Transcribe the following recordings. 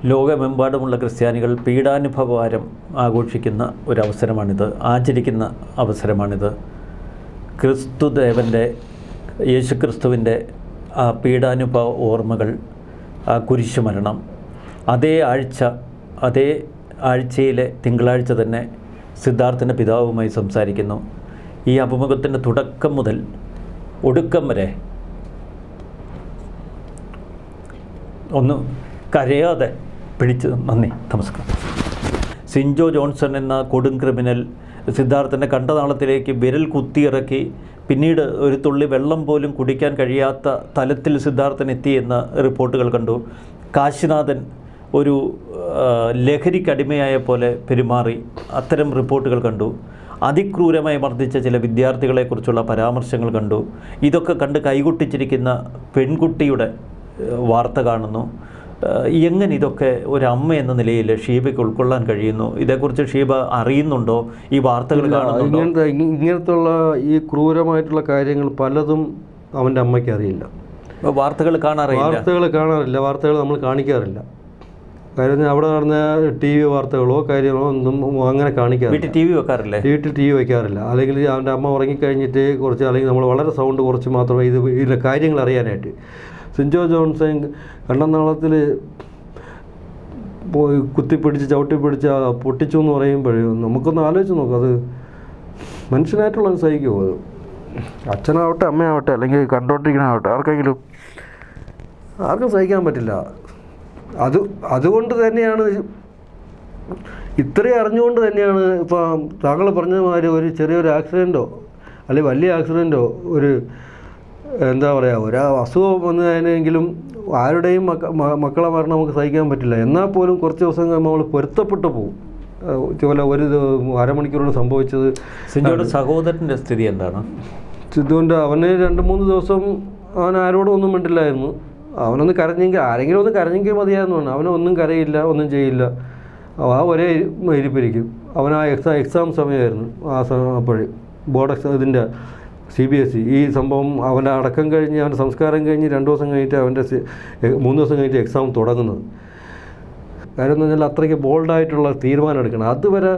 ലോകമെമ്പാടുമുള്ള ക്രിസ്ത്യാനികൾ പീഡാനുഭവവാരം ആഘോഷിക്കുന്ന ഒരവസരമാണിത്, ആചരിക്കുന്ന അവസരമാണിത്. ക്രിസ്തുദേവൻ്റെ, യേശുക്രിസ്തുവിൻ്റെ ആ പീഡാനുഭവ ഓർമ്മകൾ, ആ കുരിശുമരണം, അതേ ആഴ്ചയിലെ തിങ്കളാഴ്ച തന്നെ സിദ്ധാർത്ഥൻ്റെ പിതാവുമായി സംസാരിക്കുന്നു. ഈ അഭിമുഖത്തിൻ്റെ തുടക്കം മുതൽ ഒടുക്കം വരെ ഒന്ന് കരയാതെ പിടിച്ച് നന്ദി, നമസ്കാരം. സിൻജോ ജോൺസൺ എന്ന കൊടും ക്രിമിനൽ സിദ്ധാർത്ഥൻ്റെ കണ്ടനാളത്തിലേക്ക് വിരൽ കുത്തിയിറക്കി പിന്നീട് ഒരു തുള്ളി വെള്ളം പോലും കുടിക്കാൻ കഴിയാത്ത തലത്തിൽ സിദ്ധാർത്ഥൻ എത്തിയെന്ന റിപ്പോർട്ടുകൾ കണ്ടു. കാശിനാഥൻ ഒരു ലഹരിക്കടിമയായ പോലെ പെരുമാറി, അത്തരം റിപ്പോർട്ടുകൾ കണ്ടു. അതിക്രൂരമായി മർദ്ദിച്ച ചില വിദ്യാർത്ഥികളെക്കുറിച്ചുള്ള പരാമർശങ്ങൾ കണ്ടു. ഇതൊക്കെ കണ്ട് കൈകൊട്ടിച്ചിരിക്കുന്ന പെൺകുട്ടിയുടെ വാർത്ത കാണുന്നു. എങ്ങനെ ഇതൊക്കെ ഒരമ്മ എന്ന നിലയിൽ ഷീബയ്ക്ക് ഉൾക്കൊള്ളാൻ കഴിയുന്നു? ഇതേക്കുറിച്ച് ഷീബ അറിയുന്നുണ്ടോ? ഈ വാർത്തകൾ കാണുന്നുണ്ടോ? ഇങ്ങനത്തുള്ള ഈ ക്രൂരമായിട്ടുള്ള കാര്യങ്ങൾ പലതും അവൻ്റെ അമ്മയ്ക്ക് അറിയില്ല. വാർത്തകൾ കാണാറില്ല. വാർത്തകൾ നമ്മൾ കാണിക്കാറില്ല. കാര്യം അവിടെ നടന്ന ടി വി വാർത്തകളോ കാര്യങ്ങളോ ഒന്നും അങ്ങനെ കാണിക്കാറില്ല. വീട്ടിൽ ടി വി വയ്ക്കാറില്ല. അല്ലെങ്കിൽ അവൻ്റെ അമ്മ ഉറങ്ങിക്കഴിഞ്ഞിട്ട് കുറച്ച്, അല്ലെങ്കിൽ നമ്മൾ വളരെ സൗണ്ട് കുറച്ച് മാത്രമേ ഇതിലെ കാര്യങ്ങൾ അറിയാനായിട്ട്. സിൻജോ ജോൺസൺ കണ്ടനാളത്തിൽ പോയി കുത്തിപ്പിടിച്ച് ചവിട്ടിപ്പിടിച്ച് പൊട്ടിച്ചു എന്ന് പറയുമ്പോഴേ നമുക്കൊന്ന് ആലോചിച്ച് നോക്കും. അത് മനുഷ്യനായിട്ടുള്ളത് സഹിക്കുമോ? അത് അച്ഛനാവട്ടെ അമ്മയാവട്ടെ അല്ലെങ്കിൽ കണ്ടോണ്ടിരിക്കണാവട്ടെ ആർക്കും സഹിക്കാൻ പറ്റില്ല. അതുകൊണ്ട് തന്നെയാണ്, ഇത്രയും അറിഞ്ഞുകൊണ്ട് തന്നെയാണ് ഇപ്പം താങ്കൾ പറഞ്ഞ മാതിരി ഒരു ചെറിയൊരു ആക്സിഡൻറ്റോ അല്ലെങ്കിൽ വലിയ ആക്സിഡൻറ്റോ, ഒരു എന്താ പറയുക, ഒരു അസുഖം വന്നതിനെങ്കിലും ആരുടെയും മക്കളെ മരണം നമുക്ക് സഹിക്കാൻ പറ്റില്ല. എന്നാൽ പോലും കുറച്ച് ദിവസം നമ്മൾ പൊരുത്തപ്പെട്ടു പോകും. ഇതുപോലെ ഒരു അരമണിക്കൂറോട് സംഭവിച്ചത്. സിന്ധുവിൻ്റെ സഹോദരൻ്റെ സ്ഥിതി എന്താണ്? സിന്ധുവിൻ്റെ അവന് 2-3 ദിവസം അവൻ ആരോടും ഒന്നും മിണ്ടില്ലായിരുന്നു. അവനൊന്ന് കരഞ്ഞെങ്കിൽ, ആരെങ്കിലും ഒന്ന് കരഞ്ഞെങ്കിൽ മതിയായിരുന്നു. അവനൊന്നും കരയില്ല, ഒന്നും ചെയ്യില്ല. ഒരേ ഇരിപ്പിരിക്കും. അവൻ എക്സാം സമയമായിരുന്നു അപ്പോഴേ, ബോർഡ് ഇതിൻ്റെ CBSE. ഈ സംഭവം അവൻ്റെ അടക്കം കഴിഞ്ഞ് അവൻ്റെ സംസ്കാരം കഴിഞ്ഞ് 2 ദിവസം കഴിഞ്ഞിട്ട് അവൻ്റെ 3 ദിവസം കഴിഞ്ഞിട്ട് എക്സാം തുടങ്ങുന്നത്. കാര്യം എന്ന് പറഞ്ഞാൽ അത്രയ്ക്ക് ബോൾഡായിട്ടുള്ള തീരുമാനം എടുക്കണം. അതുവരെ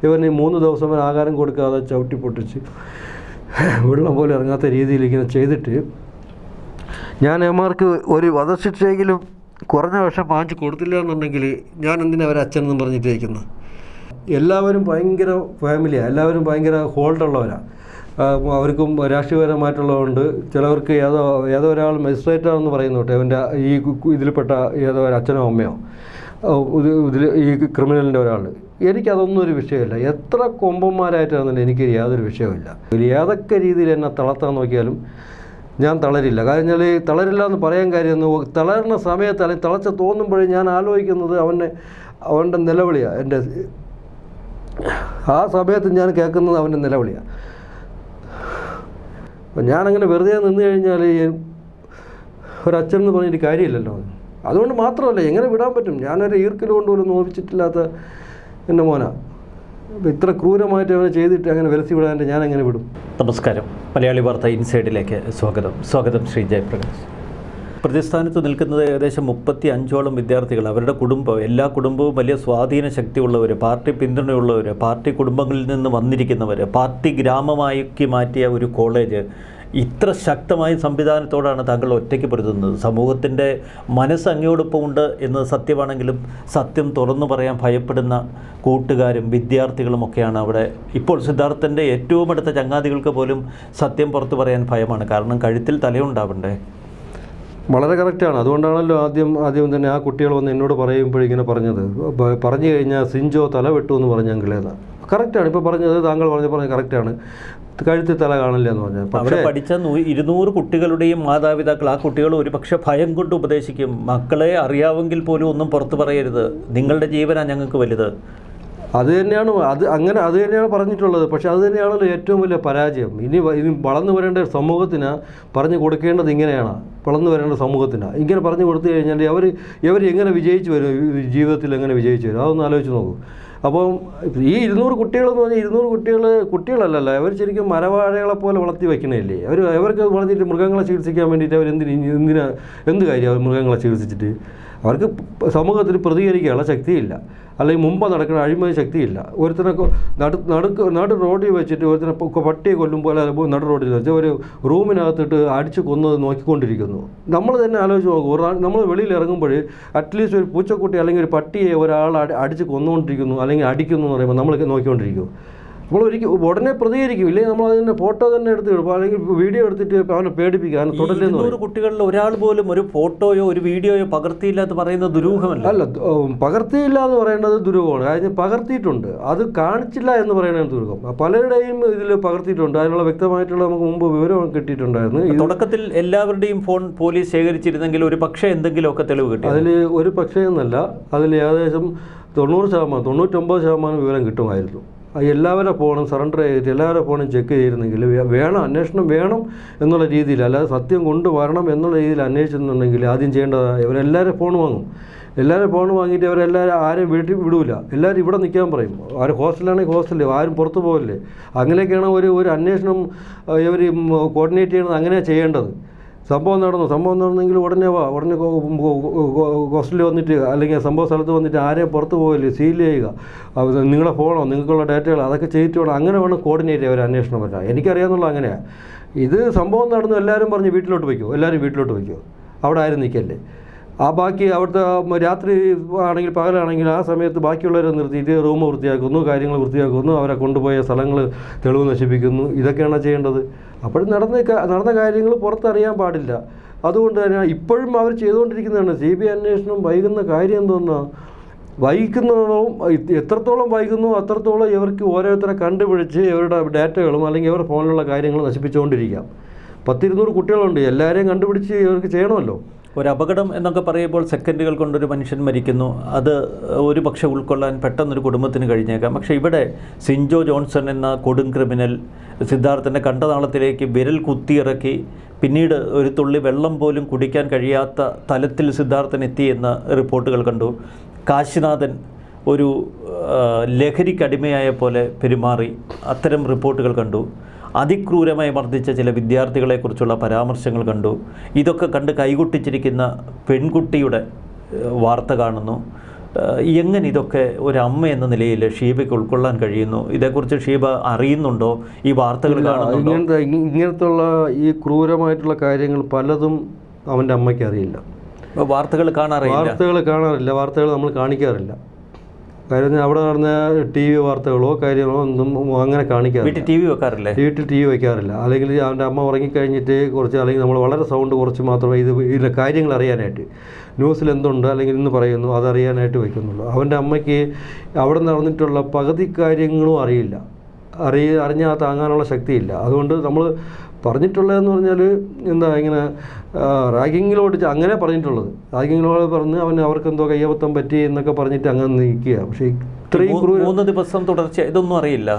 ഇവന് 3 ദിവസം ആഹാരം കൊടുക്കാതെ ചവിട്ടി പൊട്ടിച്ച് വെള്ളം പോലെ ഇറങ്ങാത്ത രീതിയിൽ ഇങ്ങനെ ചെയ്തിട്ട്, ഞാൻ അവന്മാർക്ക് ഒരു വധശിക്ഷയെങ്കിലും കുറഞ്ഞ വർഷം വാങ്ങിച്ച് കൊടുത്തില്ല എന്നുണ്ടെങ്കിൽ ഞാൻ എന്തിനാ അവരെ അച്ഛനെന്നും പറഞ്ഞിട്ടിരിക്കുന്നത്? എല്ലാവരും ഭയങ്കര ഫാമിലിയാണ്, എല്ലാവരും ഭയങ്കര ഹോൾഡുള്ളവരാണ്. അവർക്കും രാഷ്ട്രീയപരമായിട്ടുള്ളതുകൊണ്ട് ചിലവർക്ക് ഏതോ ഒരാൾ മജിസ്ട്രേറ്റാണെന്ന് പറയുന്നു കേട്ടോ, അവൻ്റെ ഈ ഇതിൽപ്പെട്ട ഏതോ ഒരു അച്ഛനോ അമ്മയോ ഈ ക്രിമിനലിൻ്റെ ഒരാൾ. എനിക്കതൊന്നും ഒരു വിഷയമില്ല. എത്ര കൊമ്പന്മാരായിട്ടാണെന്നുണ്ടെങ്കിൽ എനിക്ക് യാതൊരു വിഷയമില്ല. ഏതൊക്കെ രീതിയിൽ എന്നെ തളർത്താൻ നോക്കിയാലും ഞാൻ തളരില്ല. കാരണം തളരില്ല എന്ന് പറയാൻ കാര്യം, തളരുന്ന സമയത്ത് അല്ലെങ്കിൽ തളർച്ച തോന്നുമ്പോഴേ ഞാൻ ആലോചിക്കുന്നത് അവൻ്റെ നിലവിളിയാണ്. എൻ്റെ ആ സമയത്ത് ഞാൻ കേൾക്കുന്നത് അവൻ്റെ നിലവിളിയാണ്. അപ്പം ഞാനങ്ങനെ വെറുതെ നിന്ന് കഴിഞ്ഞാൽ ഒരച്ഛൻ എന്ന് പറഞ്ഞിട്ട് കാര്യമില്ലല്ലോ. അതുകൊണ്ട് മാത്രമല്ല, എങ്ങനെ വിടാൻ പറ്റും? ഞാനൊരു ഈർക്കൽ കൊണ്ടുപോലും നോവിച്ചിട്ടില്ലാത്ത എൻ്റെ മോനാ. അപ്പോൾ ഇത്ര ക്രൂരമായിട്ട് അവനെ ചെയ്തിട്ട് അങ്ങനെ വിലസി വിടാൻ ഞാൻ എങ്ങനെ വിടും? നമസ്കാരം, മലയാളി വാർത്ത ഇൻസൈഡിലേക്ക് സ്വാഗതം ശ്രീ ജയപ്രകാശ്. പ്രതിസ്ഥാനത്ത് നിൽക്കുന്നത് ഏകദേശം 35ഓളം വിദ്യാർത്ഥികൾ. അവരുടെ കുടുംബം, എല്ലാ കുടുംബവും വലിയ സ്വാധീന ശക്തിയുള്ളവർ, പാർട്ടി പിന്തുണയുള്ളവർ, പാർട്ടി കുടുംബങ്ങളിൽ നിന്ന് വന്നിരിക്കുന്നവർ, പാർട്ടി ഗ്രാമമാക്കി മാറ്റിയ ഒരു കോളേജ്. ഇത്ര ശക്തമായ സംവിധാനത്തോടാണ് താങ്കൾ ഒറ്റയ്ക്ക് പൊരുതുന്നത്. സമൂഹത്തിൻ്റെ മനസ്സ് അങ്ങയോടൊപ്പമുണ്ട് എന്നത് സത്യമാണെങ്കിലും സത്യം തുറന്നു പറയാൻ ഭയപ്പെടുന്ന കൂട്ടുകാരും വിദ്യാർത്ഥികളുമൊക്കെയാണ് അവിടെ. ഇപ്പോൾ സിദ്ധാർത്ഥൻ്റെ ഏറ്റവും അടുത്ത ചങ്ങാതികൾക്ക് പോലും സത്യം പുറത്തു പറയാൻ ഭയമാണ്. കാരണം കഴുത്തിൽ തലയുണ്ടാവണ്ടേ? വളരെ കറക്റ്റാണ്. അതുകൊണ്ടാണല്ലോ ആദ്യം തന്നെ ആ കുട്ടികൾ വന്ന് എന്നോട് പറയുമ്പോഴിങ്ങനെ പറഞ്ഞത്. പറഞ്ഞു കഴിഞ്ഞാൽ സിൻജോ തല വെട്ടു എന്ന് പറഞ്ഞ അങ്കിളേതാണ്. കറക്റ്റാണ്. ഇപ്പോൾ പറഞ്ഞത്, താങ്കൾ പറഞ്ഞ കറക്റ്റാണ്. കഴുത്തിൽ തല കാണില്ല എന്ന് പറഞ്ഞാൽ. അവിടെ പഠിച്ച 200 കുട്ടികളുടെയും മാതാപിതാക്കൾ ആ കുട്ടികൾ ഒരുപക്ഷെ ഭയം കൊണ്ട് ഉപദേശിക്കും. മക്കളെ അറിയാമെങ്കിൽ പോലും ഒന്നും പുറത്തു പറയരുത്, നിങ്ങളുടെ ജീവനാണ് ഞങ്ങൾക്ക് വലുത്. അത് തന്നെയാണ് പറഞ്ഞിട്ടുള്ളത്. പക്ഷേ അത് തന്നെയാണല്ലോ ഏറ്റവും വലിയ പരാജയം. ഇനി വളർന്നു വരേണ്ട സമൂഹത്തിന് പറഞ്ഞു കൊടുക്കേണ്ടത് ഇങ്ങനെയാണ്. വളർന്നു വരേണ്ട സമൂഹത്തിന് ഇങ്ങനെ പറഞ്ഞു കൊടുത്തു കഴിഞ്ഞാൽ ഇവർ എങ്ങനെ വിജയിച്ചു വരും, ജീവിതത്തിൽ എങ്ങനെ വിജയിച്ചു വരും? അതൊന്ന് ആലോചിച്ച് നോക്കൂ. അപ്പം ഈ 200 കുട്ടികളെന്ന് പറഞ്ഞാൽ 200 കുട്ടികളല്ലല്ലോ, അവർ ശരിക്കും മരവാഴകളെ പോലെ വളർത്തി വയ്ക്കണല്ലേ. അവർക്ക് വളർത്തിയിട്ട് മൃഗങ്ങളെ ചികിത്സിക്കാൻ വേണ്ടിയിട്ട് എന്ത് കാര്യം അവർ മൃഗങ്ങളെ ചികിത്സിച്ചിട്ട്? അവർക്ക് സമൂഹത്തിൽ പ്രതികരിക്കാനുള്ള ശക്തിയില്ല, അല്ലെങ്കിൽ മുമ്പ് നടക്കുന്ന അഴിമതി ശക്തിയില്ല. ഒരുത്തനെ നടു റോഡിൽ വെച്ചിട്ട് ഒരുത്തനെ പട്ടിയെ കൊല്ലുമ്പോൾ നടു റോഡിൽ വെച്ച് ഒരു റൂമിനകത്തിട്ട് അടിച്ച് കൊന്നത് നോക്കിക്കൊണ്ടിരിക്കുന്നു. നമ്മൾ തന്നെ ആലോചിച്ച് നോക്കും, നമ്മൾ വെളിയിൽ ഇറങ്ങുമ്പോൾ അറ്റ്ലീസ്റ്റ് ഒരു പൂച്ചക്കുട്ടി അല്ലെങ്കിൽ ഒരു പട്ടിയെ ഒരാൾ അടിച്ച് കൊന്നുകൊണ്ടിരിക്കുന്നു അല്ലെങ്കിൽ അടിക്കുന്നു എന്ന് പറയുമ്പോൾ നമ്മൾ നോക്കിക്കൊണ്ടിരിക്കും. നമ്മൾ ഉടനെ പ്രതികരിക്കും, ഇല്ലെങ്കിൽ നമ്മൾ അതിൻ്റെ ഫോട്ടോ തന്നെ എടുത്ത് എടുക്കും, അല്ലെങ്കിൽ വീഡിയോ എടുത്തിട്ട് അവനെ പേടിപ്പിക്കാൻ തുടരുന്നു. 200 കുട്ടികളിൽ ഒരാൾ പോലും ഒരു ഫോട്ടോയോ ഒരു വീഡിയോയോ പകർത്തിയില്ല എന്ന് പറയുന്നത് ദുരൂഹമല്ല. അല്ല, പകർത്തിയില്ല എന്ന് പറയുന്നത് ദുരൂഹമാണ്. കാര്യം പകർത്തിയിട്ടുണ്ട്, അത് കാണിച്ചില്ല എന്ന് പറയുന്നത് ദുരൂഹം. പലരുടെയും ഇതിൽ പകർത്തിയിട്ടുണ്ട്, അതിനുള്ള വ്യക്തമായിട്ടുള്ള നമുക്ക് മുമ്പ് വിവരം കിട്ടിയിട്ടുണ്ടായിരുന്നു. തുടക്കത്തിൽ എല്ലാവരുടെയും ഫോൺ പോലീസ് ശേഖരിച്ചിരുന്നെങ്കിൽ ഒരു പക്ഷേ എന്തെങ്കിലുമൊക്കെ തെളിവ് കിട്ടി. അതിൽ ഒരു പക്ഷേ എന്നല്ല, അതിൽ ഏകദേശം 90%, 99% വിവരം കിട്ടുമായിരുന്നു. എല്ലാവരുടെ ഫോണും സറണ്ടർ ചെയ്തിട്ട് എല്ലാവരുടെ ഫോണും ചെക്ക് ചെയ്തിരുന്നെങ്കിൽ വേണം, അന്വേഷണം വേണം എന്നുള്ള രീതിയിൽ, അല്ലാതെ സത്യം കൊണ്ടുവരണം എന്നുള്ള രീതിയിൽ അന്വേഷിച്ചിരുന്നുണ്ടെങ്കിൽ ആദ്യം ചെയ്യേണ്ടത് ഇവരെല്ലാവരും ഫോൺ വാങ്ങും. എല്ലാവരും ഫോൺ വാങ്ങിയിട്ട് അവരെല്ലാവരും ആരെയും വീട്ടിൽ വിടൂല, എല്ലാവരും ഇവിടെ നിൽക്കാൻ പറയും. ആരും ഹോസ്റ്റലാണെങ്കിൽ ഹോസ്റ്റലിൽ, ആരും പുറത്ത് പോകില്ലേ. അങ്ങനെയൊക്കെയാണ് ഒരു അന്വേഷണം ഇവർ കോർഡിനേറ്റ് ചെയ്യണത്, അങ്ങനെയാണ് ചെയ്യേണ്ടത്. സംഭവം നടന്നെങ്കിൽ ഉടനെ ഹോസ്റ്റലിൽ വന്നിട്ട് അല്ലെങ്കിൽ സംഭവ സ്ഥലത്ത് വന്നിട്ട് ആരെയും പുറത്ത് പോകില്ലേ, സീൽ ചെയ്യുക, നിങ്ങളുടെ ഫോണോ നിങ്ങൾക്കുള്ള ഡേറ്റകളോ അതൊക്കെ ചെയ്തിട്ട് വേണം. അങ്ങനെ വേണം കോർഡിനേറ്റ് ചെയ്യാൻ ഒരു അന്വേഷണം പറ്റാം. എനിക്കറിയാമെന്നുള്ള അങ്ങനെയാണ്. ഇത് സംഭവം നടന്നു, എല്ലാവരും പറഞ്ഞ് വീട്ടിലോട്ട് വയ്ക്കുമോ, എല്ലാവരും വീട്ടിലോട്ട് വയ്ക്കുമോ, അവിടെ ആരും നിൽക്കല്ലേ. ബാക്കി അവിടുത്തെ രാത്രി ആണെങ്കിൽ പകലാണെങ്കിൽ ആ സമയത്ത് ബാക്കിയുള്ളവരെ നിർത്തിയിട്ട് റൂം വൃത്തിയാക്കുന്നു, കാര്യങ്ങൾ വൃത്തിയാക്കുന്നു, അവരെ കൊണ്ടുപോയ സ്ഥലങ്ങൾ തെളിവ് നശിപ്പിക്കുന്നു. ഇതൊക്കെയാണ് ചെയ്യേണ്ടത്. അപ്പോഴും നടന്ന കാര്യങ്ങൾ പുറത്തറിയാൻ പാടില്ല. അതുകൊണ്ട് തന്നെ ഇപ്പോഴും അവർ ചെയ്തുകൊണ്ടിരിക്കുന്നതാണ്. CBI അന്വേഷണം വൈകുന്ന കാര്യം എന്തോന്നാ, വൈകുന്നതോ എത്രത്തോളം വൈകുന്നു അത്രത്തോളം ഇവർക്ക് ഓരോരുത്തരെ കണ്ടുപിടിച്ച് ഇവരുടെ ഡാറ്റകളും അല്ലെങ്കിൽ ഇവരുടെ ഫോണിലുള്ള കാര്യങ്ങൾ നശിപ്പിച്ചുകൊണ്ടിരിക്കാം. 100-200 കുട്ടികളുണ്ട്, എല്ലാവരെയും കണ്ടുപിടിച്ച് ഇവർക്ക് ചെയ്യണമല്ലോ. ഒരു അപകടം എന്നൊക്കെ പറയുമ്പോൾ സെക്കൻഡുകൾ കൊണ്ടൊരു മനുഷ്യൻ മരിക്കുന്നു, അത് ഒരു പക്ഷേ ഉൾക്കൊള്ളാൻ പെട്ടെന്നൊരു കുടുംബത്തിന് കഴിഞ്ഞേക്കാം. പക്ഷേ ഇവിടെ സിൻജോ ജോൺസൺ എന്ന കൊടും ക്രിമിനൽ സിദ്ധാർത്ഥൻ്റെ കണ്ടനാളത്തിലേക്ക് വിരൽ കുത്തിയിറക്കി പിന്നീട് ഒരു തുള്ളി വെള്ളം പോലും കുടിക്കാൻ കഴിയാത്ത തലത്തിൽ സിദ്ധാർത്ഥൻ എത്തിയെന്ന റിപ്പോർട്ടുകൾ കണ്ടു. കാശിനാഥൻ ഒരു ലഹരിക്കടിമയായ പോലെ പെരുമാറി, അത്തരം റിപ്പോർട്ടുകൾ കണ്ടു. അതിക്രൂരമായി മർദ്ദിച്ച ചില വിദ്യാർത്ഥികളെക്കുറിച്ചുള്ള പരാമർശങ്ങൾ കണ്ടു. ഇതൊക്കെ കണ്ട് കൈകൊട്ടിച്ചിരിക്കുന്ന പെൺകുട്ടിയുടെ വാർത്ത കാണുന്നു. എങ്ങനെ ഇതൊക്കെ ഒരമ്മ എന്ന നിലയിൽ ഷീബയ്ക്ക് ഉൾക്കൊള്ളാൻ കഴിയുന്നു? ഇതേക്കുറിച്ച് ഷീബ അറിയുന്നുണ്ടോ? ഈ വാർത്തകൾ കാണുന്നുണ്ടോ? ഇങ്ങനത്തുള്ള ഈ ക്രൂരമായിട്ടുള്ള കാര്യങ്ങൾ പലതും അവൻ്റെ അമ്മയ്ക്ക് അറിയില്ല. വാർത്തകൾ കാണാറില്ല, വാർത്തകൾ നമ്മൾ കാണിക്കാറില്ല. കാര്യം അവിടെ നടന്ന TV വാർത്തകളോ കാര്യങ്ങളോ ഒന്നും അങ്ങനെ കാണിക്കാറില്ല. വീട്ടിൽ TV വയ്ക്കാറില്ല. അല്ലെങ്കിൽ അവൻ്റെ അമ്മ ഉറങ്ങിക്കഴിഞ്ഞിട്ട് കുറച്ച്, അല്ലെങ്കിൽ നമ്മൾ വളരെ സൗണ്ട് കുറച്ച് മാത്രമേ ഇതിലെ കാര്യങ്ങൾ അറിയാനായിട്ട്, ന്യൂസിൽ എന്തുണ്ട് അല്ലെങ്കിൽ ഇന്ന് പറയുന്നു അതറിയാനായിട്ട് വയ്ക്കുന്നുള്ളൂ. അവൻ്റെ അമ്മയ്ക്ക് അവിടെ നടന്നിട്ടുള്ള പകുതി കാര്യങ്ങളും അറിയില്ല, അറിഞ്ഞാൽ താങ്ങാനുള്ള ശക്തിയില്ല. അതുകൊണ്ട് നമ്മൾ പറഞ്ഞിട്ടുള്ളതെന്ന് പറഞ്ഞാൽ എന്താ, ഇങ്ങനെ റാഗിങ്ങിലോട്ട് അങ്ങനെ പറഞ്ഞിട്ടുള്ളത്, റാഗിങ്ങിനോട് പറഞ്ഞ് അവർക്കെന്തോ കയ്യബദ്ധം പറ്റി എന്നൊക്കെ പറഞ്ഞിട്ട് അങ്ങനെ നിൽക്കുക. പക്ഷേ ഇത്രയും 3 ദിവസം തുടർച്ച ഇതൊന്നും അറിയില്ല.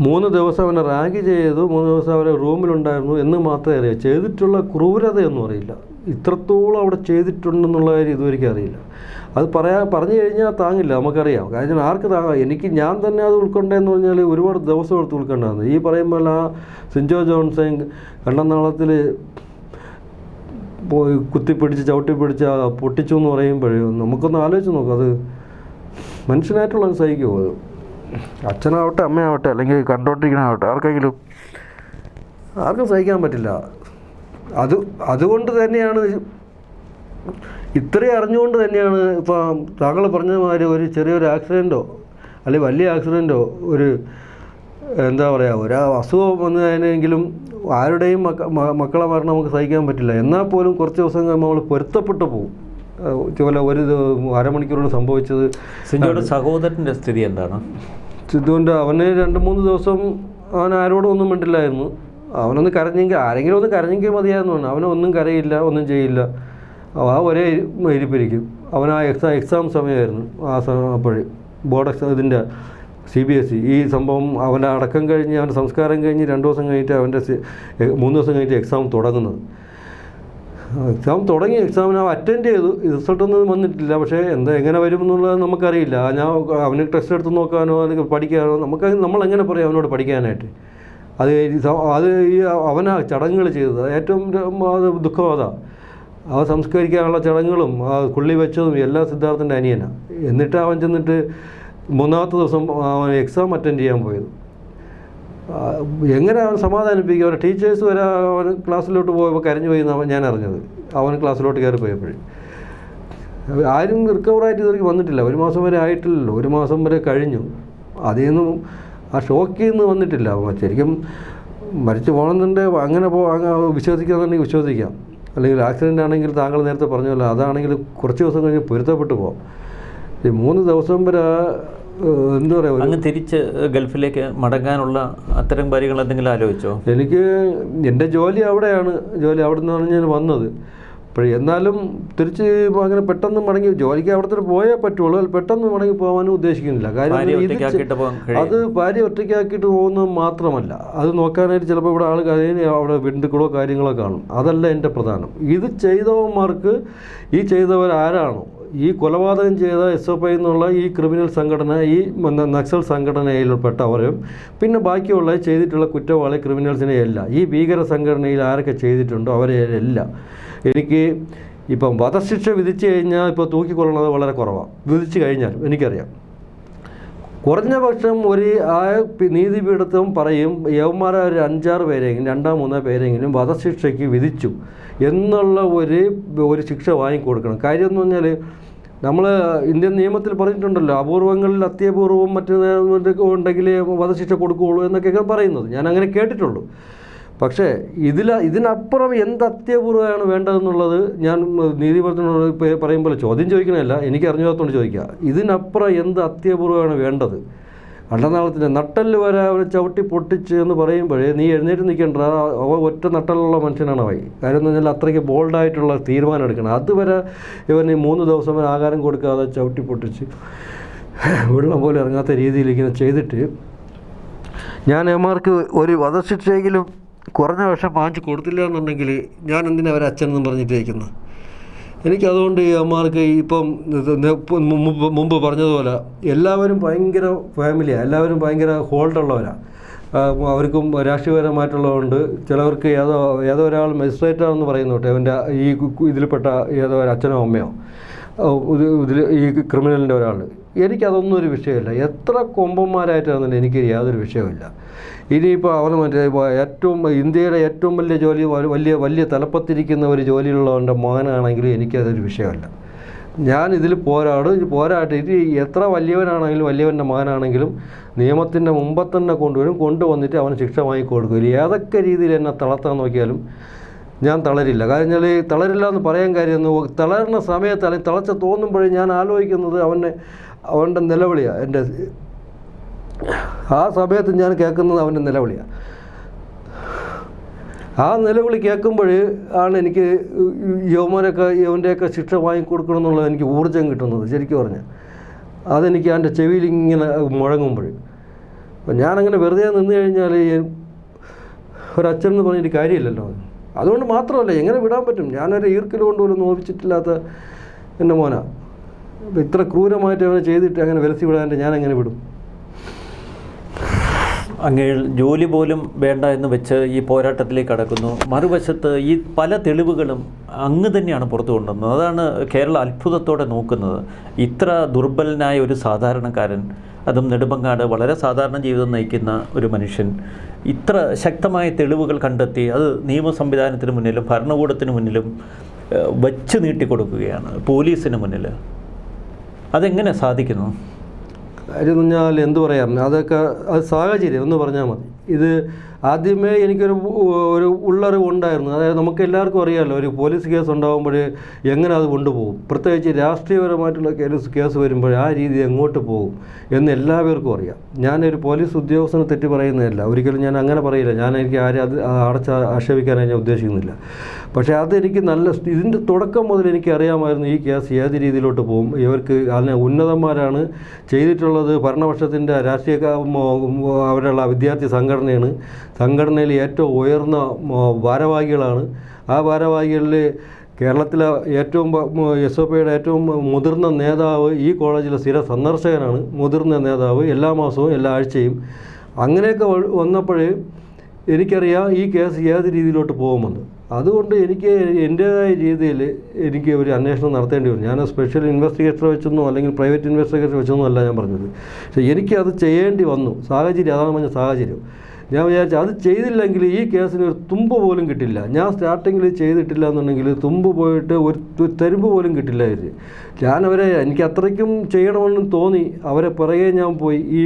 3 ദിവസം അവനെ റാഗ് ചെയ്തു, 3 ദിവസം അവരെ റൂമിലുണ്ടായിരുന്നു എന്ന് മാത്രമേ അറിയാം. ചെയ്തിട്ടുള്ള ക്രൂരതയൊന്നും അറിയില്ല. ഇത്രത്തോളം അവിടെ ചെയ്തിട്ടുണ്ടെന്നുള്ള കാര്യം ഇതുവരെയ്ക്കും അറിയില്ല. അത് പറഞ്ഞു കഴിഞ്ഞാൽ താങ്ങില്ല, നമുക്കറിയാം. കാരണം ആർക്ക് താങ്ങാം? ഞാൻ തന്നെ അത് ഉൾക്കൊണ്ടതെന്ന് പറഞ്ഞാൽ ഒരുപാട് ദിവസം എടുത്ത് ഉൾക്കൊണ്ടായിരുന്നു. ഈ പറയുമ്പോൾ ആ സിൻജോ ജോൺസൺ കണ്ടനാളത്തിൽ പോയി കുത്തിപ്പിടിച്ച് ചവിട്ടിപ്പിടിച്ച് പൊട്ടിച്ചു എന്ന് പറയുമ്പോഴേ നമുക്കൊന്ന് ആലോചിച്ച് നോക്കും. അത് മനുഷ്യനായിട്ടുള്ള സഹിക്കുമോ? അത് അച്ഛനാവട്ടെ അമ്മയാവട്ടെ അല്ലെങ്കിൽ കണ്ടോണ്ടിരിക്കണാവട്ടെ ആർക്കും സഹിക്കാൻ പറ്റില്ല. അതുകൊണ്ട് തന്നെയാണ്, ഇത്രയും അറിഞ്ഞുകൊണ്ട് തന്നെയാണ് ഇപ്പം താങ്കൾ പറഞ്ഞ മാതിരി ഒരു ചെറിയൊരു ആക്സിഡൻറ്റോ അല്ലെങ്കിൽ വലിയ ആക്സിഡൻറ്റോ ഒരു എന്താ പറയുക, ഒരു അസുഖം വന്നതിനെങ്കിലും ആരുടെയും മക്കളെ മരണം നമുക്ക് സഹിക്കാൻ പറ്റില്ല. എന്നാൽ പോലും കുറച്ച് ദിവസം നമ്മൾ പൊരുത്തപ്പെട്ടു പോകും. ഇതുപോലെ ഒരു അരമണിക്കൂറോട് സംഭവിച്ചത്. സിന്ധുവിൻ്റെ സഹോദരൻ്റെ സ്ഥിതി എന്താണ്? സിന്ധുവിൻ്റെ അവന് 2-3 ദിവസം അവൻ ആരോടും ഒന്നും മിണ്ടില്ലായിരുന്നു. അവനൊന്ന് കരഞ്ഞെങ്കിൽ, ആരെങ്കിലും ഒന്ന് കരഞ്ഞെങ്കിൽ മതിയായിരുന്നു. അവനൊന്നും കരയില്ല, ഒന്നും ചെയ്യില്ല. ഒരേ ഇരിപ്പിരിക്കും. അവൻ ആ എക്സാം സമയമായിരുന്നു അപ്പോഴേ, ബോർഡ് എക്സാം, ഇതിൻ്റെ CBSE. ഈ സംഭവം അവൻ്റെ അടക്കം കഴിഞ്ഞ് അവൻ്റെ സംസ്കാരം കഴിഞ്ഞ് 2 ദിവസം കഴിഞ്ഞിട്ട് അവൻ്റെ 3 ദിവസം കഴിഞ്ഞിട്ട് എക്സാം തുടങ്ങുന്നത്. എക്സാം തുടങ്ങി, എക്സാമിന് അവൻ അറ്റൻഡ് ചെയ്തു. റിസൾട്ടൊന്നും വന്നിട്ടില്ല. പക്ഷേ എങ്ങനെ വരും എന്നുള്ളത് നമുക്കറിയില്ല. അവന് ടെസ്റ്റ് എടുത്ത് നോക്കാനോ അല്ലെങ്കിൽ പഠിക്കാനോ നമ്മളെങ്ങനെ പറയും അവനോട് പഠിക്കാനായിട്ട്? അത് ഈ അവനാ ചടങ്ങുകൾ ചെയ്തത്. ഏറ്റവും ദുഃഖം അതാ. അവ സംസ്കരിക്കാനുള്ള ചടങ്ങുകളും കുള്ളി വെച്ചതും എല്ലാം സിദ്ധാർത്ഥൻ്റെ അനിയനാണ്. എന്നിട്ട് അവൻ ചെന്നിട്ട് 3-ാമത്തെ ദിവസം അവൻ എക്സാം അറ്റൻഡ് ചെയ്യാൻ പോയത്. എങ്ങനെ അവൻ സമാധാനിപ്പിക്കും? അവരുടെ ടീച്ചേഴ്സ് വരെ അവൻ ക്ലാസ്സിലോട്ട് പോയപ്പോൾ കരഞ്ഞു പോയി എന്നാണ് ഞാൻ അറിഞ്ഞത്. അവൻ ക്ലാസ്സിലോട്ട് കയറി പോയപ്പോഴും ആരും റിക്കവറായിട്ട് ഇതുവരെയ്ക്ക് വന്നിട്ടില്ല. 1 മാസം വരെ ആയിട്ടില്ലല്ലോ, 1 മാസം വരെ കഴിഞ്ഞു. അതിൽ നിന്നും ആ ഷോക്കിൽ നിന്ന് വന്നിട്ടില്ല. ശരിക്കും മരിച്ചു പോകണമെന്നുണ്ട് അങ്ങനെ വിശ്വസിക്കാന്നുണ്ടെങ്കിൽ വിശ്വസിക്കാം. അല്ലെങ്കിൽ ആക്സിഡൻ്റ് ആണെങ്കിൽ താങ്കൾ നേരത്തെ പറഞ്ഞല്ലോ, അതാണെങ്കിൽ കുറച്ച് ദിവസം കഴിഞ്ഞ് പൊരുത്തപ്പെട്ടു പോകാം. ഈ 3 ദിവസം വരെ എന്താ പറയുക, അങ്ങ് തിരിച്ച് ഗൾഫിലേക്ക് മടങ്ങാനുള്ള അത്തരം കാര്യങ്ങൾ എന്തെങ്കിലും ആലോചിച്ചോ? എനിക്ക് എൻ്റെ ജോലി അവിടെയാണ്, അവിടെ നിന്നാണ് ഞാൻ വന്നത്. എന്നാലും തിരിച്ച് അങ്ങനെ പെട്ടെന്ന് മടങ്ങി ജോലിക്ക് അവിടെ തന്നെ പോയേ പറ്റുള്ളൂ. പെട്ടെന്ന് മടങ്ങി പോകാനും ഉദ്ദേശിക്കുന്നില്ല. കാര്യം അത് ഭാര്യ ഒറ്റയ്ക്കാക്കിയിട്ട് പോകുന്നത് മാത്രമല്ല, അത് നോക്കാനായിട്ട് ചിലപ്പോൾ ഇവിടെ ആൾ അവിടെ ബന്ധുക്കളോ കാര്യങ്ങളോ കാണും. അതല്ല എൻ്റെ പ്രധാനം. ഇത് ചെയ്തവന്മാർക്ക് ഈ ചെയ്തവരാരാണോ, ഈ കൊലപാതകം ചെയ്ത SFI എന്നുള്ള ഈ ക്രിമിനൽ സംഘടന, ഈ നക്സൽ സംഘടനയിൽപ്പെട്ടവരും പിന്നെ ബാക്കിയുള്ള ചെയ്തിട്ടുള്ള കുറ്റവാളി ക്രിമിനൽസിനെയല്ല, ഈ ഭീകര സംഘടനയിൽ ആരൊക്കെ ചെയ്തിട്ടുണ്ടോ അവരെയെല്ലാം എനിക്ക് ഇപ്പം വധശിക്ഷ വിധിച്ചു കഴിഞ്ഞാൽ ഇപ്പോൾ തൂക്കിക്കൊള്ളുന്നത് വളരെ കുറവാണ്. വിധിച്ചു കഴിഞ്ഞാലും എനിക്കറിയാം കുറഞ്ഞ പക്ഷം ഒരു നീതിപീഠത്തും പറയും യവന്മാരെ ഒരു 5-6 പേരെങ്കിലും 2-3 പേരെങ്കിലും വധശിക്ഷയ്ക്ക് വിധിച്ചു എന്നുള്ള ഒരു ശിക്ഷ വാങ്ങിക്കൊടുക്കണം. കാര്യം എന്ന് പറഞ്ഞാൽ നമ്മൾ ഇന്ത്യൻ നിയമത്തിൽ പറഞ്ഞിട്ടുണ്ടല്ലോ, അപൂർവങ്ങളിൽ അത്യപൂർവം ഉണ്ടെങ്കിൽ വധശിക്ഷ കൊടുക്കുകയുള്ളൂ എന്നൊക്കെ പറയുന്നത് ഞാൻ അങ്ങനെ കേട്ടിട്ടുള്ളൂ. പക്ഷേ ഇതിനപ്പുറം എന്ത് അത്യപൂർവമാണ് വേണ്ടതെന്നുള്ളത് ഞാൻ നീതിപീഠത്തിനോട് പറയുമ്പോൾ ചോദ്യം ചോദിക്കണമല്ല, എനിക്ക് അറിഞ്ഞാത്തോണ്ട് ചോദിക്കുക. ഇതിനപ്പുറം എന്ത് അത്യപൂർവമാണ് വേണ്ടത്? അണ്ടനാളത്തിൻ്റെ നട്ടല് വരെ അവനെ ചവിട്ടി പൊട്ടിച്ച് എന്ന് പറയുമ്പോഴേ നീ എഴുന്നേറ്റ് നിൽക്കേണ്ട, ഒറ്റ നട്ടലുള്ള മനുഷ്യനാണ് അവൻ. കാര്യം എന്ന് പറഞ്ഞാൽ അത്രയ്ക്ക് ബോൾഡായിട്ടുള്ള തീരുമാനം എടുക്കണം. അതുവരെ ഇവന് 3 ദിവസം വരെ ആഹാരം കൊടുക്കാതെ ചവിട്ടി പൊട്ടിച്ച് വെള്ളം പോലെ ഇറങ്ങാത്ത രീതിയിൽ ഇങ്ങനെ ചെയ്തിട്ട് ഞാൻ അവന്മാർക്ക് ഒരു വധശിക്ഷയെങ്കിലും കുറഞ്ഞ വർഷം വാങ്ങിച്ച് കൊടുത്തില്ല എന്നുണ്ടെങ്കിൽ ഞാൻ എന്തിനാ അവരെ അച്ഛനെന്നും പറഞ്ഞിട്ടിരിക്കുന്നത്? എനിക്കതുകൊണ്ട് ഈ അമ്മമാർക്ക് ഇപ്പം മുമ്പ് പറഞ്ഞതുപോലെ എല്ലാവരും ഭയങ്കര ഫാമിലിയാണ്, എല്ലാവരും ഭയങ്കര ഹോൾഡുള്ളവരാണ്. അവർക്കും രാഷ്ട്രീയപരമായിട്ടുള്ളതുകൊണ്ട് ചിലവർക്ക് ഏതോ ഒരാൾ മജിസ്ട്രേറ്റാണെന്ന് പറയുന്നു കേട്ടോ, അവൻ്റെ ഈ ഇതിൽപ്പെട്ട ഏതോ ഒരു അച്ഛനോ അമ്മയോ ഈ ക്രിമിനലിൻ്റെ ഒരാൾ. എനിക്കതൊന്നും ഒരു വിഷയമില്ല. എത്ര കൊമ്പന്മാരായിട്ടാണെന്നുണ്ടെങ്കിൽ എനിക്ക് യാതൊരു വിഷയമില്ല. ഇനിയിപ്പോൾ അവന് ഇന്ത്യയുടെ ഏറ്റവും വലിയ ജോലി വലിയ തലപ്പത്തിരിക്കുന്ന ഒരു ജോലിയുള്ളവൻ്റെ മകനാണെങ്കിലും എനിക്കതൊരു വിഷയമല്ല. ഞാൻ ഇതിൽ പോരാട്ട് ഇത് എത്ര വലിയവനാണെങ്കിലും വലിയവൻ്റെ മകനാണെങ്കിലും നിയമത്തിൻ്റെ മുമ്പ് തന്നെ കൊണ്ടുവന്നിട്ട് അവന് ശിക്ഷ വാങ്ങിക്കൊടുക്കും. ഏതൊക്കെ രീതിയിൽ എന്നെ തളർത്താൻ നോക്കിയാലും ഞാൻ തളരില്ല. കാരണം തളരില്ല എന്ന് പറയാൻ കാര്യം തളരുന്ന സമയത്ത് അല്ലെങ്കിൽ തളർച്ച തോന്നുമ്പോഴേ ഞാൻ ആലോചിക്കുന്നത് അവൻ്റെ നിലവിളിയാണ്. ആ സമയത്ത് ഞാൻ കേൾക്കുന്നത് അവൻ്റെ നിലവിളിയാണ്. ആ നിലവിളി കേൾക്കുമ്പോൾ ആണ് എനിക്ക് ഇവൻ്റെയൊക്കെ ശിക്ഷ വാങ്ങിക്കൊടുക്കണം എന്നുള്ളത് എനിക്ക് ഊർജ്ജം കിട്ടുന്നത്. ശരിക്കും പറഞ്ഞാൽ അതെനിക്ക് എൻ്റെ ചെവിയിൽ ഇങ്ങനെ മുഴങ്ങുമ്പോൾ അപ്പം ഞാനങ്ങനെ വെറുതെ നിന്ന് കഴിഞ്ഞാൽ ഒരച്ഛൻ എന്ന് പറഞ്ഞിട്ട് കാര്യമില്ലല്ലോ. അതുകൊണ്ട് മാത്രമല്ല, എങ്ങനെ വിടാൻ പറ്റും? ഞാനൊരു ഈർക്കിൽ കൊണ്ടുപോലും നോവിച്ചിട്ടില്ലാത്ത എൻ്റെ മോനാണ്. അപ്പം ഇത്ര ക്രൂരമായിട്ട് അവനെ ചെയ്തിട്ട് അങ്ങനെ വിലസി വിടാൻ്റെ ഞാൻ എങ്ങനെ വിടും? അങ്ങ് ജോലി പോലും വേണ്ട എന്ന് വെച്ച് ഈ പോരാട്ടത്തിലേക്ക് കടക്കുന്നു. മറുവശത്ത് ഈ പല തെളിവുകളും അങ്ങ് തന്നെയാണ് പുറത്തു കൊണ്ടുവന്നത്. അതാണ് കേരളം അത്ഭുതത്തോടെ നോക്കുന്നത്. ഇത്ര ദുർബലനായ ഒരു സാധാരണക്കാരൻ, അതും നെടുമങ്ങാട് വളരെ സാധാരണ ജീവിതം നയിക്കുന്ന ഒരു മനുഷ്യൻ, ഇത്ര ശക്തമായ തെളിവുകൾ കണ്ടെത്തി അത് നിയമ സംവിധാനത്തിന് മുന്നിലും ഭരണകൂടത്തിന് മുന്നിലും വച്ച് നീട്ടിക്കൊടുക്കുകയാണ്, പോലീസിന് മുന്നിൽ. അതെങ്ങനെ സാധിക്കുന്നു? കാര്യം എന്ന് പറഞ്ഞാൽ എന്തു പറയാം, അത് സാഹചര്യം എന്ന് പറഞ്ഞാൽ മതി. ഇത് ആദ്യമേ എനിക്കൊരു ഉള്ളറിവ് ഉണ്ടായിരുന്നു. അതായത് നമുക്ക് എല്ലാവർക്കും അറിയാമല്ലോ, ഒരു പോലീസ് കേസ് ഉണ്ടാകുമ്പോൾ എങ്ങനെ അത് കൊണ്ടുപോകും, പ്രത്യേകിച്ച് രാഷ്ട്രീയപരമായിട്ടുള്ള കേസ് വരുമ്പോൾ ആ രീതി എങ്ങോട്ട് പോകും എന്ന് എല്ലാവർക്കും അറിയാം. ഞാനൊരു പോലീസ് ഉദ്യോഗസ്ഥനെ തെറ്റി പറയുന്നതല്ല, ഒരിക്കലും ഞാൻ അങ്ങനെ പറയില്ല. എനിക്ക് ആരും അത് ആക്ഷേപിക്കാനായി ഞാൻ ഉദ്ദേശിക്കുന്നില്ല. പക്ഷേ അതെനിക്ക് ഇതിൻ്റെ തുടക്കം മുതൽ എനിക്ക് അറിയാമായിരുന്നു ഈ കേസ് ഏത് രീതിയിലോട്ട് പോകും. ഇവർക്ക് അതിനെ ഉന്നതന്മാരാണ് ചെയ്തിട്ടുള്ളത്, ഭരണപക്ഷത്തിൻ്റെ രാഷ്ട്രീയ അവരുള്ള വിദ്യാർത്ഥി സംഘടനയാണ്, സംഘടനയിൽ ഏറ്റവും ഉയർന്ന ഭാരവാഹികളാണ്. ആ ഭാരവാഹികളിൽ കേരളത്തിലെ ഏറ്റവും SFIയുടെ ഏറ്റവും മുതിർന്ന നേതാവ് ഈ കോളേജിലെ സ്ഥിര സന്ദർശകനാണ്, മുതിർന്ന നേതാവ്, എല്ലാ മാസവും എല്ലാ ആഴ്ചയും. അങ്ങനെയൊക്കെ വന്നപ്പോൾ എനിക്കറിയാം ഈ കേസ് ഏത് രീതിയിലോട്ട് പോകുമെന്ന്. അതുകൊണ്ട് എനിക്ക് എൻ്റേതായ രീതിയിൽ എനിക്ക് ഒരു അന്വേഷണം നടത്തേണ്ടി വരും. ഞാൻ സ്പെഷ്യൽ ഇൻവെസ്റ്റിഗേറ്റർ വെച്ചൊന്നോ അല്ലെങ്കിൽ പ്രൈവറ്റ് ഇൻവെസ്റ്റിഗേറ്റർ വെച്ചൊന്നും അല്ല ഞാൻ പറഞ്ഞത്. പക്ഷേ എനിക്കത് ചെയ്യേണ്ടി വന്നു. സാഹചര്യം, അതാണ് പറഞ്ഞ സാഹചര്യം. ഞാൻ വിചാരിച്ചു അത് ചെയ്തില്ലെങ്കിൽ ഈ കേസിന് ഒരു തുമ്പ് പോലും കിട്ടില്ല. ഞാൻ സ്റ്റാർട്ടിങ്ങിൽ ചെയ്തിട്ടില്ല എന്നുണ്ടെങ്കിൽ തുമ്പ് പോയിട്ട് ഒരു തരുമ്പ് പോലും കിട്ടില്ലായിരുന്നു. എനിക്ക് അത്രയ്ക്കും ചെയ്യണമെന്ന് തോന്നി. അവരെ പിറകെ ഞാൻ പോയി. ഈ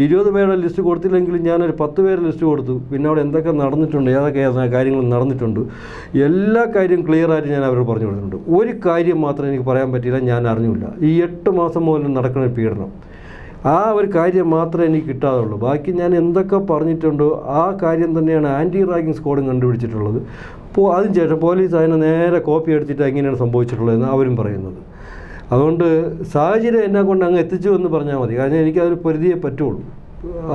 20 പേരുടെ ലിസ്റ്റ് കൊടുത്തില്ലെങ്കിലും ഞാനൊരു 10 പേരുടെ ലിസ്റ്റ് കൊടുത്തു. പിന്നെ അവിടെ എന്തൊക്കെ നടന്നിട്ടുണ്ട്, ഏതൊക്കെ കാര്യങ്ങൾ നടന്നിട്ടുണ്ട്, എല്ലാ കാര്യവും ക്ലിയറായിട്ട് ഞാൻ അവരോട് പറഞ്ഞു കൊടുത്തിട്ടുണ്ട്. ഒരു കാര്യം മാത്രം എനിക്ക് പറയാൻ പറ്റിയില്ല, ഞാൻ അറിഞ്ഞില്ല. ഈ 8 മാസം മുതൽ നടക്കുന്ന പീഡനം, ആ ഒരു കാര്യം മാത്രമേ എനിക്ക് കിട്ടാതുള്ളൂ. ബാക്കി ഞാൻ എന്തൊക്കെ പറഞ്ഞിട്ടുണ്ടോ ആ കാര്യം തന്നെയാണ് ആൻറ്റി റാഗിങ് സ്ക്വാഡും കണ്ടുപിടിച്ചിട്ടുള്ളത്. അതിനുശേഷം പോലീസ് അതിനെ നേരെ കോപ്പി എടുത്തിട്ട് എങ്ങനെയാണ് സംഭവിച്ചിട്ടുള്ളതെന്ന് അവരും പറയുന്നത്. അതുകൊണ്ട് സാഹചര്യം എന്നെ കൊണ്ട് അങ്ങ് എത്തിച്ചു എന്ന് പറഞ്ഞാൽ മതി. കാരണം എനിക്കതൊരു പരിധിയെ പറ്റുള്ളൂ.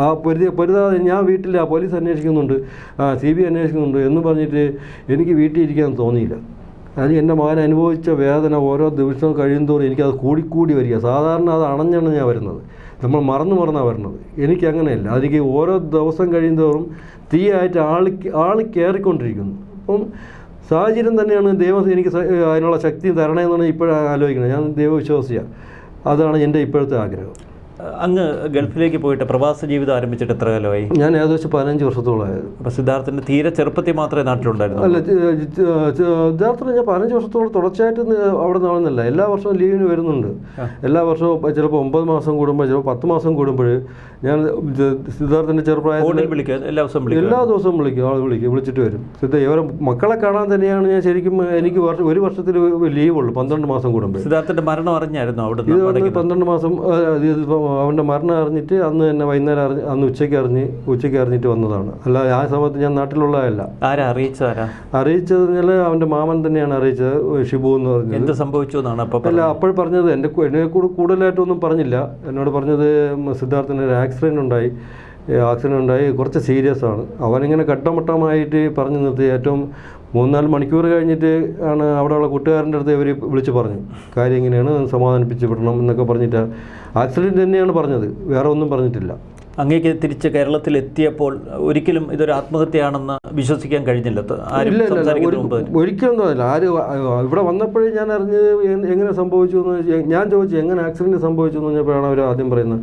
ആ പൊരുതാതെ ഞാൻ വീട്ടിൽ പോലീസ് അന്വേഷിക്കുന്നുണ്ട്, CBI അന്വേഷിക്കുന്നുണ്ട് എന്ന് പറഞ്ഞിട്ട് എനിക്ക് വീട്ടിൽ ഇരിക്കാൻ തോന്നിയില്ല. അതിന് എൻ്റെ മകൻ അനുഭവിച്ച വേദന ഓരോ ദിവസവും കഴിയുന്തോറും എനിക്കത് കൂടിക്കൂടി വരിക. സാധാരണ അത് അണഞ്ഞാണ് വരുന്നത്, നമ്മൾ മറന്നാണ് വരുന്നത്. എനിക്കങ്ങനെയല്ല. എനിക്ക് ഓരോ ദിവസം കഴിയുന്തോറും തീയായിട്ട് ആൾ കയറിക്കൊണ്ടിരിക്കുന്നു. അപ്പം സാഹചര്യം തന്നെയാണ് ദൈവം എനിക്ക് അതിനുള്ള ശക്തി തരണമെന്നാണ് ഇപ്പോഴാണ് ആലോചിക്കുന്നത്. ഞാൻ ദൈവവിശ്വാസിയാണ്. അതാണ് എൻ്റെ ഇപ്പോഴത്തെ ആഗ്രഹം. അങ്ങ് ഗൾഫിലേക്ക് പോയിട്ട് പ്രവാസ ജീവിതം ആരംഭിച്ചിട്ട് എത്ര കാലമായി? ഞാൻ ഏകദേശം 15 വർഷത്തോളമായത്. അപ്പോൾ സിദ്ധാർത്ഥിൻ്റെ തീരെ ചെറുപ്പത്തിൽ മാത്രമേ നാട്ടിലുണ്ടായിരുന്നു? അല്ല, സിദ്ധാർത്ഥന് ഞാൻ 15 വർഷത്തോളം തുടർച്ചയായിട്ട് അവിടെ നടന്നില്ല. എല്ലാ വർഷവും ലീവിന് വരുന്നുണ്ട്. എല്ലാ വർഷവും ചിലപ്പോൾ 9 മാസം കൂടുമ്പോൾ, ചിലപ്പോൾ 10 മാസം കൂടുമ്പോൾ ഞാൻ സിദ്ധാർത്ഥിൻ്റെ ചെറുപ്രായത്തിൽ എല്ലാ ദിവസവും വിളിച്ചിട്ട് വരും. ഇവരെ മക്കളെ കാണാൻ തന്നെയാണ് ഞാൻ ശരിക്കും. എനിക്ക് ഒരു വർഷത്തിൽ ലീവുള്ളൂ 12 മാസം കൂടുമ്പോൾ. സിദ്ധാർത്ഥിൻ്റെ മരണം അറിഞ്ഞായിരുന്നു അവിടെ? ഇത് 12 മാസം അവൻ്റെ മരണം അറിഞ്ഞിട്ട് അന്ന് തന്നെ വൈകുന്നേരം അന്ന് ഉച്ചയ്ക്ക് അറിഞ്ഞിട്ട് വന്നതാണ്. അല്ല, ആ സമയത്ത് ഞാൻ നാട്ടിലുള്ളതല്ല. അറിയിച്ചത് പറഞ്ഞാൽ അവൻ്റെ മാമൻ തന്നെയാണ് അറിയിച്ചത്, ഷിബു എന്ന് പറഞ്ഞത്. എന്ത് സംഭവിച്ചു എന്നാണ് അല്ല അപ്പോൾ പറഞ്ഞത്? എന്നെ കൂടെ കൂടുതലായിട്ടൊന്നും പറഞ്ഞില്ല. എന്നോട് പറഞ്ഞത് സിദ്ധാർത്ഥിന് ഒരു ആക്സിഡൻ്റ് ഉണ്ടായി, കുറച്ച് സീരിയസ് ആണ്. അവനിങ്ങനെ ഘട്ടമട്ടമായിട്ട് പറഞ്ഞു നിർത്തി. ഏറ്റവും 3-4 മണിക്കൂർ കഴിഞ്ഞിട്ട് ആണ് അവിടെയുള്ള കൂട്ടുകാരൻ്റെ അടുത്ത് ഇവർ വിളിച്ച് പറഞ്ഞു, കാര്യം ഇങ്ങനെയാണ്, സമാധാനിപ്പിച്ച് വിടണം എന്നൊക്കെ പറഞ്ഞിട്ട്. ആക്സിഡൻറ്റ് തന്നെയാണ് പറഞ്ഞത്, വേറെ ഒന്നും പറഞ്ഞിട്ടില്ല. അങ്ങേക്ക് തിരിച്ച് കേരളത്തിലെത്തിയപ്പോൾ ഒരിക്കലും ഇതൊരു ആത്മഹത്യയാണെന്ന് വിശ്വസിക്കാൻ കഴിഞ്ഞില്ല? ഒരിക്കലും തോന്നില്ല. ഇവിടെ വന്നപ്പോഴേ ഞാൻ അറിഞ്ഞത് എങ്ങനെ സംഭവിച്ചു എന്ന്. ഞാൻ ചോദിച്ചു എങ്ങനെ ആക്സിഡൻറ്റ് സംഭവിച്ചു എന്ന് പറഞ്ഞപ്പോഴാണ് അവർ ആദ്യം പറയുന്നത്,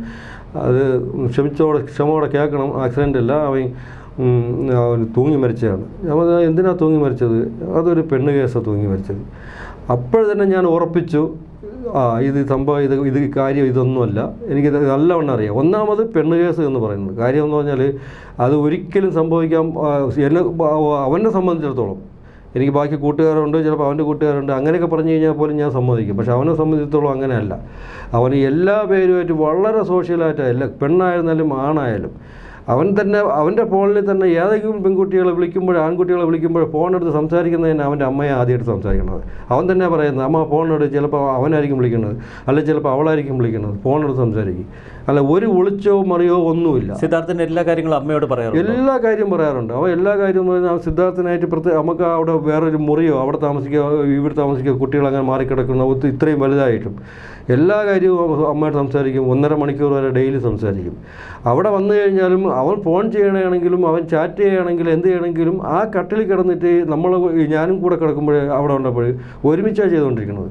അത് ക്ഷമയോടെ കേൾക്കണം, ആക്സിഡൻ്റ് അല്ല, അവൻ തൂങ്ങി മരിച്ചതാണ്. നമ്മൾ എന്തിനാണ് തൂങ്ങി മരിച്ചത്? അതൊരു പെണ്ണ് കേസാണ് തൂങ്ങി മരിച്ചത്. അപ്പോൾ തന്നെ ഞാൻ ഉറപ്പിച്ചു, ഇത് സംഭവം ഇത് കാര്യം ഇതൊന്നുമല്ല. എനിക്കിത് നല്ലവണ്ണം അറിയാം. ഒന്നാമത് പെണ്ണ് കേസ് എന്ന് പറയുന്നത് കാര്യം എന്ന് പറഞ്ഞാൽ അത് ഒരിക്കലും സംഭവിക്കാൻ അവനെ സംബന്ധിച്ചിടത്തോളം, എനിക്ക് ബാക്കി കൂട്ടുകാരുണ്ട്, ചിലപ്പോൾ അവൻ്റെ കൂട്ടുകാരുണ്ട്, അങ്ങനെയൊക്കെ പറഞ്ഞു കഴിഞ്ഞാൽ പോലും ഞാൻ സമ്മതിക്കും. പക്ഷെ അവനെ സംബന്ധിച്ചിടത്തോളം അങ്ങനെയല്ല. അവന് എല്ലാ പേരുമായിട്ട് വളരെ സോഷ്യലായിട്ട്, എല്ലാ പെണ്ണായിരുന്നാലും ആണായാലും അവൻ്റെ ഫോണിൽ തന്നെ ഏതെങ്കിലും പെൺകുട്ടികളെ വിളിക്കുമ്പോൾ, ആൺകുട്ടികളെ വിളിക്കുമ്പോൾ ഫോണെടുത്ത് സംസാരിക്കുന്നതിന് അവൻ്റെ അമ്മയെ ആദ്യമായിട്ട് സംസാരിക്കുന്നത്. അവൻ തന്നെ പറയുന്നത്, അമ്മ ഫോണെടുത്ത്, ചിലപ്പോൾ അവനായിരിക്കും വിളിക്കുന്നത്, അല്ലെങ്കിൽ ചിലപ്പോൾ അവളായിരിക്കും വിളിക്കുന്നത്, ഫോണെടുത്ത് സംസാരിക്കും. അല്ല, ഒരു ഒളിച്ചോ മറിയോ ഒന്നുമില്ല. സിദ്ധാർത്ഥിൻ്റെ എല്ലാ കാര്യങ്ങളും അമ്മയോട് പറയാറുണ്ട്. എല്ലാ കാര്യം പറയാറുണ്ട്. അവൻ എല്ലാ കാര്യവും സിദ്ധാർത്ഥനായിട്ട് നമുക്ക് അവിടെ വേറൊരു മുറിയോ അവിടെ ഇവിടെ താമസിക്കുക കുട്ടികൾ അങ്ങനെ മാറിക്കിടക്കുന്ന ഇത്രയും വലുതായിട്ടും എല്ലാ കാര്യവും അമ്മയോട് സംസാരിക്കും. 1.5 മണിക്കൂർ വരെ ഡെയിലി സംസാരിക്കും. അവിടെ വന്നു കഴിഞ്ഞാലും അവൻ ഫോൺ ചെയ്യണമെങ്കിലും അവൻ ചാറ്റ് ചെയ്യണമെങ്കിലും എന്ത് ചെയ്യണമെങ്കിലും ആ കട്ടിൽ കിടന്നിട്ട് ഞാനും കൂടെ കിടക്കുമ്പോൾ അവിടെ ഉണ്ടപ്പോൾ ഒരുമിച്ചാണ് ചെയ്തുകൊണ്ടിരിക്കുന്നത്.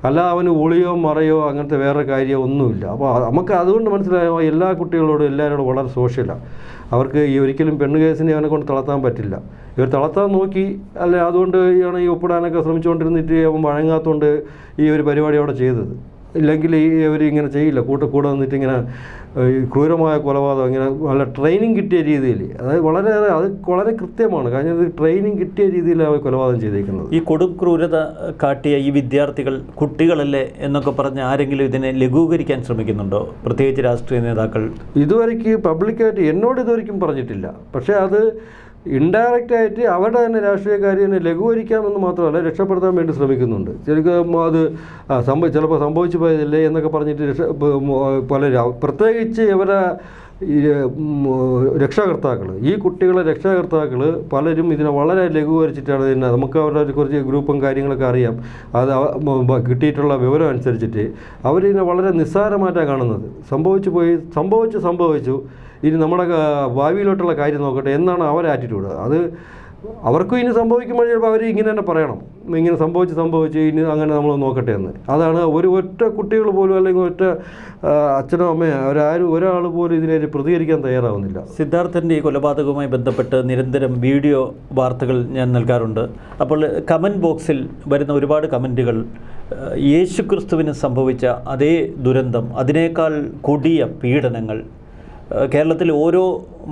അല്ല അവന് ഒളിയോ മറയോ അങ്ങനത്തെ വേറെ കാര്യമോ ഒന്നുമില്ല. അപ്പോൾ നമുക്ക് അതുകൊണ്ട് മനസ്സിലായോ എല്ലാ കുട്ടികളോടും എല്ലാവരോടും വളരെ സോഷ്യലാണ്. അവർക്ക് ഒരിക്കലും പെണ്ണ് കേസിനെ അവനെ കൊണ്ട് തളർത്താൻ പറ്റില്ല. ഇവർ തളർത്താൻ നോക്കി, അല്ലെ അതുകൊണ്ട് ഈ ഒപ്പിടാനൊക്കെ ശ്രമിച്ചുകൊണ്ടിരുന്നിട്ട് അവൻ വഴങ്ങാത്തതുകൊണ്ട് ഈ ഒരു പരിപാടി അവിടെ ചെയ്തത്. ഇല്ലെങ്കിൽ ഇവർ ഇങ്ങനെ ചെയ്യില്ല. കൂടെ നിന്നിട്ട് ഇങ്ങനെ ക്രൂരമായ കൊലപാതകം, ഇങ്ങനെ നല്ല ട്രെയിനിങ് കിട്ടിയ രീതിയിൽ, അതായത് വളരെ കൃത്യമാണ്. കാരണം ഇത് ട്രെയിനിങ് കിട്ടിയ രീതിയിലാണ് അവർ കൊലപാതകം ചെയ്തിരിക്കുന്നത്. ഈ കൊടും ക്രൂരത കാട്ടിയ ഈ വിദ്യാർത്ഥികൾ കുട്ടികളല്ലേ എന്നൊക്കെ പറഞ്ഞ് ആരെങ്കിലും ഇതിനെ ലഘൂകരിക്കാൻ ശ്രമിക്കുന്നുണ്ടോ? പ്രത്യേകിച്ച് രാഷ്ട്രീയ നേതാക്കൾ ഇതുവരെയ്ക്ക് പബ്ലിക്കായിട്ട് എന്നോട് ഇതുവരെയ്ക്കും പറഞ്ഞിട്ടില്ല. പക്ഷേ അത് ഇൻഡയറക്റ്റായിട്ട് അവരുടെ തന്നെ രാഷ്ട്രീയക്കാരെ ലഘൂകരിക്കാമെന്ന് മാത്രമല്ല, രക്ഷപ്പെടുത്താൻ വേണ്ടി ശ്രമിക്കുന്നുണ്ട്. ശരിക്കും അത് ചിലപ്പോൾ സംഭവിച്ചു പോയതല്ലേ എന്നൊക്കെ പറഞ്ഞിട്ട് പലരും, പ്രത്യേകിച്ച് ഇവരെ രക്ഷാകർത്താക്കൾ, ഈ കുട്ടികളെ രക്ഷാകർത്താക്കൾ പലരും ഇതിനെ വളരെ ലഘൂകരിച്ചിട്ടാണ് തന്നെ. നമുക്ക് അവരുടെ കുറച്ച് ഗ്രൂപ്പും കാര്യങ്ങളൊക്കെ അറിയാം. അത് കിട്ടിയിട്ടുള്ള വിവരം അനുസരിച്ചിട്ട് അവരിതിനെ വളരെ നിസ്സാരമായിട്ടാണ് കാണുന്നത്. സംഭവിച്ചു ഇനി നമ്മുടെ ഭാവിയിലോട്ടുള്ള കാര്യം നോക്കട്ടെ എന്നാണ് അവരുടെ ആറ്റിറ്റ്യൂഡ്. അത് അവർക്കും ഇനി സംഭവിക്കുമ്പോൾ ചിലപ്പോൾ അവർ ഇങ്ങനെ തന്നെ പറയണം, ഇങ്ങനെ സംഭവിച്ച് ഇനി അങ്ങനെ നമ്മൾ നോക്കട്ടെ എന്ന്. അതാണ് ഒറ്റ കുട്ടികൾ പോലും അല്ലെങ്കിൽ ഒറ്റ അച്ഛനോ അമ്മയോ ഒരാൾ പോലും ഇതിനെ പ്രതികരിക്കാൻ തയ്യാറാവുന്നില്ല. സിദ്ധാർത്ഥൻ്റെ ഈ കൊലപാതകവുമായി ബന്ധപ്പെട്ട് നിരന്തരം വീഡിയോ വാർത്തകൾ ഞാൻ നൽകാറുണ്ട്. അപ്പോൾ കമൻറ്റ് ബോക്സിൽ വരുന്ന ഒരുപാട് കമൻറ്റുകൾ യേശുക്രിസ്തുവിന് സംഭവിച്ച അതേ ദുരന്തം, അതിനേക്കാൾ കൊടിയ പീഡനങ്ങൾ, കേരളത്തിൽ ഓരോ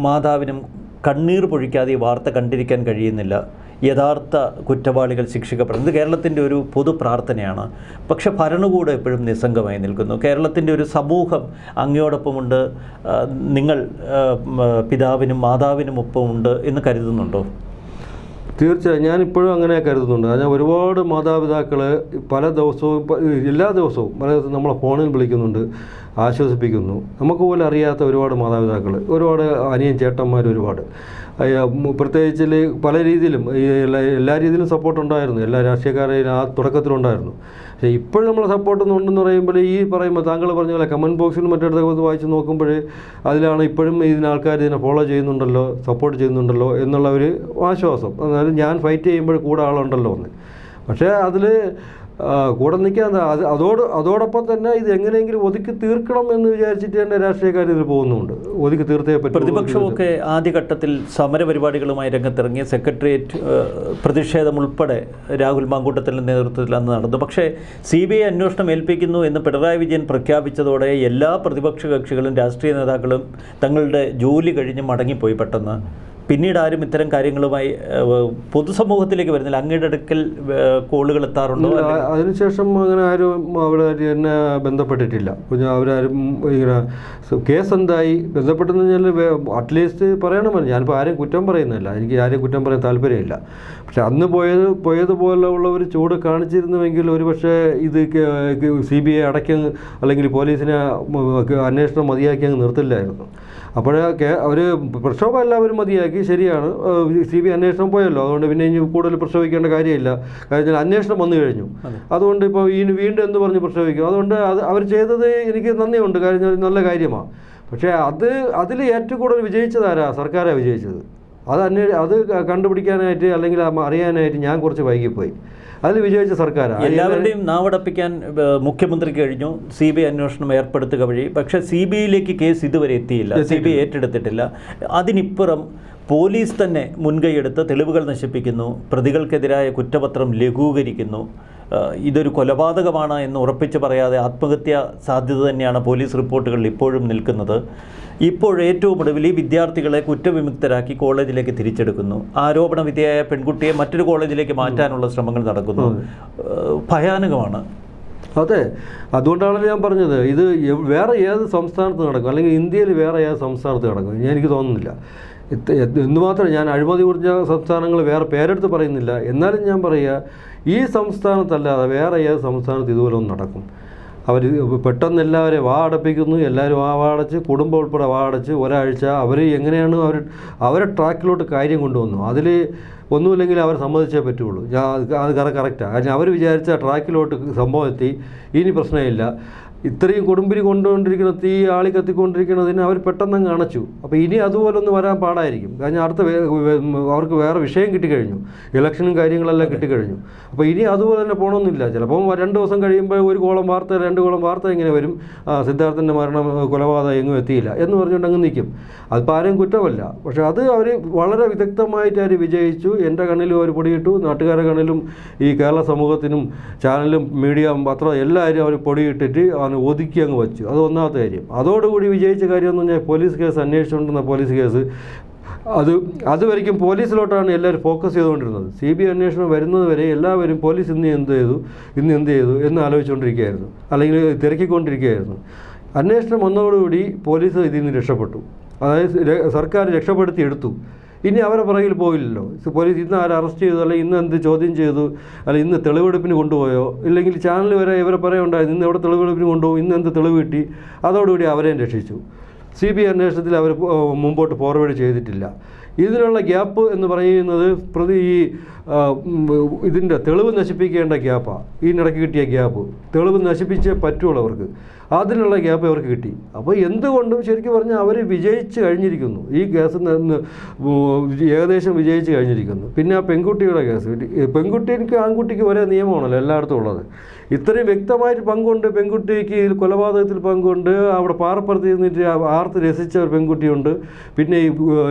മാതാവിനും കണ്ണീർ പൊഴിക്കാതെ ഈ വാർത്ത കണ്ടിരിക്കാൻ കഴിയുന്നില്ല, യഥാർത്ഥ കുറ്റവാളികൾ ശിക്ഷിക്കപ്പെടുന്നത് കേരളത്തിൻ്റെ ഒരു പൊതു പ്രാർത്ഥനയാണ്. പക്ഷെ ഭരണകൂടം എപ്പോഴും നിസ്സംഗമായി നിൽക്കുന്നു. കേരളത്തിൻ്റെ ഒരു സമൂഹം അങ്ങയോടൊപ്പമുണ്ട്, നിങ്ങൾ പിതാവിനും മാതാവിനും ഒപ്പമുണ്ട് എന്ന് കരുതുന്നുണ്ടോ? തീർച്ചയായും ഞാനിപ്പോഴും അങ്ങനെ കരുതുന്നുണ്ട്. ഞാൻ ഒരുപാട് മാതാപിതാക്കൾ പല ദിവസവും എല്ലാ ദിവസവും നമ്മളെ ഫോണിൽ വിളിക്കുന്നുണ്ട്, ആശ്വസിപ്പിക്കുന്നു. നമുക്ക് പോലും അറിയാത്ത ഒരുപാട് മാതാപിതാക്കൾ, ഒരുപാട് അനിയൻ ചേട്ടന്മാർ, ഒരുപാട് പ്രത്യേകിച്ച് പല രീതിയിലും എല്ലാ രീതിയിലും സപ്പോർട്ടുണ്ടായിരുന്നു. എല്ലാ രാഷ്ട്രീയക്കാരെയും ആ തുടക്കത്തിലുണ്ടായിരുന്നു. പക്ഷേ ഇപ്പോഴും നമ്മളെ സപ്പോർട്ടൊന്നുണ്ടെന്ന് പറയുമ്പോൾ പറയുമ്പോൾ താങ്കൾ പറഞ്ഞ പോലെ കമൻറ്റ് ബോക്സിലും മറ്റിടത്തൊക്കെ വായിച്ച് നോക്കുമ്പോൾ അതിലാണ് ഇപ്പോഴും ആൾക്കാർ ഇതിനെ ഫോളോ ചെയ്യുന്നുണ്ടല്ലോ, സപ്പോർട്ട് ചെയ്യുന്നുണ്ടല്ലോ എന്നുള്ള ഒരു ആശ്വാസം. അതായത് ഞാൻ ഫൈറ്റ് ചെയ്യുമ്പോൾ കൂടെ ആളുണ്ടല്ലോ എന്ന്. പക്ഷേ അതിൽ കൂടെ നിൽക്കാൻ അതോടൊപ്പം തന്നെ ഇത് എങ്ങനെയെങ്കിലും ഒതുക്കി തീർക്കണം എന്ന് വിചാരിച്ചിട്ട് തന്നെ രാഷ്ട്രീയക്കാർ ഇതിൽ പോകുന്നുണ്ട്. ഒതുക്കി തീർത്തേ പറ്റും. പ്രതിപക്ഷമൊക്കെ ആദ്യഘട്ടത്തിൽ സമരപരിപാടികളുമായി രംഗത്തിറങ്ങിയ സെക്രട്ടേറിയറ്റ് പ്രതിഷേധം ഉൾപ്പെടെ രാഹുൽ മാങ്കൂട്ടത്തിൻ്റെ നേതൃത്വത്തിൽ അന്ന് നടന്നു. പക്ഷേ CBI അന്വേഷണം ഏൽപ്പിക്കുന്നു എന്ന് പിണറായി വിജയൻ പ്രഖ്യാപിച്ചതോടെ എല്ലാ പ്രതിപക്ഷ കക്ഷികളും രാഷ്ട്രീയ നേതാക്കളും തങ്ങളുടെ ജോലി കഴിഞ്ഞ് മടങ്ങിപ്പോയി പെട്ടെന്ന്. പിന്നീട് ആരും ഇത്തരം കാര്യങ്ങളുമായി പൊതുസമൂഹത്തിലേക്ക് വരുന്നില്ല. അങ്ങയുടെ അടുക്കൽ കോളുകൾ എത്താറുണ്ടോ? അതിനുശേഷം അങ്ങനെ ആരും അവിടെ എന്നെ ബന്ധപ്പെട്ടിട്ടില്ല. അവരാരും ഇങ്ങനെ കേസ് എന്തായി ബന്ധപ്പെട്ടെന്ന് പറഞ്ഞാൽ അറ്റ്ലീസ്റ്റ് പറയണമല്ലോ. ഞാനിപ്പോൾ ആരെയും കുറ്റം പറയുന്നില്ല, എനിക്ക് ആരെയും കുറ്റം പറയാൻ താല്പര്യമില്ല. പക്ഷെ അന്ന് പോയതുപോലുള്ള ഒരു ചൂട് കാണിച്ചിരുന്നുവെങ്കിൽ ഒരുപക്ഷെ ഇത് CBI അടയ്ക്കാൻ അല്ലെങ്കിൽ പോലീസിനെ അന്വേഷണം മതിയാക്കി അങ്ങ് നിർത്തില്ലായിരുന്നു. അപ്പോഴൊക്കെ ഒരു പ്രക്ഷോഭം എല്ലാവരും മതിയാക്കി, ശരിയാണ്. CBI അന്വേഷണം പോയല്ലോ, അതുകൊണ്ട് പിന്നെ ഇനി കൂടുതൽ പ്രക്ഷോഭിക്കേണ്ട കാര്യമില്ല. കാരണം അന്വേഷണം വന്നു കഴിഞ്ഞു. അതുകൊണ്ട് ഇപ്പോൾ വീണ്ടും എന്ത് പറഞ്ഞ് പ്രക്ഷോഭിക്കും? അതുകൊണ്ട് അവർ ചെയ്തത് എനിക്ക് നന്ദിയുണ്ട്, കാര്യം നല്ല കാര്യമാണ്. പക്ഷേ അതിൽ ഏറ്റവും കൂടുതൽ വിജയിച്ചതാരാ? സർക്കാരാണ് വിജയിച്ചത്. അത് കണ്ടുപിടിക്കാനായിട്ട് അല്ലെങ്കിൽ അറിയാനായിട്ട് ഞാൻ കുറച്ച് വൈകിപ്പോയി. അതിൽ വിജയിച്ച സർക്കാരാണ്. എല്ലാവരുടെയും നാവടപ്പിക്കാൻ മുഖ്യമന്ത്രിക്ക് കഴിഞ്ഞു CBI അന്വേഷണം ഏർപ്പെടുത്തുക വഴി. പക്ഷേ CBIയിലേക്ക് കേസ് ഇതുവരെ എത്തിയില്ല, CBI ഏറ്റെടുത്തിട്ടില്ല. അതിനിപ്പുറം പോലീസ് തന്നെ മുൻകൈയെടുത്ത് തെളിവുകൾ നശിപ്പിക്കുന്നു, പ്രതികൾക്കെതിരായ കുറ്റപത്രം ലഘൂകരിക്കുന്നു. ഇതൊരു കൊലപാതകമാണ് എന്ന് ഉറപ്പിച്ച് പറയാതെ ആത്മഹത്യാ സാധ്യത തന്നെയാണ് പോലീസ് റിപ്പോർട്ടുകളിൽ ഇപ്പോഴും നിൽക്കുന്നത്. ഇപ്പോൾ ഏറ്റവും ഒടുവിൽ ഈ വിദ്യാർത്ഥികളെ കുറ്റവിമുക്തരാക്കി കോളേജിലേക്ക് തിരിച്ചെടുക്കുന്നു. ആരോപണ വിധേയായ പെൺകുട്ടിയെ മറ്റൊരു കോളേജിലേക്ക് മാറ്റാനുള്ള ശ്രമങ്ങൾ നടക്കുന്നു. ഭയാനകമാണ്. അതെ, അതുകൊണ്ടാണല്ലോ ഞാൻ പറഞ്ഞത്, ഇത് വേറെ ഏത് സംസ്ഥാനത്ത് നടക്കും അല്ലെങ്കിൽ ഇന്ത്യയിൽ വേറെ ഏത് സംസ്ഥാനത്ത് നടക്കും എനിക്ക് തോന്നുന്നില്ല. എന്തുമാത്രം ഞാൻ അഴിമതി കുറിച്ച സംസ്ഥാനങ്ങൾ വേറെ പേരെടുത്ത് പറയുന്നില്ല. എന്നാലും ഞാൻ പറയുക, ഈ സംസ്ഥാനത്തല്ലാതെ വേറെ ഏത് സംസ്ഥാനത്ത് ഇതുപോലെ ഒന്നും നടക്കും? അവർ പെട്ടെന്ന് എല്ലാവരെയും അടപ്പിക്കുന്നു, എല്ലാവരും വാടച്ച്, കുടുംബം ഉൾപ്പെടെ വാടച്ച് ഒരാഴ്ച അവർ എങ്ങനെയാണ് അവരെ ട്രാക്കിലോട്ട് കാര്യം കൊണ്ടുവന്നു. അതിൽ ഒന്നുമില്ലെങ്കിൽ അവർ സമ്മതിച്ചേ പറ്റുള്ളൂ. അത് കറക്റ്റാണ്. കാരണം അവർ വിചാരിച്ച ട്രാക്കിലോട്ട് സംഭവം എത്തി, ഇനി പ്രശ്നമില്ല. ഇത്രയും കൊടുമ്പിരി കൊണ്ടുകൊണ്ടിരിക്കുന്ന തീ ആളി കത്തിക്കൊണ്ടിരിക്കുന്നതിന് അവർ പെട്ടെന്ന് അണച്ചു. അപ്പോൾ ഇനി അതുപോലൊന്നും വരാൻ പാടായിരിക്കും. കാരണം അവർക്ക് വേറെ വിഷയം കിട്ടിക്കഴിഞ്ഞു, ഇലക്ഷനും കാര്യങ്ങളെല്ലാം കിട്ടിക്കഴിഞ്ഞു. അപ്പോൾ ഇനി അതുപോലെ തന്നെ പോകണമെന്നില്ല. ചിലപ്പോൾ 2 ദിവസം കഴിയുമ്പോൾ 1 കോളം വാർത്ത 2 കോളം വാർത്ത ഇങ്ങനെ വരും, സിദ്ധാർത്ഥൻ്റെ മരണം കൊലപാതകം എങ്ങും എത്തിയില്ല എന്ന് പറഞ്ഞുകൊണ്ട് അങ്ങ് നിൽക്കും. അതിപ്പോൾ ആരെയും കുറ്റമല്ല. പക്ഷേ അത് അവർ വളരെ വിദഗ്ധമായിട്ട് അവർ വിജയിച്ചു. എൻ്റെ കണ്ണിലും അവർ പൊടിയിട്ടു, നാട്ടുകാരുടെ കണ്ണിലും ഈ കേരള സമൂഹത്തിനും ചാനലും മീഡിയ പത്രം എല്ലാവരും അവർ പൊടിയിട്ടിട്ട് ഒതുക്കി അങ്ങ് വെച്ചു. അത് ഒന്നാമത്തെ കാര്യം. അതോടുകൂടി വിജയിച്ച കാര്യം എന്ന് പറഞ്ഞാൽ പോലീസ് കേസ് അന്വേഷിച്ചുകൊണ്ടിരുന്ന പോലീസ് കേസ് അതുവരെയും പോലീസിലോട്ടാണ് എല്ലാവരും ഫോക്കസ് ചെയ്തുകൊണ്ടിരുന്നത്. CBI അന്വേഷണം വരുന്നത് വരെ എല്ലാവരും പോലീസ് ഇന്ന് എന്ത് ചെയ്തു എന്ന് ആലോചിച്ചുകൊണ്ടിരിക്കുകയായിരുന്നു, അല്ലെങ്കിൽ തിരക്കിക്കൊണ്ടിരിക്കുകയായിരുന്നു. അന്വേഷണം വന്നതോടുകൂടി പോലീസ് ഇതിൽ നിന്ന് രക്ഷപ്പെട്ടു. അതായത് സർക്കാർ രക്ഷപ്പെടുത്തി എടുത്തു. ഇനി അവരെ പുറകിൽ പോയില്ലല്ലോ. പോലീസ് ഇന്ന് ആരെ അറസ്റ്റ് ചെയ്തു, അല്ലെങ്കിൽ ഇന്ന് എന്ത് ചോദ്യം ചെയ്തു, അല്ലെങ്കിൽ ഇന്ന് തെളിവെടുപ്പിന് കൊണ്ടുപോയോ, ഇല്ലെങ്കിൽ ചാനൽ വരെ ഇവരെ പറയുണ്ടായിരുന്നു ഇന്ന് എവിടെ തെളിവെടുപ്പിന് കൊണ്ടുപോകും, ഇന്ന് എന്ത് തെളിവ് കിട്ടി. അതോടുകൂടി അവരെയും രക്ഷിച്ചു. CBI അന്വേഷണത്തിൽ അവർ മുമ്പോട്ട് ഫോർവേഡ് ചെയ്തിട്ടില്ല. ഇതിനുള്ള ഗ്യാപ്പ് എന്ന് പറയുന്നത് ഇതിൻ്റെ തെളിവ് നശിപ്പിക്കേണ്ട ഗ്യാപ്പാണ്. ഇതിനിടയ്ക്ക് കിട്ടിയ ഗ്യാപ്പ് തെളിവ് നശിപ്പിച്ചേ പറ്റുള്ളൂ അവർക്ക്. അതിനുള്ള ഗ്യാപ്പ് അവർക്ക് കിട്ടി. അപ്പോൾ എന്തുകൊണ്ടും ശരിക്കും പറഞ്ഞാൽ അവർ വിജയിച്ച് കഴിഞ്ഞിരിക്കുന്നു. ഈ കേസ് ഏകദേശം വിജയിച്ച് കഴിഞ്ഞിരിക്കുന്നു. പിന്നെ ആ പെൺകുട്ടിയുടെ കേസ്, പെൺകുട്ടിക്ക് ആൺകുട്ടിക്ക് ഒരേ നിയമമാണല്ലോ എല്ലായിടത്തും ഉള്ളത്. ഇത്രയും വ്യക്തമായിട്ട് പങ്കുണ്ട് പെൺകുട്ടിക്ക്, കൊലപാതകത്തിൽ പങ്കുണ്ട്. അവിടെ പാറപ്പുറത്ത് നിന്നിട്ട് ആർത്ത് രസിച്ച ഒരു പെൺകുട്ടിയുണ്ട്. പിന്നെ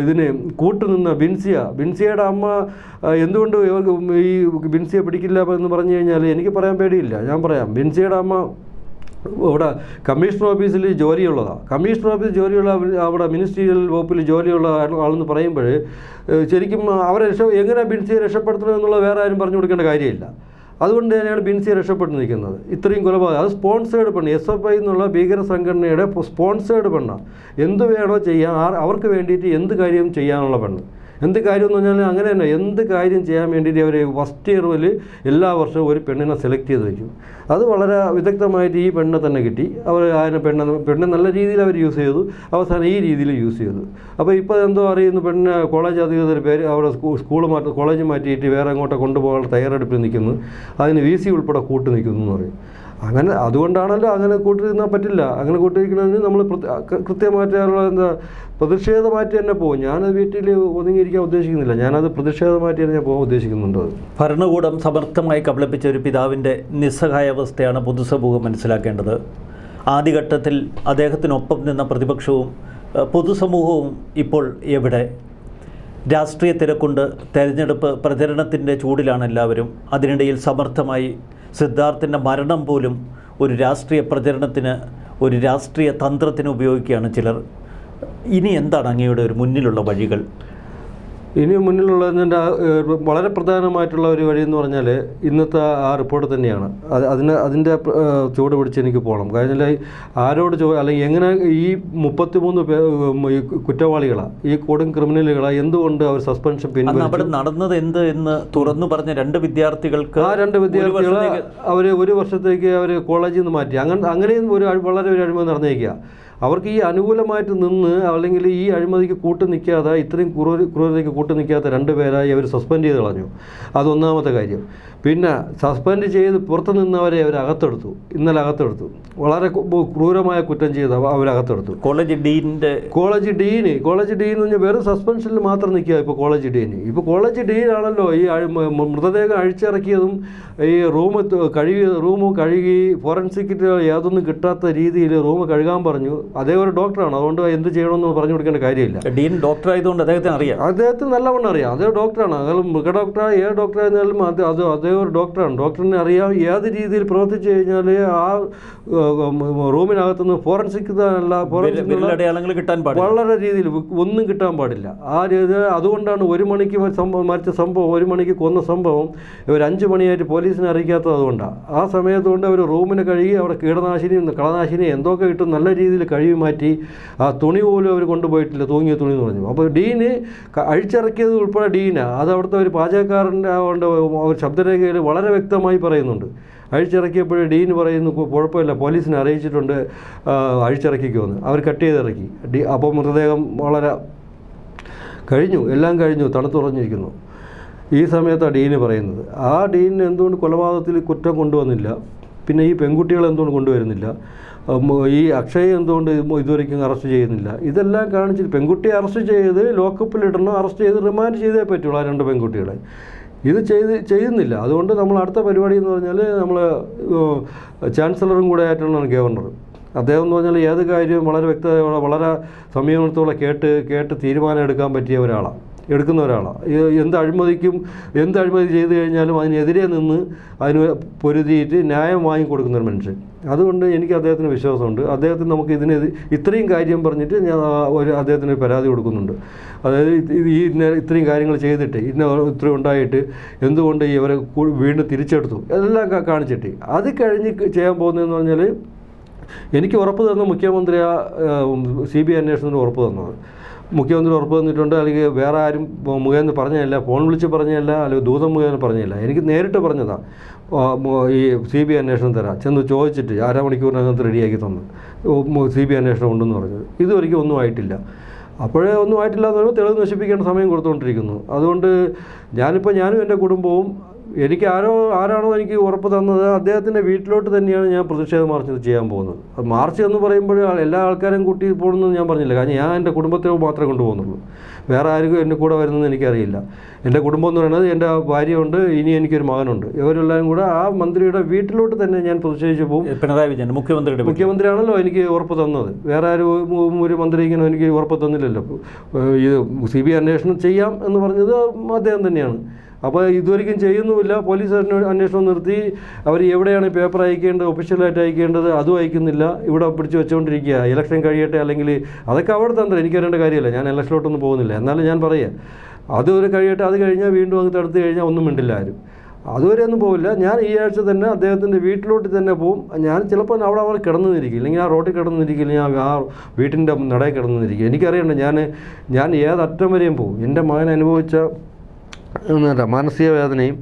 ഇതിന് കൂട്ടുനിന്ന ബിൻസിയയുടെ അമ്മ എന്തുകൊണ്ട് ഇവർക്ക് ഈ ബിൻസിയെ പിടിക്കില്ല എന്ന് പറഞ്ഞു കഴിഞ്ഞാൽ എനിക്ക് പറയാൻ പേടിയില്ല. ഞാൻ പറയാം. ബിൻസിയുടെ അമ്മ ഇവിടെ കമ്മീഷണർ ഓഫീസിൽ ജോലിയുള്ളതാണ്. കമ്മീഷണർ ഓഫീസിൽ ജോലിയുള്ള അവിടെ മിനിസ്റ്റീരിയൽ വകുപ്പിൽ ജോലിയുള്ള ആളെന്ന് പറയുമ്പോൾ ശരിക്കും അവരെ എങ്ങനെ ബിൻസിയെ രക്ഷപ്പെടുത്തണം എന്നുള്ളത് വേറെ ആരും പറഞ്ഞു കൊടുക്കേണ്ട കാര്യമില്ല. അതുകൊണ്ട് തന്നെയാണ് ബിൻസിയെ രക്ഷപ്പെട്ട് നിൽക്കുന്നത്. ഇത്രയും കൊലപാതകം അത് സ്പോൺസേഡ് പെണ്ണ്, SFI എന്നുള്ള ഭീകര സംഘടനയുടെ സ്പോൺസേഡ് പെണ്ണാണ്. എന്ത് വേണോ ചെയ്യാൻ, അവർക്ക് വേണ്ടിയിട്ട് എന്ത് കാര്യവും ചെയ്യാനുള്ള പെണ്ണ്. എന്ത് കാര്യം എന്ന് പറഞ്ഞാൽ അങ്ങനെ തന്നെ എന്ത് കാര്യം ചെയ്യാൻ വേണ്ടിയിട്ട് അവർ ഫസ്റ്റ് ഇയറിൽ എല്ലാ വർഷവും ഒരു പെണ്ണിനെ സെലക്ട് ചെയ്ത് വയ്ക്കും. അത് വളരെ വിദഗ്ധമായിട്ട് ഈ പെണ്ണിനെ തന്നെ കിട്ടി. അവർ അതിനെ പെണ്ണ് നല്ല രീതിയിൽ അവർ യൂസ് ചെയ്തു. അവസാനം ഈ രീതിയിൽ യൂസ് ചെയ്തു. അപ്പോൾ ഇപ്പോൾ എന്തോ അറിയുന്നു, പെണ്ണ് കോളേജ് അധികൃതർ അവിടെ കോളേജ് മാറ്റിയിട്ട് വേറെ അങ്ങോട്ട് കൊണ്ടുപോകാനുള്ള തയ്യാറെടുപ്പിൽ നിൽക്കുന്നു. അതിന് VC ഉൾപ്പെടെ കൂട്ട് നിൽക്കുന്നു എന്ന് പറയും. അങ്ങനെ അതുകൊണ്ടാണല്ലോ അങ്ങനെ കൂട്ടിരുന്നാൽ പറ്റില്ല. അങ്ങനെ കൂട്ടിരിക്കണമെങ്കിൽ നമ്മൾ കൃത്യമായിട്ടുള്ള പ്രതിഷേധമായിട്ട് തന്നെ പോകും. ഞാനത് വീട്ടിൽ ഒതുങ്ങിയിരിക്കാൻ ഉദ്ദേശിക്കുന്നില്ല. ഞാനത് പ്രതിഷേധമായിട്ട് തന്നെ ഞാൻ പോകാൻ ഉദ്ദേശിക്കുന്നുണ്ട്. ഭരണകൂടം സമർത്ഥമായി കബളിപ്പിച്ച ഒരു പിതാവിൻ്റെ നിസ്സഹായാവസ്ഥയാണ് പൊതുസമൂഹം മനസ്സിലാക്കേണ്ടത്. ആദ്യഘട്ടത്തിൽ അദ്ദേഹത്തിനൊപ്പം നിന്ന പ്രതിപക്ഷവും പൊതുസമൂഹവും ഇപ്പോൾ എവിടെ? രാഷ്ട്രീയ തിരക്കുണ്ട്, തെരഞ്ഞെടുപ്പ് പ്രചരണത്തിൻ്റെ ചൂടിലാണ് എല്ലാവരും. അതിനിടയിൽ സമർത്ഥമായി സിദ്ധാർത്ഥിൻ്റെ മരണം പോലും ഒരു രാഷ്ട്രീയ പ്രചരണത്തിന്, ഒരു രാഷ്ട്രീയ തന്ത്രത്തിന് ഉപയോഗിക്കുകയാണ് ചിലർ. ഇനി എന്താണ് അങ്ങയുടെ ഒരു മുന്നിലുള്ള വഴികൾ? ഇനി മുന്നിലുള്ളതിൻ്റെ വളരെ പ്രധാനമായിട്ടുള്ള ഒരു വഴി എന്ന് പറഞ്ഞാൽ ഇന്നത്തെ ആ റിപ്പോർട്ട് തന്നെയാണ്. അതിൻ്റെ ചൂട് പിടിച്ച് എനിക്ക് പോകണം. കാരണം ആരോട് അല്ലെങ്കിൽ എങ്ങനെ ഈ 33 കുറ്റവാളികളാണ്, ഈ കൊടും ക്രിമിനലുകളാണ്, എന്തുകൊണ്ട് അവർ സസ്പെൻഷൻ പിൻവലിച്ചു? അവിടെ നടന്നത് എന്ത് എന്ന് തുറന്നു പറഞ്ഞ 2 വിദ്യാർത്ഥികൾക്ക്, ആ 2 വിദ്യാർത്ഥികളെ അവർ 1 വർഷത്തേക്ക് അവർ കോളേജിൽ നിന്ന് മാറ്റി. അങ്ങനെയും വളരെ ഒരു അഴിമതി നടന്നേക്കുക. അവർക്ക് ഈ അനുകൂലമായിട്ട് നിന്ന് അല്ലെങ്കിൽ ഈ അഴിമതിക്ക് കൂട്ടു നിൽക്കാതെ, ഇത്രയും ക്രൂരതയ്ക്ക് കൂട്ടു നിൽക്കാത്ത 2 പേരായി അവർ സസ്പെൻഡ് ചെയ്ത് കളഞ്ഞു. അതൊന്നാമത്തെ കാര്യം. പിന്നെ സസ്പെൻഡ് ചെയ്ത് പുറത്ത് നിന്നവരെ അവർ അകത്തെടുത്തു. ഇന്നലെ അകത്തെടുത്തു. വളരെ ക്രൂരമായ കുറ്റം ചെയ്ത് അവരകത്തെടുത്തു. കോളേജ് ഡീൻ എന്ന് പറഞ്ഞാൽ വെറും സസ്പെൻഷനിൽ മാത്രം നിൽക്കുക. ഇപ്പോൾ കോളേജ് ഡീനാണല്ലോ ഈ മൃതദേഹം അഴിച്ചിറക്കിയതും ഈ റൂം കഴുകി ഫോറൻസിക്കിട്ട് യാതൊന്നും കിട്ടാത്ത രീതിയിൽ റൂം കഴുകാൻ പറഞ്ഞു. അദ്ദേഹം ഒരു ഡോക്ടറാണ്, അതുകൊണ്ട് എന്ത് ചെയ്യണമെന്ന് പറഞ്ഞു കൊടുക്കേണ്ട കാര്യമില്ല. ഡീൻ ഡോക്ടർ ആയതുകൊണ്ട് അദ്ദേഹത്തിന് നല്ലവണ്ണം അറിയാം. അദ്ദേഹം ഡോക്ടറാണ്. അയാൾ മൃഗഡോക്ടറാണ്, ഏത് ഡോക്ടറായിരുന്നാലും അദ്ദേഹം ഒരു ഡോക്ടറാണ്. ഡോക്ടറിനെ അറിയാം ഏത് രീതിയിൽ പ്രവർത്തിച്ചു കഴിഞ്ഞാൽ ആ റൂമിനകത്തുനിന്ന് ഫോറൻസിക് കിട്ടാൻ വളരെ രീതിയിൽ ഒന്നും കിട്ടാൻ പാടില്ല. ആ രീതിയിൽ അതുകൊണ്ടാണ് 1 മണിക്ക് മരിച്ച സംഭവം, 1 മണിക്ക് കൊന്ന സംഭവം ഇവർ 5 മണിയായിട്ട് പോലീസിനെ അറിയിക്കാത്തത് അതുകൊണ്ടാണ്. ആ സമയത്തുകൊണ്ട് അവർ റൂമിനെ കഴുകി അവിടെ കളനാശിനി എന്തൊക്കെ ഇട്ട് നല്ല രീതിയിൽ കഴുകി മാറ്റി. ആ തുണി പോലും അവർ കൊണ്ടുപോയിട്ടില്ല, തൂങ്ങിയ തുണി എന്ന് പറഞ്ഞു. അപ്പോൾ ഡീന് അഴിച്ചിറക്കിയത് ഉൾപ്പെടെ ഡീനാണ്. അത് അവിടുത്തെ ഒരു പാചകക്കാരൻ്റെ ഒരു ശബ്ദരേഖയിൽ വളരെ വ്യക്തമായി പറയുന്നുണ്ട്. അഴിച്ചിറക്കിയപ്പോൾ ഡീൻ പറയുന്നു കുഴപ്പമില്ല, പോലീസിനെ അറിയിച്ചിട്ടുണ്ട്, അഴിച്ചിറക്കിക്കുമെന്ന്. അവർ കട്ട് ചെയ്തിറക്കി. അപ്പോൾ മൃതദേഹം വളരെ എല്ലാം കഴിഞ്ഞു, തണുത്തുറഞ്ഞിരിക്കുന്നു. ഈ സമയത്താണ് ഡീന് പറയുന്നത്. ആ ഡീനിന് എന്തുകൊണ്ട് കൊലപാതകത്തിൽ കുറ്റം കൊണ്ടുവന്നില്ല? പിന്നെ ഈ പെൺകുട്ടികളെ എന്തുകൊണ്ട് കൊണ്ടുവരുന്നില്ല? ഈ അക്ഷയ് എന്തുകൊണ്ട് ഇതുവരെയ്ക്കും അറസ്റ്റ് ചെയ്യുന്നില്ല? ഇതെല്ലാം കാണിച്ചിട്ട് പെൺകുട്ടിയെ അറസ്റ്റ് ചെയ്ത് ലോക്കപ്പിലിടണം, അറസ്റ്റ് ചെയ്ത് റിമാൻഡ് ചെയ്തേ പറ്റുള്ളൂ ആ 2 പെൺകുട്ടികളെ. ഇത് ചെയ്യുന്നില്ല. അതുകൊണ്ട് നമ്മൾ അടുത്ത പരിപാടി എന്ന് പറഞ്ഞാൽ നമ്മൾ ചാൻസലറും കൂടെ ആയിട്ടുള്ളതാണ് ഗവർണർ. അദ്ദേഹം എന്ന് പറഞ്ഞാൽ ഏത് കാര്യവും വളരെ വ്യക്തതയോടെ വളരെ സംയമനത്തോടെ കേട്ട് തീരുമാനം എടുക്കാൻ പറ്റിയ എടുക്കുന്ന ഒരാളാണ്. എന്ത് അഴിമതി ചെയ്തു കഴിഞ്ഞാലും അതിനെതിരെ നിന്ന് അതിന് പൊരുതിയിട്ട് ന്യായം വാങ്ങിക്കൊടുക്കുന്ന ഒരു മനുഷ്യൻ. അതുകൊണ്ട് എനിക്ക് അദ്ദേഹത്തിന് വിശ്വാസമുണ്ട്. അദ്ദേഹത്തിന് നമുക്ക് ഇത്രയും കാര്യം പറഞ്ഞിട്ട് ഞാൻ അദ്ദേഹത്തിന് പരാതി കൊടുക്കുന്നുണ്ട്. അതായത് ഇത്രയും കാര്യങ്ങൾ ചെയ്തിട്ട് ഇത്രയും ഉണ്ടായിട്ട് എന്തുകൊണ്ട് ഇവരെ വീണ്ടും തിരിച്ചെടുത്തു എല്ലാം കാണിച്ചിട്ട് അത് കഴിഞ്ഞ് ചെയ്യാൻ പോകുന്നതെന്ന് പറഞ്ഞാൽ എനിക്ക് ഉറപ്പ് തന്ന മുഖ്യമന്ത്രി CBI അന്വേഷണത്തിന് ഉറപ്പ് തന്നത്. മുഖ്യമന്ത്രി ഉറപ്പ് തന്നിട്ടുണ്ട്. അല്ലെങ്കിൽ വേറെ ആരും മുഖേന പറഞ്ഞതല്ല, ഫോൺ വിളിച്ച് പറഞ്ഞതല്ല, അല്ലെങ്കിൽ ദൂതം മുഖേന പറഞ്ഞതല്ല, എനിക്ക് നേരിട്ട് പറഞ്ഞതാണ്. ഈ CBI അന്വേഷണം തരാം, ചെന്ന് ചോദിച്ചിട്ട് 1/2 മണിക്കൂറിനകത്ത് റെഡിയാക്കി തന്നു. CBI അന്വേഷണം ഉണ്ടെന്ന് പറഞ്ഞത്. ഇതുവരെയ്ക്കും ഒന്നും ആയിട്ടില്ല. ഒന്നും ആയിട്ടില്ല എന്ന് പറയുമ്പോൾ തെളിവ് നശിപ്പിക്കേണ്ട സമയം കൊടുത്തുകൊണ്ടിരിക്കുന്നു. അതുകൊണ്ട് ഞാനും എൻ്റെ കുടുംബവും എനിക്ക് ആരാണോ എനിക്ക് ഉറപ്പ് തന്നത് അദ്ദേഹത്തിൻ്റെ വീട്ടിലോട്ട് തന്നെയാണ് ഞാൻ പ്രതിഷേധ മാർച്ച് ചെയ്യാൻ പോകുന്നത്. മാർച്ച് എന്ന് പറയുമ്പോൾ എല്ലാ ആൾക്കാരും കൂട്ടി പോകുന്നതെന്ന് ഞാൻ പറഞ്ഞില്ല. കാരണം ഞാൻ എൻ്റെ കുടുംബത്തെ മാത്രമേ കൊണ്ടുപോകുന്നുള്ളൂ. വേറെ ആരും എൻ്റെ കൂടെ വരുന്നതെന്ന് എനിക്കറിയില്ല. എൻ്റെ കുടുംബം എന്ന് പറയുന്നത് എൻ്റെ ഭാര്യയുണ്ട്, ഇനി എനിക്കൊരു മകനുണ്ട്. ഇവരെല്ലാവരും കൂടെ ആ മന്ത്രിയുടെ വീട്ടിലോട്ട് തന്നെ ഞാൻ പ്രതിഷേധിച്ച് പോകും. പിണറായി വിജയൻ മുഖ്യമന്ത്രിയാണല്ലോ എനിക്ക് ഉറപ്പ് തന്നത്. വേറെ ആരും ഒരു മന്ത്രി ഇങ്ങനെ എനിക്ക് ഉറപ്പ് തന്നില്ലല്ലോ. ഇത് CBI അന്വേഷണം ചെയ്യാം എന്ന് പറഞ്ഞത് അദ്ദേഹം തന്നെയാണ്. അപ്പോൾ ഇതുവരെയും ചെയ്യുന്നുമില്ല. പോലീസ് അന്വേഷണം നിർത്തി. അവർ എവിടെയാണ് പേപ്പർ അയക്കേണ്ടത്, ഒഫീഷ്യലായിട്ട് അയക്കേണ്ടത്, അതും അയക്കുന്നില്ല. ഇവിടെ പിടിച്ച് വെച്ചുകൊണ്ടിരിക്കുക. ഇലക്ഷൻ കഴിയട്ടെ, അല്ലെങ്കിൽ അതൊക്കെ അവിടെ തന്ത്രം. എനിക്കറിയേണ്ട കാര്യമല്ല. ഞാൻ ഇലക്ഷനിലോട്ടൊന്നും പോകുന്നില്ല. എന്നാലും ഞാൻ പറയുക, അതൊരു കഴിയട്ടെ. അത് കഴിഞ്ഞാൽ വീണ്ടും അത് തടുത്ത് കഴിഞ്ഞാൽ ഒന്നും മിണ്ടില്ല ആരും. അതുവരെ ഒന്നും പോവില്ല. ഞാൻ ഈ ആഴ്ച തന്നെ അദ്ദേഹത്തിൻ്റെ വീട്ടിലോട്ട് തന്നെ പോവും. ഞാൻ ചിലപ്പോൾ അവിടെ കിടന്നിരിക്കും, ഇല്ലെങ്കിൽ ആ റോഡിൽ കിടന്നിരിക്കില്ല, ഞാൻ ആ വീട്ടിൻ്റെ നടയിൽ കിടന്നിരിക്കും. എനിക്കറിയണ്ട, ഞാൻ ഏതറ്റം വരെയും പോവും. എൻ്റെ മകൻ അനുഭവിച്ച മാനസിക വേദനയും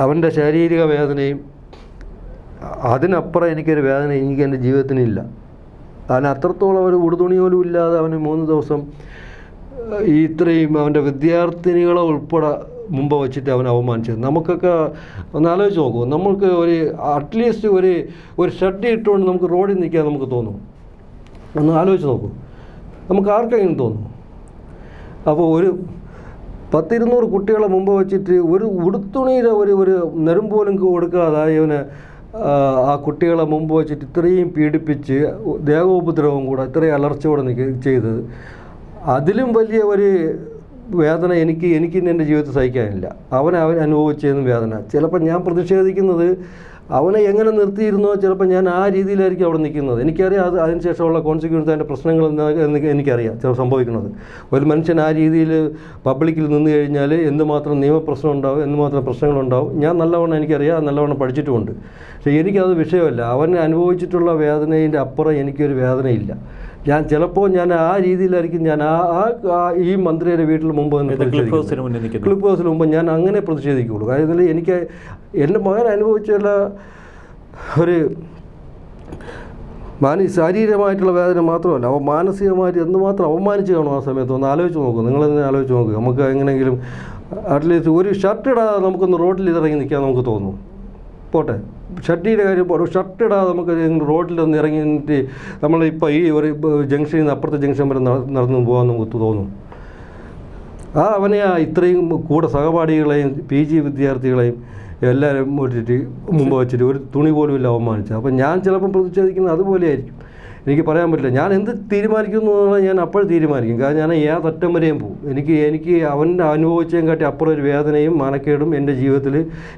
അവൻ്റെ ശാരീരിക വേദനയും അതിനപ്പുറം എനിക്കൊരു വേദന എനിക്ക് എൻ്റെ ജീവിതത്തിനില്ല. അവന് അത്രത്തോളം ഒരു ഉടുതുണി പോലും ഇല്ലാതെ അവന് 3 ദിവസം ഇത്രയും അവൻ്റെ വിദ്യാർത്ഥിനികളെ ഉൾപ്പെടെ മുമ്പ് വെച്ചിട്ട് അവൻ അവമാനിച്ചത്. നമുക്കൊക്കെ ഒന്ന് ആലോചിച്ച് നോക്കൂ. നമുക്ക് അറ്റ്ലീസ്റ്റ് ഒരു ഷർട്ട് ഇട്ടുകൊണ്ട് നമുക്ക് റോഡിൽ നിൽക്കാൻ നമുക്ക് തോന്നും. ഒന്ന് ആലോചിച്ച് നോക്കൂ. നമുക്ക് ആർക്കെങ്കിലും തോന്നും. അപ്പോൾ ഒരു 10-200 കുട്ടികളെ മുമ്പ് വെച്ചിട്ട് ഒരു ഉടുത്തുണിയുടെ ഒരു നെറും പോലും കൊടുക്കാതെ ഇവന് ആ കുട്ടികളെ മുമ്പ് വെച്ചിട്ട് ഇത്രയും പീഡിപ്പിച്ച് ദേഹോപദ്രവം കൂടെ ഇത്രയും അലർച്ചയോടെ ചെയ്തത്, അതിലും വലിയ ഒരു വേദന എനിക്ക് എൻ്റെ ജീവിതത്തിൽ സഹിക്കാനില്ല. അവൻ അനുഭവിച്ചതെന്ന് വേദന. ചിലപ്പോൾ ഞാൻ പ്രതിഷേധിക്കുന്നത് അവനെ എങ്ങനെ നിർത്തിയിരുന്നോ ചിലപ്പോൾ ഞാൻ ആ രീതിയിലായിരിക്കും അവിടെ നിൽക്കുന്നത്. എനിക്കറിയാം അതിനുശേഷമുള്ള കോൺസിക്വൻസ്, അതിൻ്റെ പ്രശ്നങ്ങൾ എനിക്കറിയാം ചിലപ്പോൾ സംഭവിക്കുന്നത്. ഒരു മനുഷ്യൻ ആ രീതിയിൽ പബ്ലിക്കിൽ നിന്ന് കഴിഞ്ഞാൽ എന്തുമാത്രം നിയമപ്രശ്നം ഉണ്ടാവും, എന്തുമാത്രം പ്രശ്നങ്ങളുണ്ടാവും. ഞാൻ നല്ലവണ്ണം എനിക്കറിയാം, നല്ലവണ്ണം പഠിച്ചിട്ടുമുണ്ട്. പക്ഷേ എനിക്കത് വിഷയമല്ല. അവൻ അനുഭവിച്ചിട്ടുള്ള വേദനയുടെ അപ്പുറം എനിക്കൊരു വേദനയില്ല. ചിലപ്പോൾ ഞാൻ ആ രീതിയിലായിരിക്കും ഞാൻ ഈ മന്ത്രിയുടെ വീട്ടിൽ മുമ്പ് ക്ലിപ്പ് ഹൗസിന് മുമ്പ് ഞാൻ അങ്ങനെ പ്രതിഷേധിക്കുകയുള്ളൂ. കാര്യത്തിൽ എനിക്ക് എൻ്റെ മകൻ അനുഭവിച്ചുള്ള ഒരു ശാരീരികമായിട്ടുള്ള വേദന മാത്രമല്ല, അവൻ മാനസികമായിട്ട് എന്തുമാത്രം അവമാനിച്ച് കാണും ആ സമയത്ത്. ഒന്ന് ആലോചിച്ച് നോക്കും. നിങ്ങളെന്നെ ആലോചിച്ച് നോക്കുക. നമുക്ക് എങ്ങനെയെങ്കിലും അറ്റ്ലീസ്റ്റ് ഒരു ഷർട്ട് ഇടാതെ നമുക്കൊന്ന് റോഡിൽ ഇറങ്ങി നിൽക്കാൻ നമുക്ക് തോന്നും. പോട്ടെ, ഷർട്ടിൻ്റെ കാര്യം പോട്ടെ. ഷർട്ട് ഇടാതെ നമുക്ക് റോഡിലൊന്ന് ഇറങ്ങിയിട്ട് നമ്മളിപ്പോൾ ഈ ഒരു ജംഗ്ഷനിൽ നിന്ന് അപ്പുറത്തെ ജംഗ്ഷൻ വരെ നടന്നു പോകാൻ നമുക്ക് തോന്നും. അവനെ ഇത്രയും കൂടെ സഹപാഠികളെയും PG വിദ്യാർത്ഥികളെയും എല്ലാവരും മുമ്പ് വെച്ചിട്ട് ഒരു തുണി പോലും ഇല്ല അവമാനിച്ചത്. അപ്പം ഞാൻ ചിലപ്പം പ്രതിഷേധിക്കുന്നത് അതുപോലെ ആയിരിക്കും. എനിക്ക് പറയാൻ പറ്റില്ല. ഞാൻ എന്ത് തീരുമാനിക്കുന്നു എന്നുള്ളത് ഞാൻ അപ്പോഴും തീരുമാനിക്കും. കാരണം ഞാൻ ഏതറ്റം വരെയും പോകും. എനിക്ക് അവൻ്റെ അനുഭവിച്ചതിനെ കാട്ടി അപ്പുറം ഒരു വേദനയും മാനക്കേടും എൻ്റെ ജീവിതത്തിൽ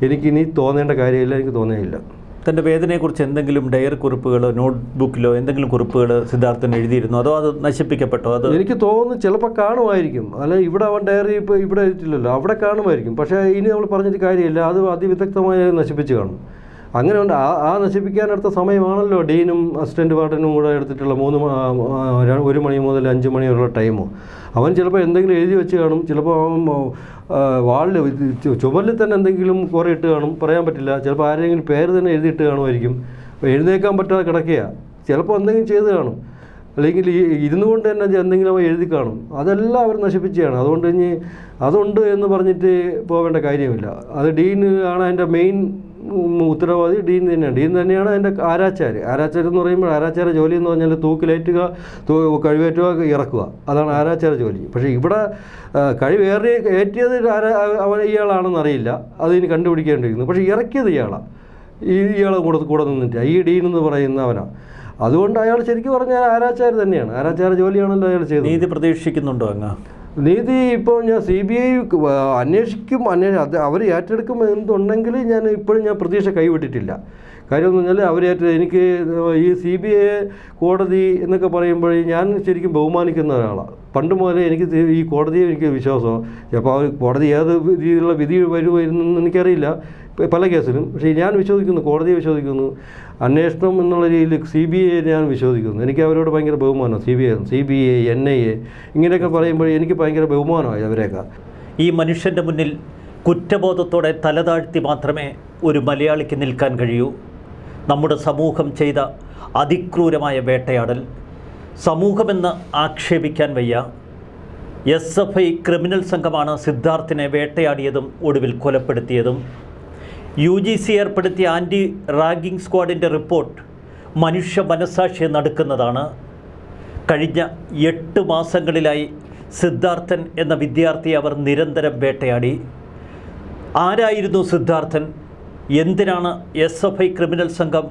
എനിക്കിനി തോന്നേണ്ട കാര്യമില്ല, എനിക്ക് തോന്നുകയില്ല. തൻ്റെ വേദനയെക്കുറിച്ച് എന്തെങ്കിലും ഡയറി കുറിപ്പുകളോ നോട്ട്ബുക്കിലോ എന്തെങ്കിലും കുറിപ്പുകൾ സിദ്ധാർത്ഥൻ എഴുതിയിരുന്നോ, അതോ അത് നശിപ്പിക്കപ്പെട്ടോ? അത് എനിക്ക് തോന്നുന്നു ചിലപ്പോൾ കാണുമായിരിക്കും. അല്ല, ഇവിടെ അവൻ ഡയറി ഇപ്പോൾ ഇവിടെ എഴുതിയിട്ടില്ലല്ലോ, അവിടെ കാണുമായിരിക്കും. പക്ഷേ ഇനി നമ്മൾ പറഞ്ഞിട്ട് കാര്യമില്ല, അത് അതിവിദഗ്ധമായി നശിപ്പിച്ച് കാണും. അങ്ങനെ ഉണ്ട്. ആ നശിപ്പിക്കാനെടുത്ത സമയമാണല്ലോ ഡീനും അസിസ്റ്റൻറ്റ് വാർഡനും കൂടെ എടുത്തിട്ടുള്ള 1 മണി മുതൽ 5 മണി വരെയുള്ള ടൈമോ. അവൻ ചിലപ്പോൾ എന്തെങ്കിലും എഴുതി വെച്ച് കാണും. ചിലപ്പോൾ അവൻ വാളിൽ ചുമലിൽ തന്നെ എന്തെങ്കിലും കുറേ ഇട്ട് കാണും, പറയാൻ പറ്റില്ല. ചിലപ്പോൾ ആരെങ്കിലും പേര് തന്നെ എഴുതിയിട്ട് കാണുമായിരിക്കും. അപ്പോൾ എഴുന്നേക്കാൻ പറ്റാതെ കിടക്കുകയാണ്. ചിലപ്പോൾ എന്തെങ്കിലും ചെയ്ത് കാണും, അല്ലെങ്കിൽ ഇരുന്നു കൊണ്ട് തന്നെ എന്തെങ്കിലും അവൻ എഴുതി കാണും. അതെല്ലാം അവർ നശിപ്പിക്കുകയാണ്. അതുകൊണ്ട് ഇനി അതുണ്ട് എന്ന് പറഞ്ഞിട്ട് പോകേണ്ട കാര്യമില്ല. അത് ഡീൻ ആണ് അതിൻ്റെ മെയിൻ ഉത്തരവാദി. ഡീൻ തന്നെയാണ് അതിൻ്റെ ആരാച്ചാർ എന്ന് പറയുമ്പോൾ ആരാച്ചാര ജോലി എന്ന് പറഞ്ഞാൽ തൂക്കിലേറ്റുക, കഴിവേറ്റുക, ഇറക്കുക, അതാണ് ആരാച്ചാര ജോലി. പക്ഷേ ഇവിടെ ഏറ്റിയത് ഇയാളാണെന്ന് അറിയില്ല, അതിന് കണ്ടുപിടിക്കേണ്ടിയിരിക്കുന്നു. പക്ഷേ ഇറക്കിയത് ഇയാളെ കൂടെ നിന്നിട്ട് ഈ ഡീൻ എന്ന് പറയുന്നവനാണ്. അതുകൊണ്ട് അയാൾ ശരിക്കും പറഞ്ഞാൽ ആരാച്ചാർ തന്നെയാണ്. ആരാച്ചാര ജോലിയാണല്ലോ അയാൾ ചെയ്തത്. നീതി പ്രതീക്ഷിക്കുന്നുണ്ടോ അങ്ങ്? നീതി ഇപ്പോൾ ഞാൻ CBI അന്വേഷിക്കും, അവർ ഏറ്റെടുക്കും എന്നുണ്ടെങ്കിൽ ഇപ്പോഴും ഞാൻ പ്രതീക്ഷ കൈവിട്ടിട്ടില്ല. കാര്യം എന്ന് പറഞ്ഞാൽ എനിക്ക് ഈ CBI കോടതി എന്നൊക്കെ പറയുമ്പോൾ ഞാൻ ശരിക്കും ബഹുമാനിക്കുന്ന ഒരാളാണ്. പണ്ട് മുതലേ എനിക്ക് ഈ കോടതിയെ എനിക്ക് വിശ്വാസമാണ്. ചിലപ്പോൾ കോടതി ഏത് രീതിയിലുള്ള വിധി വരുമെന്ന് എനിക്കറിയില്ല പല കേസിലും. പക്ഷേ ഞാൻ വിശ്വസിക്കുന്നു, കോടതിയെ വിശ്വസിക്കുന്നു. അന്വേഷണം എന്നുള്ള രീതിയിൽ CBI ഞാൻ വിശ്വസിക്കുന്നു. എനിക്ക് അവരോട് ഭയങ്കര ബഹുമാനമാണ്. CBI NIA ഇങ്ങനെയൊക്കെ പറയുമ്പോൾ എനിക്ക് ഭയങ്കര ബഹുമാനമായി അവരെയൊക്കെ. ഈ മനുഷ്യൻ്റെ മുന്നിൽ കുറ്റബോധത്തോടെ തലതാഴ്ത്തി മാത്രമേ ഒരു മലയാളിക്ക് നിൽക്കാൻ കഴിയൂ. നമ്മുടെ സമൂഹം ചെയ്ത അതിക്രൂരമായ വേട്ടയാടൽ സമൂഹമെന്ന് ആക്ഷേപിക്കാൻ വയ്യ. SFI ക്രിമിനൽ സംഘമാണ് സിദ്ധാർത്ഥിനെ വേട്ടയാടിയതും ഒടുവിൽ കൊലപ്പെടുത്തിയതും. UGC ഏർപ്പെടുത്തിയ ആൻറ്റി റാഗിംഗ് സ്ക്വാഡിൻ്റെ റിപ്പോർട്ട് മനുഷ്യ മനസാക്ഷിയെ നടുക്കുന്നതാണ്. കഴിഞ്ഞ 8 മാസങ്ങളിലായി സിദ്ധാർത്ഥൻ എന്ന വിദ്യാർത്ഥിയെ അവർ നിരന്തരം വേട്ടയാടി. ആരായിരുന്നു സിദ്ധാർത്ഥൻ? എന്തിനാണ് SFI ക്രിമിനൽ സംഘം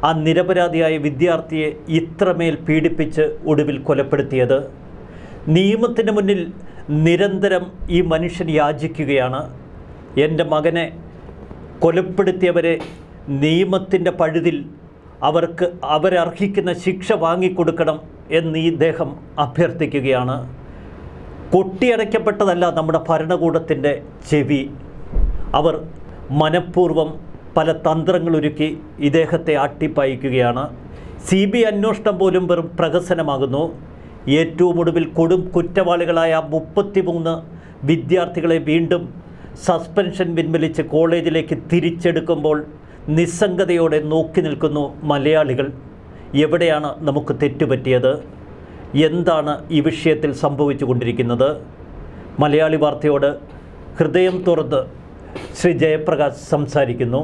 ആ നിരപരാധിയായ വിദ്യാർത്ഥിയെ ഇത്രമേൽ പീഡിപ്പിച്ച് ഒടുവിൽ കൊലപ്പെടുത്തിയത്? നിയമത്തിന് മുന്നിൽ നിരന്തരം ഈ മനുഷ്യൻ യാചിക്കുകയാണ്. എൻ്റെ മകനെ കൊലപ്പെടുത്തിയവരെ നിയമത്തിൻ്റെ പഴുതിൽ അവരർഹിക്കുന്ന ശിക്ഷ വാങ്ങിക്കൊടുക്കണം എന്ന് ഈ ദേഹം അഭ്യർത്ഥിക്കുകയാണ്. കൊട്ടിയടയ്ക്കപ്പെട്ടതല്ല നമ്മുടെ ഭരണകൂടത്തിൻ്റെ ചെവി. അവർ മനഃപൂർവ്വം പല തന്ത്രങ്ങളൊരുക്കി ഇദ്ദേഹത്തെ ആട്ടിപ്പായിക്കുകയാണ്. CBI അന്വേഷണം പോലും വെറും പ്രഹസനമാകുന്നു. ഏറ്റവും ഒടുവിൽ കൊടും കുറ്റവാളികളായ 33 വിദ്യാർത്ഥികളെ വീണ്ടും സസ്പെൻഷൻ പിൻവലിച്ച് കോളേജിലേക്ക് തിരിച്ചെടുക്കുമ്പോൾ നിസ്സംഗതയോടെ നോക്കി നിൽക്കുന്നു മലയാളികൾ. എവിടെയാണ് നമുക്ക് തെറ്റുപറ്റിയത്? എന്താണ് ഈ വിഷയത്തിൽ സംഭവിച്ചു കൊണ്ടിരിക്കുന്നത്? മലയാളി വാർത്തയോട് ഹൃദയം തുറന്ന് ശ്രീ ജയപ്രകാശ് സംസാരിക്കുന്നു.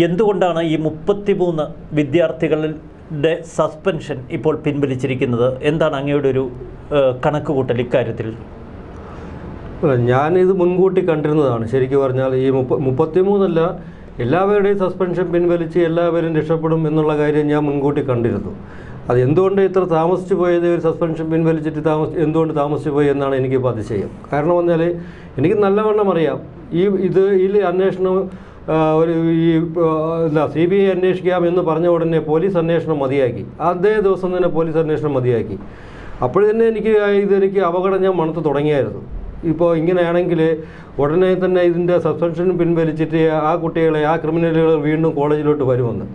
എന്തുകൊണ്ടാണ് ഈ 33 വിദ്യാർത്ഥികളുടെ സസ്പെൻഷൻ ഇപ്പോൾ പിൻവലിച്ചിരിക്കുന്നത്? എന്താണ് അങ്ങയുടെ ഒരു കണക്കുകൂട്ടൽ ഇക്കാര്യത്തിൽ? ഞാനിത് മുൻകൂട്ടി കണ്ടിരുന്നതാണ്. ശരിക്കും പറഞ്ഞാൽ ഈ 33 എല്ലാവരുടെയും സസ്പെൻഷൻ പിൻവലിച്ച് എല്ലാവരും രക്ഷപ്പെടും എന്നുള്ള കാര്യം ഞാൻ മുൻകൂട്ടി കണ്ടിരുന്നു. അത് എന്തുകൊണ്ട് ഇത്ര താമസിച്ചു പോയത്, ഒരു സസ്പെൻഷൻ പിൻവലിച്ചിട്ട് എന്തുകൊണ്ട് താമസിച്ചു പോയി എന്നാണ് എനിക്കിപ്പോൾ അതിശയം. കാരണം പറഞ്ഞാൽ എനിക്ക് നല്ലവണ്ണം അറിയാം ഇതിൽ അന്വേഷണം CBI അന്വേഷിക്കാം എന്ന് പറഞ്ഞ ഉടനെ പോലീസ് അന്വേഷണം മതിയാക്കി. അതേ ദിവസം തന്നെ പോലീസ് അന്വേഷണം മതിയാക്കി. അപ്പോൾ തന്നെ എനിക്ക് അപകടം ഞാൻ മണത്ത് തുടങ്ങിയായിരുന്നു. ഇപ്പോൾ ഇങ്ങനെയാണെങ്കിൽ ഉടനെ തന്നെ ഇതിൻ്റെ സസ്പെൻഷൻ പിൻവലിച്ചിട്ട് ആ കുട്ടികളെ, ആ ക്രിമിനലുകൾ വീണ്ടും കോളേജിലോട്ട് വരുമെന്ന്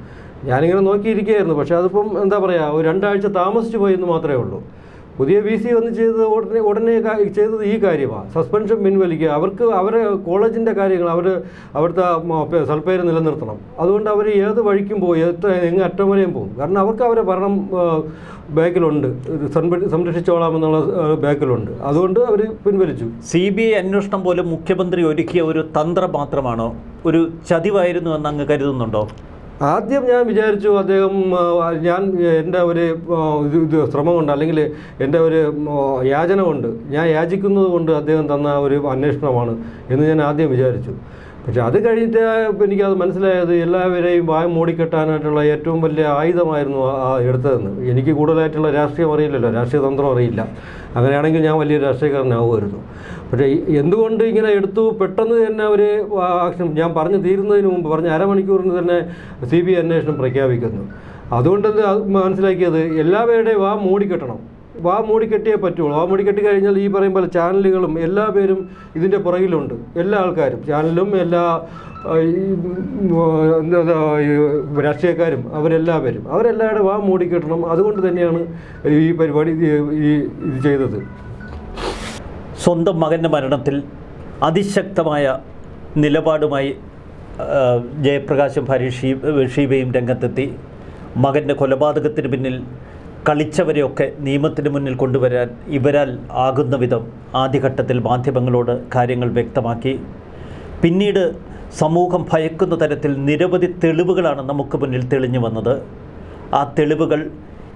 ഞാനിങ്ങനെ നോക്കിയിരിക്കുകയായിരുന്നു. പക്ഷേ അതിപ്പം എന്താ പറയുക, ഒരു 2 ആഴ്ച താമസിച്ചു പോയെന്ന് മാത്രമേ ഉള്ളൂ. പുതിയ VC വന്ന് ചെയ്തത് ഉടനെ ചെയ്തത് ഈ കാര്യമാണ്, സസ്പെൻഷൻ പിൻവലിക്കുക. അവരെ കോളേജിൻ്റെ കാര്യങ്ങൾ അവിടുത്തെ സൽപ്പേര് നിലനിർത്തണം. അതുകൊണ്ട് അവർ ഏത് വഴിക്കും പോയി എങ്ങ് അറ്റം വരെയും പോകും. കാരണം അവർക്ക് അവരെ ഭരണം ബാക്കിലുണ്ട്, സംരക്ഷിച്ചോളാമെന്നുള്ള ബാക്കിലുണ്ട്. അതുകൊണ്ട് അവർ പിൻവലിച്ചു. CBI അന്വേഷണം പോലും മുഖ്യമന്ത്രി ഒരുക്കിയ ഒരു തന്ത്രം മാത്രമാണോ, ഒരു ചതിവായിരുന്നു എന്ന് അങ്ങ് കരുതുന്നുണ്ടോ? ആദ്യം ഞാൻ വിചാരിച്ചു എൻ്റെ ഒരു ശ്രമം കൊണ്ട്, അല്ലെങ്കിൽ എൻ്റെ ഒരു യാചന കൊണ്ട്, ഞാൻ യാചിക്കുന്നത് കൊണ്ട് അദ്ദേഹം തന്ന ഒരു അന്വേഷണമാണ് എന്ന് ഞാൻ ആദ്യം വിചാരിച്ചു. പക്ഷെ അത് കഴിഞ്ഞിട്ട് എനിക്കത് മനസ്സിലായത് എല്ലാവരെയും വായ മൂടിക്കെട്ടാനായിട്ടുള്ള ഏറ്റവും വലിയ ആയുധമായിരുന്നു എടുത്തതെന്ന്. എനിക്ക് കൂടുതലായിട്ടുള്ള രാഷ്ട്രീയം അറിയില്ലല്ലോ, രാഷ്ട്രീയ തന്ത്രം അറിയില്ല. അങ്ങനെയാണെങ്കിൽ ഞാൻ വലിയ രാഷ്ട്രീയക്കാരനാവുമായിരുന്നു. പക്ഷേ എന്തുകൊണ്ട് ഇങ്ങനെ എടുത്തു? പെട്ടെന്ന് തന്നെ ഒരു ആക്ഷൻ, ഞാൻ പറഞ്ഞു തീരുന്നതിന് മുമ്പ്, പറഞ്ഞ അരമണിക്കൂറിന് തന്നെ CBI അന്വേഷണം പ്രഖ്യാപിക്കുന്നു. അതുകൊണ്ട് മനസ്സിലാക്കിയത് എല്ലാവരുടെയും മൂടിക്കെട്ടണം. മൂടിക്കെട്ടിയേ പറ്റുള്ളൂ. മൂടിക്കെട്ടി കഴിഞ്ഞാൽ ഈ പറയും പോലെ ചാനലുകളും എല്ലാ പേരും ഇതിൻ്റെ പുറകിലുണ്ട്. എല്ലാ ആൾക്കാരും, ചാനലും എല്ലാ രാഷ്ട്രീയക്കാരും, അവരെല്ലാവരുടെ മൂടിക്കെട്ടണം. അതുകൊണ്ട് തന്നെയാണ് ഈ പരിപാടി ഇത് ചെയ്തത്. സ്വന്തം മകൻ്റെ മരണത്തിൽ അതിശക്തമായ നിലപാടുമായി ജയപ്രകാശും ഭാര്യ ഷീബയും രംഗത്തെത്തി. മകൻ്റെ കൊലപാതകത്തിന് പിന്നിൽ കളിച്ചവരെയൊക്കെ നിയമത്തിന് മുന്നിൽ കൊണ്ടുവരാൻ ഇവരാൽ ആകുന്ന വിധം ആദ്യഘട്ടത്തിൽ മാധ്യമങ്ങളോട് കാര്യങ്ങൾ വ്യക്തമാക്കി. പിന്നീട് സമൂഹം ഭയക്കുന്ന തരത്തിൽ നിരവധി തെളിവുകളാണ് നമുക്ക് മുന്നിൽ തെളിഞ്ഞു വന്നത്. ആ തെളിവുകൾ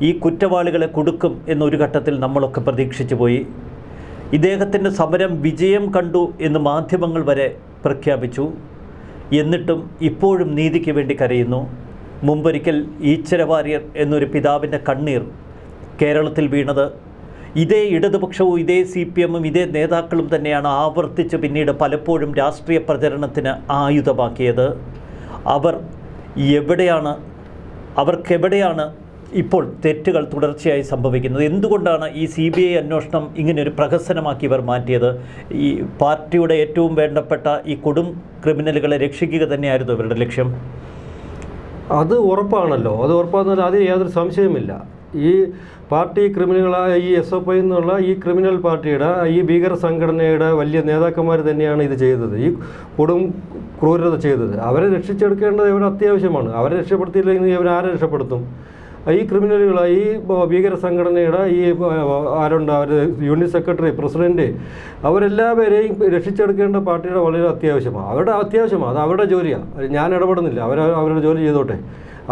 ഈ കുറ്റവാളികളെ കൊടുക്കും എന്നൊരു ഘട്ടത്തിൽ നമ്മളൊക്കെ പ്രതീക്ഷിച്ചു പോയി. ഇദ്ദേഹത്തിൻ്റെ സമരം വിജയം കണ്ടു എന്ന് മാധ്യമങ്ങൾ വരെ പ്രഖ്യാപിച്ചു. എന്നിട്ടും ഇപ്പോഴും നീതിക്ക് വേണ്ടി കരയുന്നു. മുമ്പൊരിക്കൽ ഈശ്വര വാര്യർ എന്നൊരു പിതാവിൻ്റെ കണ്ണീർ കേരളത്തിൽ വീണത് ഇതേ ഇടതുപക്ഷവും ഇതേ CPMും ഇതേ നേതാക്കളും തന്നെയാണ് ആവർത്തിച്ച് പിന്നീട് പലപ്പോഴും രാഷ്ട്രീയ പ്രചരണത്തിന് ആയുധമാക്കിയത്. അവർക്കെവിടെയാണ് ഇപ്പോൾ തെറ്റുകൾ തുടർച്ചയായി സംഭവിക്കുന്നത്? എന്തുകൊണ്ടാണ് ഈ CBI അന്വേഷണം ഇങ്ങനെയൊരു പ്രഹസനമാക്കി ഇവർ മാറ്റിയത്? ഈ പാർട്ടിയുടെ ഏറ്റവും വേണ്ടപ്പെട്ട ഈ കൊടും ക്രിമിനലുകളെ രക്ഷിക്കുക തന്നെയായിരുന്നു ഇവരുടെ ലക്ഷ്യം. അത് ഉറപ്പാണല്ലോ. ഉറപ്പാണെന്നാൽ അതിൽ യാതൊരു സംശയമില്ല. ഈ പാർട്ടി ക്രിമിനലുകളായ ഈ SFI എന്നുള്ള ഈ ക്രിമിനൽ പാർട്ടിയുടെ, ഈ ഭീകര സംഘടനയുടെ വലിയ നേതാക്കന്മാർ തന്നെയാണ് ഇത് ചെയ്തത്, ഈ കൊടും ക്രൂരത ചെയ്തത്. അവരെ രക്ഷിച്ചെടുക്കേണ്ടത് ഇവർ അത്യാവശ്യമാണ്. അവരെ രക്ഷപ്പെടുത്തിയില്ലെങ്കിൽ ഇവരാരെ രക്ഷപ്പെടുത്തും? ഈ ക്രിമിനലുകൾ, ഈ ഭീകര സംഘടനയുടെ ഈ ആരുണ്ട് അവർ യൂണിറ്റ് സെക്രട്ടറി, പ്രസിഡൻറ്റ്, അവരെല്ലാവരെയും രക്ഷിച്ചെടുക്കേണ്ട പാർട്ടിയുടെ വളരെ അത്യാവശ്യമാണ്. അത് അവരുടെ ജോലിയാണ്. ഞാൻ ഇടപെടുന്നില്ല. അവരുടെ ജോലി ചെയ്തോട്ടെ,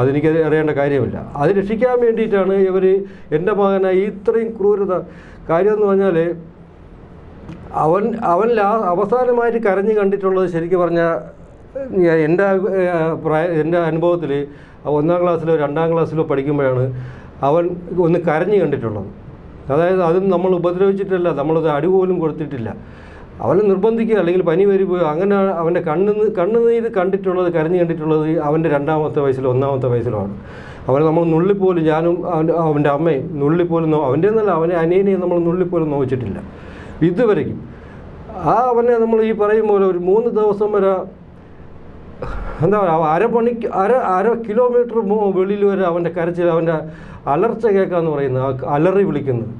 അതെനിക്ക് അറിയേണ്ട കാര്യമില്ല. അത് രക്ഷിക്കാൻ വേണ്ടിയിട്ടാണ് ഇവർ എൻ്റെ മകനെ ഇത്രയും ക്രൂരത. കാര്യമെന്ന് പറഞ്ഞാൽ അവൻ അവസാനമായിട്ട് കരഞ്ഞു കണ്ടിട്ടുള്ളത് ശരിക്കും പറഞ്ഞാൽ എൻ്റെ അനുഭവത്തിൽ 1-ാം ക്ലാസ്സിലോ 2-ാം ക്ലാസ്സിലോ പഠിക്കുമ്പോഴാണ് അവൻ ഒന്ന് കരഞ്ഞു കണ്ടിട്ടുള്ളത്. അതായത് അതും നമ്മൾ ഉപദ്രവിച്ചിട്ടില്ല, നമ്മളത് അടി പോലും കൊടുത്തിട്ടില്ല. അവനെ നിർബന്ധിക്കുക അല്ലെങ്കിൽ പനി വരുമ്പോൾ അങ്ങനെ അവൻ്റെ കണ്ണുനീര് കണ്ടിട്ടുള്ളത്, കരഞ്ഞു കണ്ടിട്ടുള്ളത് അവൻ്റെ 2-ാമത്തെ വയസ്സിലോ 1-ാമത്തെ വയസ്സിലോ ആണ്. അവനെ നമ്മൾ നുള്ളിപ്പോലും, ഞാനും അവൻ്റെ അമ്മയും നുള്ളിപ്പോലും അവൻ്റെ എന്നല്ല അവനെ അനിയനെയും നമ്മൾ നുള്ളിപ്പോലും നോവിച്ചിട്ടില്ല ഇതുവരെയ്ക്കും. അവനെ നമ്മൾ ഈ പറയും പോലെ ഒരു 3 ദിവസം വരെ എന്താ അര കിലോമീറ്റർ വെളിയിൽ വരെ അവൻ്റെ കരച്ചിൽ, അവൻ്റെ അലർച്ച കേൾക്കാമെന്ന് പറയുന്നത്, അലറി വിളിക്കുന്നത്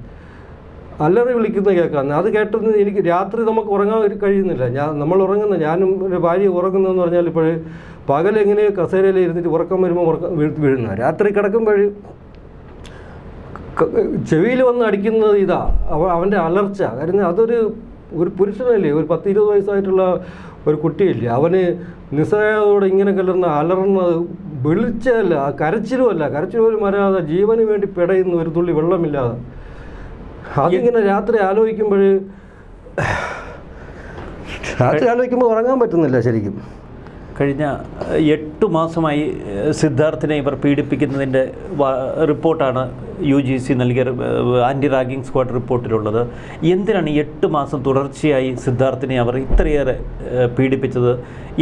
കേൾക്കാമെന്ന്. അത് കേട്ടത് എനിക്ക് രാത്രി നമുക്ക് ഉറങ്ങാൻ കഴിയുന്നില്ല. നമ്മൾ ഞാനും ഒരു ഭാര്യ ഉറങ്ങുന്നതെന്ന് പറഞ്ഞാൽ ഇപ്പോൾ പകലെങ്ങനെയോ കസേരയിൽ ഇരുന്നിട്ട് ഉറക്കം വരുമ്പോൾ വീഴുന്ന, രാത്രി കിടക്കുമ്പോൾ ചെവിയിൽ വന്ന് അടിക്കുന്നത് ഇതാ അവൻ്റെ അലർച്ച. കാരണം അതൊരു പുരുഷനല്ലേ, ഒരു 10-20 വയസ്സായിട്ടുള്ള ഒരു കുട്ടിയില്ലേ, അവന് നിസ്സഹായതയോടെ ഇങ്ങനെ അലറുന്നത് വിളിച്ചല്ല, കരച്ചിലും പോലും വരാതെ ജീവന് വേണ്ടി പിടയുന്ന ഒരു തുള്ളി വെള്ളമില്ലാതെ. അതിങ്ങനെ രാത്രി ആലോചിക്കുമ്പോൾ ഉറങ്ങാൻ പറ്റുന്നില്ല ശരിക്കും. കഴിഞ്ഞ 8 മാസമായി സിദ്ധാർത്ഥിനെ ഇവർ പീഡിപ്പിക്കുന്നതിൻ്റെ റിപ്പോർട്ടാണ് UGC നൽകിയ ആൻറ്റി റാഗിംഗ് സ്ക്വാഡ് റിപ്പോർട്ടിലുള്ളത്. എന്തിനാണ് 8 മാസം തുടർച്ചയായി സിദ്ധാർത്ഥിനെ അവർ ഇത്രയേറെ പീഡിപ്പിച്ചത്?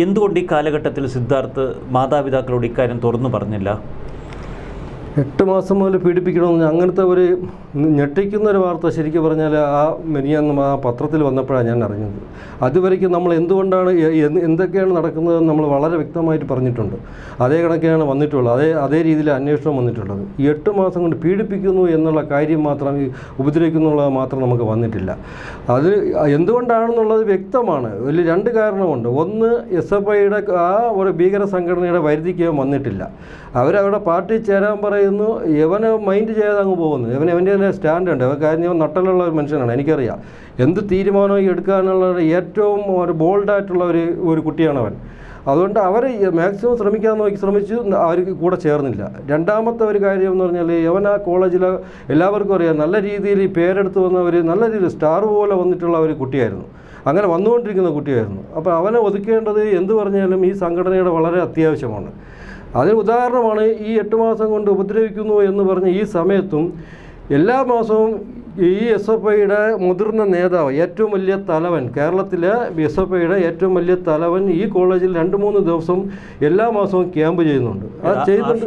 എന്തുകൊണ്ട് ഈ കാലഘട്ടത്തിൽ സിദ്ധാർത്ഥ് മാതാപിതാക്കളോട് ഇക്കാര്യം തുറന്നു പറഞ്ഞില്ല? 8 മാസം മുതൽ പീഡിപ്പിക്കണമെന്ന് അങ്ങനത്തെ ഒരു ഞെട്ടിക്കുന്നൊരു വാർത്ത ശരിക്കും പറഞ്ഞാൽ മെനിയാന്ന് ആ പത്രത്തിൽ വന്നപ്പോഴാണ് ഞാൻ അറിഞ്ഞത്. അതുവരേക്കും നമ്മൾ എന്തുകൊണ്ടാണ് എന്തൊക്കെയാണ് നടക്കുന്നതെന്ന് നമ്മൾ വളരെ വ്യക്തമായിട്ട് പറഞ്ഞിട്ടുണ്ട്. അതേ കണക്കെയാണ് വന്നിട്ടുള്ളത്, അതേ രീതിയിൽ അന്വേഷണം വന്നിട്ടുള്ളത്. ഈ 8 മാസം കൊണ്ട് പീഡിപ്പിക്കുന്നു എന്നുള്ള കാര്യം മാത്രം, ഉപദ്രവിക്കുന്നുള്ളത് മാത്രം നമുക്ക് വന്നിട്ടില്ല. അത് എന്തുകൊണ്ടാണെന്നുള്ളത് വ്യക്തമാണ്. വലിയ 2 കാരണമുണ്ട്. ഒന്ന്, SFIയുടെ ആ ഒരു ഭീകര സംഘടനയുടെ വരുതിക്ക് വന്നിട്ടില്ല. അവരവിടെ പാർട്ടി ചേരാൻ പറയുന്നു, ഇവനെ മൈൻഡ് ചെയ്യാതെ അങ്ങ് പോകുന്നു. അവൻ്റെ തന്നെ സ്റ്റാൻഡുണ്ട്. കാര്യം നട്ടലുള്ള ഒരു മനുഷ്യനാണ്, എനിക്കറിയാം. എന്ത് തീരുമാനവും എടുക്കാനുള്ള ഏറ്റവും ഒരു ബോൾഡായിട്ടുള്ള ഒരു കുട്ടിയാണ് അവൻ. അതുകൊണ്ട് അവർ മാക്സിമം ശ്രമിച്ചു, അവർ കൂടെ ചേർന്നില്ല. 2-ാമത്തെ ഒരു കാര്യം എന്ന് പറഞ്ഞാൽ അവൻ ആ കോളേജിൽ എല്ലാവർക്കും അറിയാം, നല്ല രീതിയിൽ പേരെടുത്ത് വന്നവർ, നല്ല രീതിയിൽ സ്റ്റാർ പോലെ വന്നിട്ടുള്ള ഒരു കുട്ടിയായിരുന്നു, അങ്ങനെ വന്നുകൊണ്ടിരിക്കുന്ന കുട്ടിയായിരുന്നു. അപ്പോൾ അവനെ ഒതുക്കേണ്ടത് എന്ത് പറഞ്ഞാലും ഈ സംഘടനയുടെ വളരെ അത്യാവശ്യമാണ്. അതിന് ഉദാഹരണമാണ് ഈ 8 മാസം കൊണ്ട് ഉപദ്രവിക്കുന്നു എന്ന് പറഞ്ഞ ഈ സമയത്തും എല്ലാ മാസവും ഈ SFIയുടെ മുതിർന്ന നേതാവ്, ഏറ്റവും വലിയ തലവൻ, കേരളത്തിലെ SFIയുടെ ഏറ്റവും വലിയ തലവൻ ഈ കോളേജിൽ 2-3 ദിവസം എല്ലാ മാസവും ക്യാമ്പ് ചെയ്യുന്നുണ്ട്. അത് ചെയ്തിട്ടുണ്ട്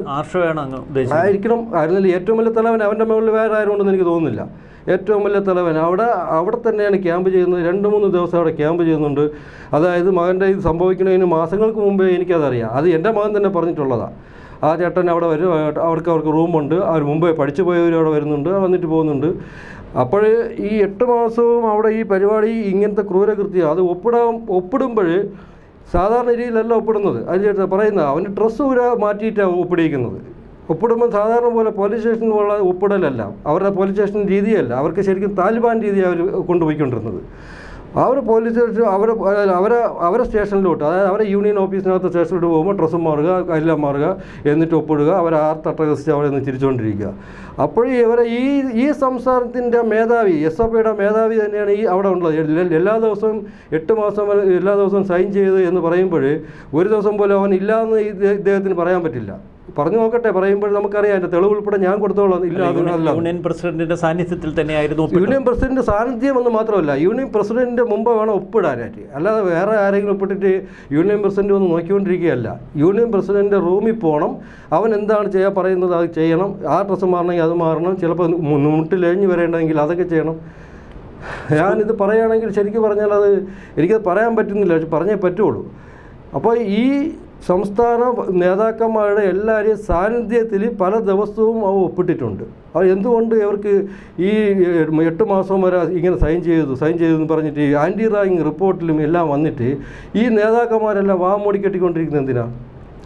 ആയിരിക്കണം. ആയിരുന്നില്ല ഏറ്റവും വലിയ തലവൻ, അവൻ്റെ മുകളിൽ വേറെ ആരുണ്ടെന്ന് എനിക്ക് തോന്നുന്നില്ല. ഏറ്റവും വലിയ തലവൻ അവിടെ തന്നെയാണ് ക്യാമ്പ് ചെയ്യുന്നത്. 2-3 ദിവസം അവിടെ ക്യാമ്പ് ചെയ്യുന്നുണ്ട്. അതായത് മകൻ്റെ ഇത് സംഭവിക്കുന്നതിന് മാസങ്ങൾക്ക് മുമ്പേ എനിക്കതറിയാം. അത് എൻ്റെ മകൻ തന്നെ പറഞ്ഞിട്ടുള്ളതാണ്. ആ ചേട്ടൻ അവിടെ വരും, അവർക്ക് റൂമുണ്ട്, അവർ മുമ്പേ പഠിച്ചു പോയവർ അവിടെ വരുന്നുണ്ട്, വന്നിട്ട് പോകുന്നുണ്ട്. അപ്പോൾ ഈ 8 മാസവും അവിടെ ഈ പരിപാടി ഇങ്ങനത്തെ ക്രൂരകൃത്യം അത് ഒപ്പിടുമ്പോൾ സാധാരണ രീതിയിലല്ല ഒപ്പിടുന്നത്. അതിൽ പറയുന്നത് അവൻ്റെ ഡ്രസ്സ് മാറ്റിയിട്ടാണ് ഒപ്പിടിക്കുന്നത്. ഒപ്പിടുമ്പോൾ സാധാരണ പോലെ പോലീസ് സ്റ്റേഷനിലുള്ള ഒപ്പിടലല്ല, അവരുടെ പോലീസ് സ്റ്റേഷൻ രീതിയല്ല, അവർക്ക് ശരിക്കും താലിബാൻ രീതി അവർ കൊണ്ടുപോയിക്കൊണ്ടിരുന്നത്. അവർ പോലീസ് സ്റ്റേഷൻ അവരെ സ്റ്റേഷനിലോട്ട്, അതായത് അവരെ യൂണിയൻ ഓഫീസിനകത്ത് സ്റ്റേഷനിലോട്ട് പോകുമ്പോൾ ഡ്രസ്സും മാറുക, എല്ലാം മാറുക, എന്നിട്ട് ഒപ്പിടുക, അവർ തട്ടകസിച്ച് അവിടെ നിന്ന് ചിരിച്ചുകൊണ്ടിരിക്കുക. അപ്പോഴേ ഇവരെ ഈ സംസ്ഥാനത്തിൻ്റെ മേധാവി, SFIയുടെ മേധാവി തന്നെയാണ് ഈ അവിടെ ഉള്ളത്. എല്ലാ ദിവസവും 8 മാസം വരെ എല്ലാ ദിവസവും സൈൻ ചെയ്ത് എന്ന് പറയുമ്പോൾ ഒരു ദിവസം പോലും അവൻ ഇല്ലയെന്ന് ഇദ്ദേഹത്തിന് പറയാൻ പറ്റില്ല. പറഞ്ഞു നോക്കട്ടെ, പറയുമ്പോൾ നമുക്കറിയാം, അതിൻ്റെ തെളിവ് ഉൾപ്പെടെ ഞാൻ കൊടുത്തോളാം. ഇല്ല, അതല്ല, യൂണിയൻ പ്രസിഡന്റിന്റെ സാന്നിധ്യത്തിൽ തന്നെയായിരുന്നു. യൂണിയൻ പ്രസിഡന്റ് സാന്നിധ്യം എന്ന് മാത്രമല്ല, യൂണിയൻ പ്രസിഡന്റിന്റെ മുമ്പ് വേണം ഒപ്പിടാനായിട്ട്, അല്ലാതെ വേറെ ആരെങ്കിലും ഒപ്പിട്ടിട്ട് യൂണിയൻ പ്രസിഡന്റ് ഒന്ന് നോക്കിക്കൊണ്ടിരിക്കുകയല്ല. യൂണിയൻ പ്രസിഡന്റിന്റെ റൂമിൽ പോകണം, അവൻ എന്താണ് ചെയ്യാൻ പറയുന്നത് അത് ചെയ്യണം, ആ ഡ്രസ്സ് മാറണമെങ്കിൽ അത് മാറണം, ചിലപ്പോൾ മുട്ടിലെഴിഞ്ഞ് വരേണ്ടതെങ്കിൽ അതൊക്കെ ചെയ്യണം. ഞാനിത് പറയുകയാണെങ്കിൽ ശരിക്കും പറഞ്ഞാൽ എനിക്കത് പറയാൻ പറ്റുന്നില്ല, പക്ഷെ പറഞ്ഞേ പറ്റുള്ളൂ. അപ്പോൾ ഈ സംസ്ഥാന നേതാക്കന്മാരുടെ എല്ലാവരെയും സാന്നിധ്യത്തിൽ പല ദിവസവും അവ ഒപ്പിട്ടിട്ടുണ്ട്. അത് എന്തുകൊണ്ട് ഇവർക്ക് ഈ 8 മാസം വരെ ഇങ്ങനെ സൈൻ ചെയ്തു എന്ന് പറഞ്ഞിട്ട് ആൻറ്റി റാഗിംഗ് റിപ്പോർട്ടിലും എല്ലാം വന്നിട്ട് ഈ നേതാക്കന്മാരെല്ലാം വാമൂടി കെട്ടിക്കൊണ്ടിരിക്കുന്നത് എന്തിനാണ്?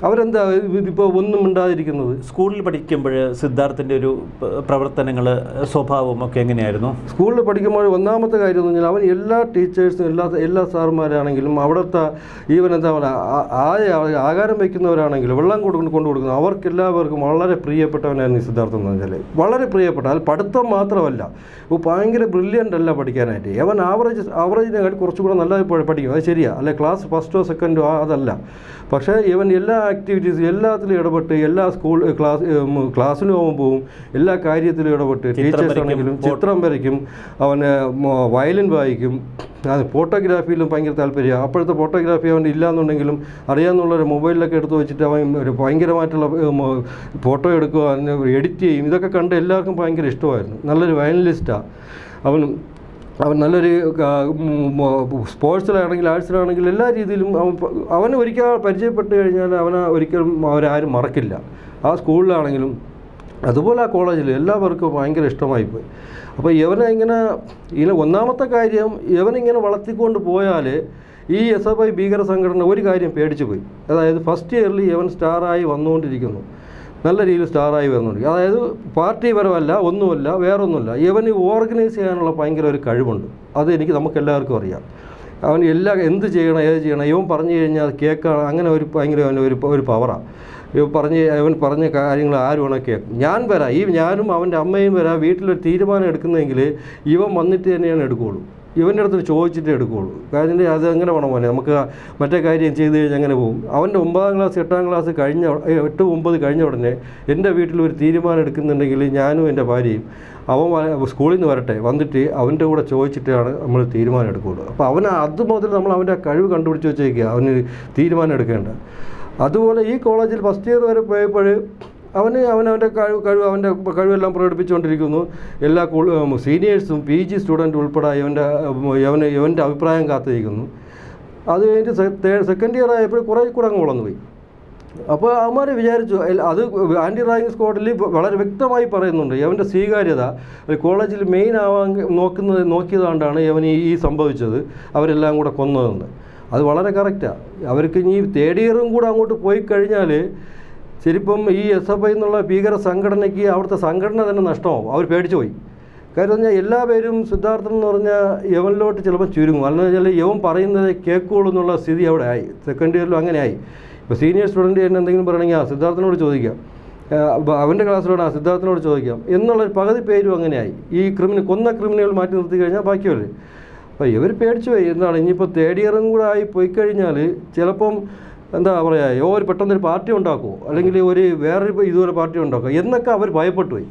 അവരെന്താ ഇപ്പോൾ ഒന്നും മിണ്ടാതിരിക്കുന്നത്? സ്കൂളിൽ പഠിക്കുമ്പോൾ സിദ്ധാർത്ഥിൻ്റെ ഒരു പ്രവർത്തനങ്ങൾ സ്വഭാവം ഒക്കെ എങ്ങനെയായിരുന്നു? സ്കൂളിൽ പഠിക്കുമ്പോൾ ഒന്നാമത്തെ കാര്യം എന്ന് പറഞ്ഞാൽ അവൻ എല്ലാ ടീച്ചേഴ്സും എല്ലാ സാറുമാരാണെങ്കിലും അവിടുത്തെ ഈവൻ എന്താ പറയുക ആഹാരം വയ്ക്കുന്നവരാണെങ്കിലും വെള്ളം കൊണ്ടു കൊടുക്കുന്നത് അവർക്കെല്ലാവർക്കും വളരെ പ്രിയപ്പെട്ടവനായിരുന്നു ഈ സിദ്ധാർത്ഥൻ എന്ന് പറഞ്ഞാൽ. വളരെ പ്രിയപ്പെട്ട. അത് പഠിത്തം മാത്രമല്ല, ഇപ്പോൾ ഭയങ്കര ബ്രില്യൻ്റ് അല്ല പഠിക്കാനായിട്ട്. അവൻ ആവറേജിനെക്കാട്ടി കുറച്ചുകൂടെ നല്ലതായി പഠിക്കും, അത് ശരിയാണ്. അല്ലെ ക്ലാസ് ഫസ്റ്റോ സെക്കൻഡോ അതല്ല. പക്ഷേ ഇവൻ എല്ലാ ആക്ടിവിറ്റീസും എല്ലാത്തിലും ഇടപെട്ട് എല്ലാ ക്ലാസ്സിലും അവൻ പോവും, എല്ലാ കാര്യത്തിലും ഇടപെട്ട്. ടീച്ചേഴ്സ് ആണെങ്കിലും ചിത്രം വരയ്ക്കും, അവന് വയലിൻ വായിക്കും, അത് ഫോട്ടോഗ്രാഫിയിലും ഭയങ്കര താല്പര്യമാണ്. അപ്പോഴത്തെ ഫോട്ടോഗ്രാഫി അവൻ ഇല്ലയെന്നുണ്ടെങ്കിലും അറിയാമെന്നുള്ളൊരു മൊബൈലിലൊക്കെ എടുത്ത് വെച്ചിട്ട് അവൻ ഒരു ഭയങ്കരമായിട്ടുള്ള ഫോട്ടോ എടുക്കുക, എഡിറ്റ് ചെയ്യും. ഇതൊക്കെ കണ്ട് എല്ലാവർക്കും ഭയങ്കര ഇഷ്ടമായിരുന്നു. നല്ലൊരു വയലിനിസ്റ്റാണ് അവൻ. നല്ലൊരു സ്പോർട്സിലാണെങ്കിൽ ആർട്സിലാണെങ്കിൽ എല്ലാ രീതിയിലും അവന് ഒരിക്കൽ പരിചയപ്പെട്ട് കഴിഞ്ഞാൽ ഒരിക്കലും അവരാരും മറക്കില്ല. ആ സ്കൂളിലാണെങ്കിലും അതുപോലെ ആ കോളേജിൽ എല്ലാവർക്കും ഭയങ്കര ഇഷ്ടമായിപ്പോയി. അപ്പോൾ ഇങ്ങനെ ഒന്നാമത്തെ കാര്യം ഇവനിങ്ങനെ വളർത്തിക്കൊണ്ട് പോയാൽ ഈ SFI ഭീകര സംഘടന ഒരു കാര്യം പേടിച്ചു പോയി. അതായത് ഫസ്റ്റ് ഇയറിൽ ഇവൻ സ്റ്റാറായി വന്നുകൊണ്ടിരിക്കുന്നു, നല്ല രീതിയിൽ സ്റ്റാറായി വരുന്നുണ്ട്. അതായത് പാർട്ടിപരമല്ല, ഒന്നുമല്ല, വേറൊന്നുമില്ല. ഇവന് ഓർഗനൈസ് ചെയ്യാനുള്ള ഭയങ്കര ഒരു കഴിവുണ്ട്. അത് നമുക്കെല്ലാവർക്കും അറിയാം. അവൻ എന്ത് ചെയ്യണം, ഏത് ചെയ്യണം, ഇവൻ പറഞ്ഞു കഴിഞ്ഞാൽ കേൾക്കണം, അങ്ങനെ ഒരു ഭയങ്കര ഒരു പവറാണ്. ഇവൻ പറഞ്ഞ കാര്യങ്ങൾ ആരും വേണം കേൾക്കും. ഞാനും അവൻ്റെ അമ്മയും വരാം വീട്ടിലൊരു തീരുമാനം എടുക്കുന്നതെങ്കിൽ ഇവൻ വന്നിട്ട് തന്നെയാണ് എടുക്കുകയുള്ളൂ. ഇവൻ്റെ അടുത്ത് ചോദിച്ചിട്ടേ എടുക്കുകയുള്ളൂ. കാര്യം അത് എങ്ങനെ വേണം പോലെ നമുക്ക് മറ്റേ കാര്യം ചെയ്ത് കഴിഞ്ഞാൽ അങ്ങനെ പോകും. അവൻ്റെ 9ാം ക്ലാസ് 8ാം ക്ലാസ് 8, 9 കഴിഞ്ഞ ഉടനെ എൻ്റെ വീട്ടിലൊരു തീരുമാനം എടുക്കുന്നുണ്ടെങ്കിൽ ഞാനും എൻ്റെ ഭാര്യയും അവൻ സ്കൂളിൽ നിന്ന് വന്നിട്ട് അവൻ്റെ കൂടെ ചോദിച്ചിട്ടാണ് നമ്മൾ തീരുമാനം എടുക്കുകയുള്ളൂ. അപ്പോൾ അത് മുതൽ നമ്മൾ അവൻ്റെ കഴിവ് കണ്ടുപിടിച്ച് വെച്ചേക്കുക, അവന് തീരുമാനം എടുക്കേണ്ട. അതുപോലെ ഈ കോളേജിൽ ഫസ്റ്റ് ഇയർ വരെ പോയപ്പോൾ അവൻ്റെ കഴിവെല്ലാം പ്രകടിപ്പിച്ചുകൊണ്ടിരിക്കുന്നു. എല്ലാ സീനിയേഴ്സും PG സ്റ്റുഡൻറ്റ് ഉൾപ്പെടെ ഇവൻ്റെ അഭിപ്രായം കാത്തിരിക്കുന്നു. അത് കഴിഞ്ഞിട്ട് സെക്കൻഡ് ഇയർ ആയപ്പോൾ കുറേ കൂടെ അങ്ങ് വളർന്നു പോയി. അപ്പോൾ അവന്മാർ വിചാരിച്ചു അത് ആൻറ്റി റാങ്കിങ് സ്ക്വാഡിൽ വളരെ വ്യക്തമായി പറയുന്നുണ്ട് ഇവൻ്റെ സ്വീകാര്യത കോളേജിൽ മെയിൻ ആവാൻ നോക്കിയതുകൊണ്ടാണ് ഇവൻ ഈ സംഭവിച്ചത്, അവരെല്ലാം കൂടെ കൊന്നതെന്ന്. അത് വളരെ കറക്റ്റാണ്. അവർക്ക് ഇനി തേർഡ് ഇയറും കൂടെ അങ്ങോട്ട് പോയി കഴിഞ്ഞാൽ ശരിപ്പം ഈ SFI എന്നുള്ള ഭീകര സംഘടനയ്ക്ക് അവിടുത്തെ സംഘടന തന്നെ നഷ്ടമാവും. അവർ പേടിച്ചു പോയി. കാര്യം പറഞ്ഞാൽ എല്ലാ പേരും സിദ്ധാർത്ഥൻ എന്ന് പറഞ്ഞാൽ യവനിലോട്ട് ചിലപ്പോൾ ചുരുങ്ങും. അല്ലെന്ന് വെച്ചാൽ യവൻ പറയുന്നത് കേൾക്കുള്ളൂ എന്നുള്ള സ്ഥിതി അവിടെ ആയി. സെക്കൻഡ് ഇയറിലും അങ്ങനെ ആയി. ഇപ്പോൾ സീനിയർ സ്റ്റുഡൻറ്റ് തന്നെ എന്തെങ്കിലും പറയണമെങ്കിൽ സിദ്ധാർത്ഥനോട് ചോദിക്കാം, അവൻ്റെ ക്ലാസ്സിലോട് സിദ്ധാർത്ഥനോട് ചോദിക്കാം എന്നുള്ളൊരു പകുതി പേരും അങ്ങനെയായി. ഈ കൊന്ന ക്രിമിനൽ മാറ്റി നിർത്തി കഴിഞ്ഞാൽ ബാക്കിയവർ. അപ്പോൾ ഇവർ പേടിച്ചു പോയി. എന്താണ് ഇനിയിപ്പോൾ തേർഡ് ഇയറും കൂടെ ആയി പോയി കഴിഞ്ഞാൽ ചിലപ്പം എന്താ പറയുക, ഒരു പെട്ടെന്നൊരു പാർട്ടി ഉണ്ടാക്കുമോ അല്ലെങ്കിൽ വേറൊരു ഇതുപോലെ പാർട്ടി ഉണ്ടാക്കുമോ എന്നൊക്കെ അവർ ഭയപ്പെട്ടു പോയി.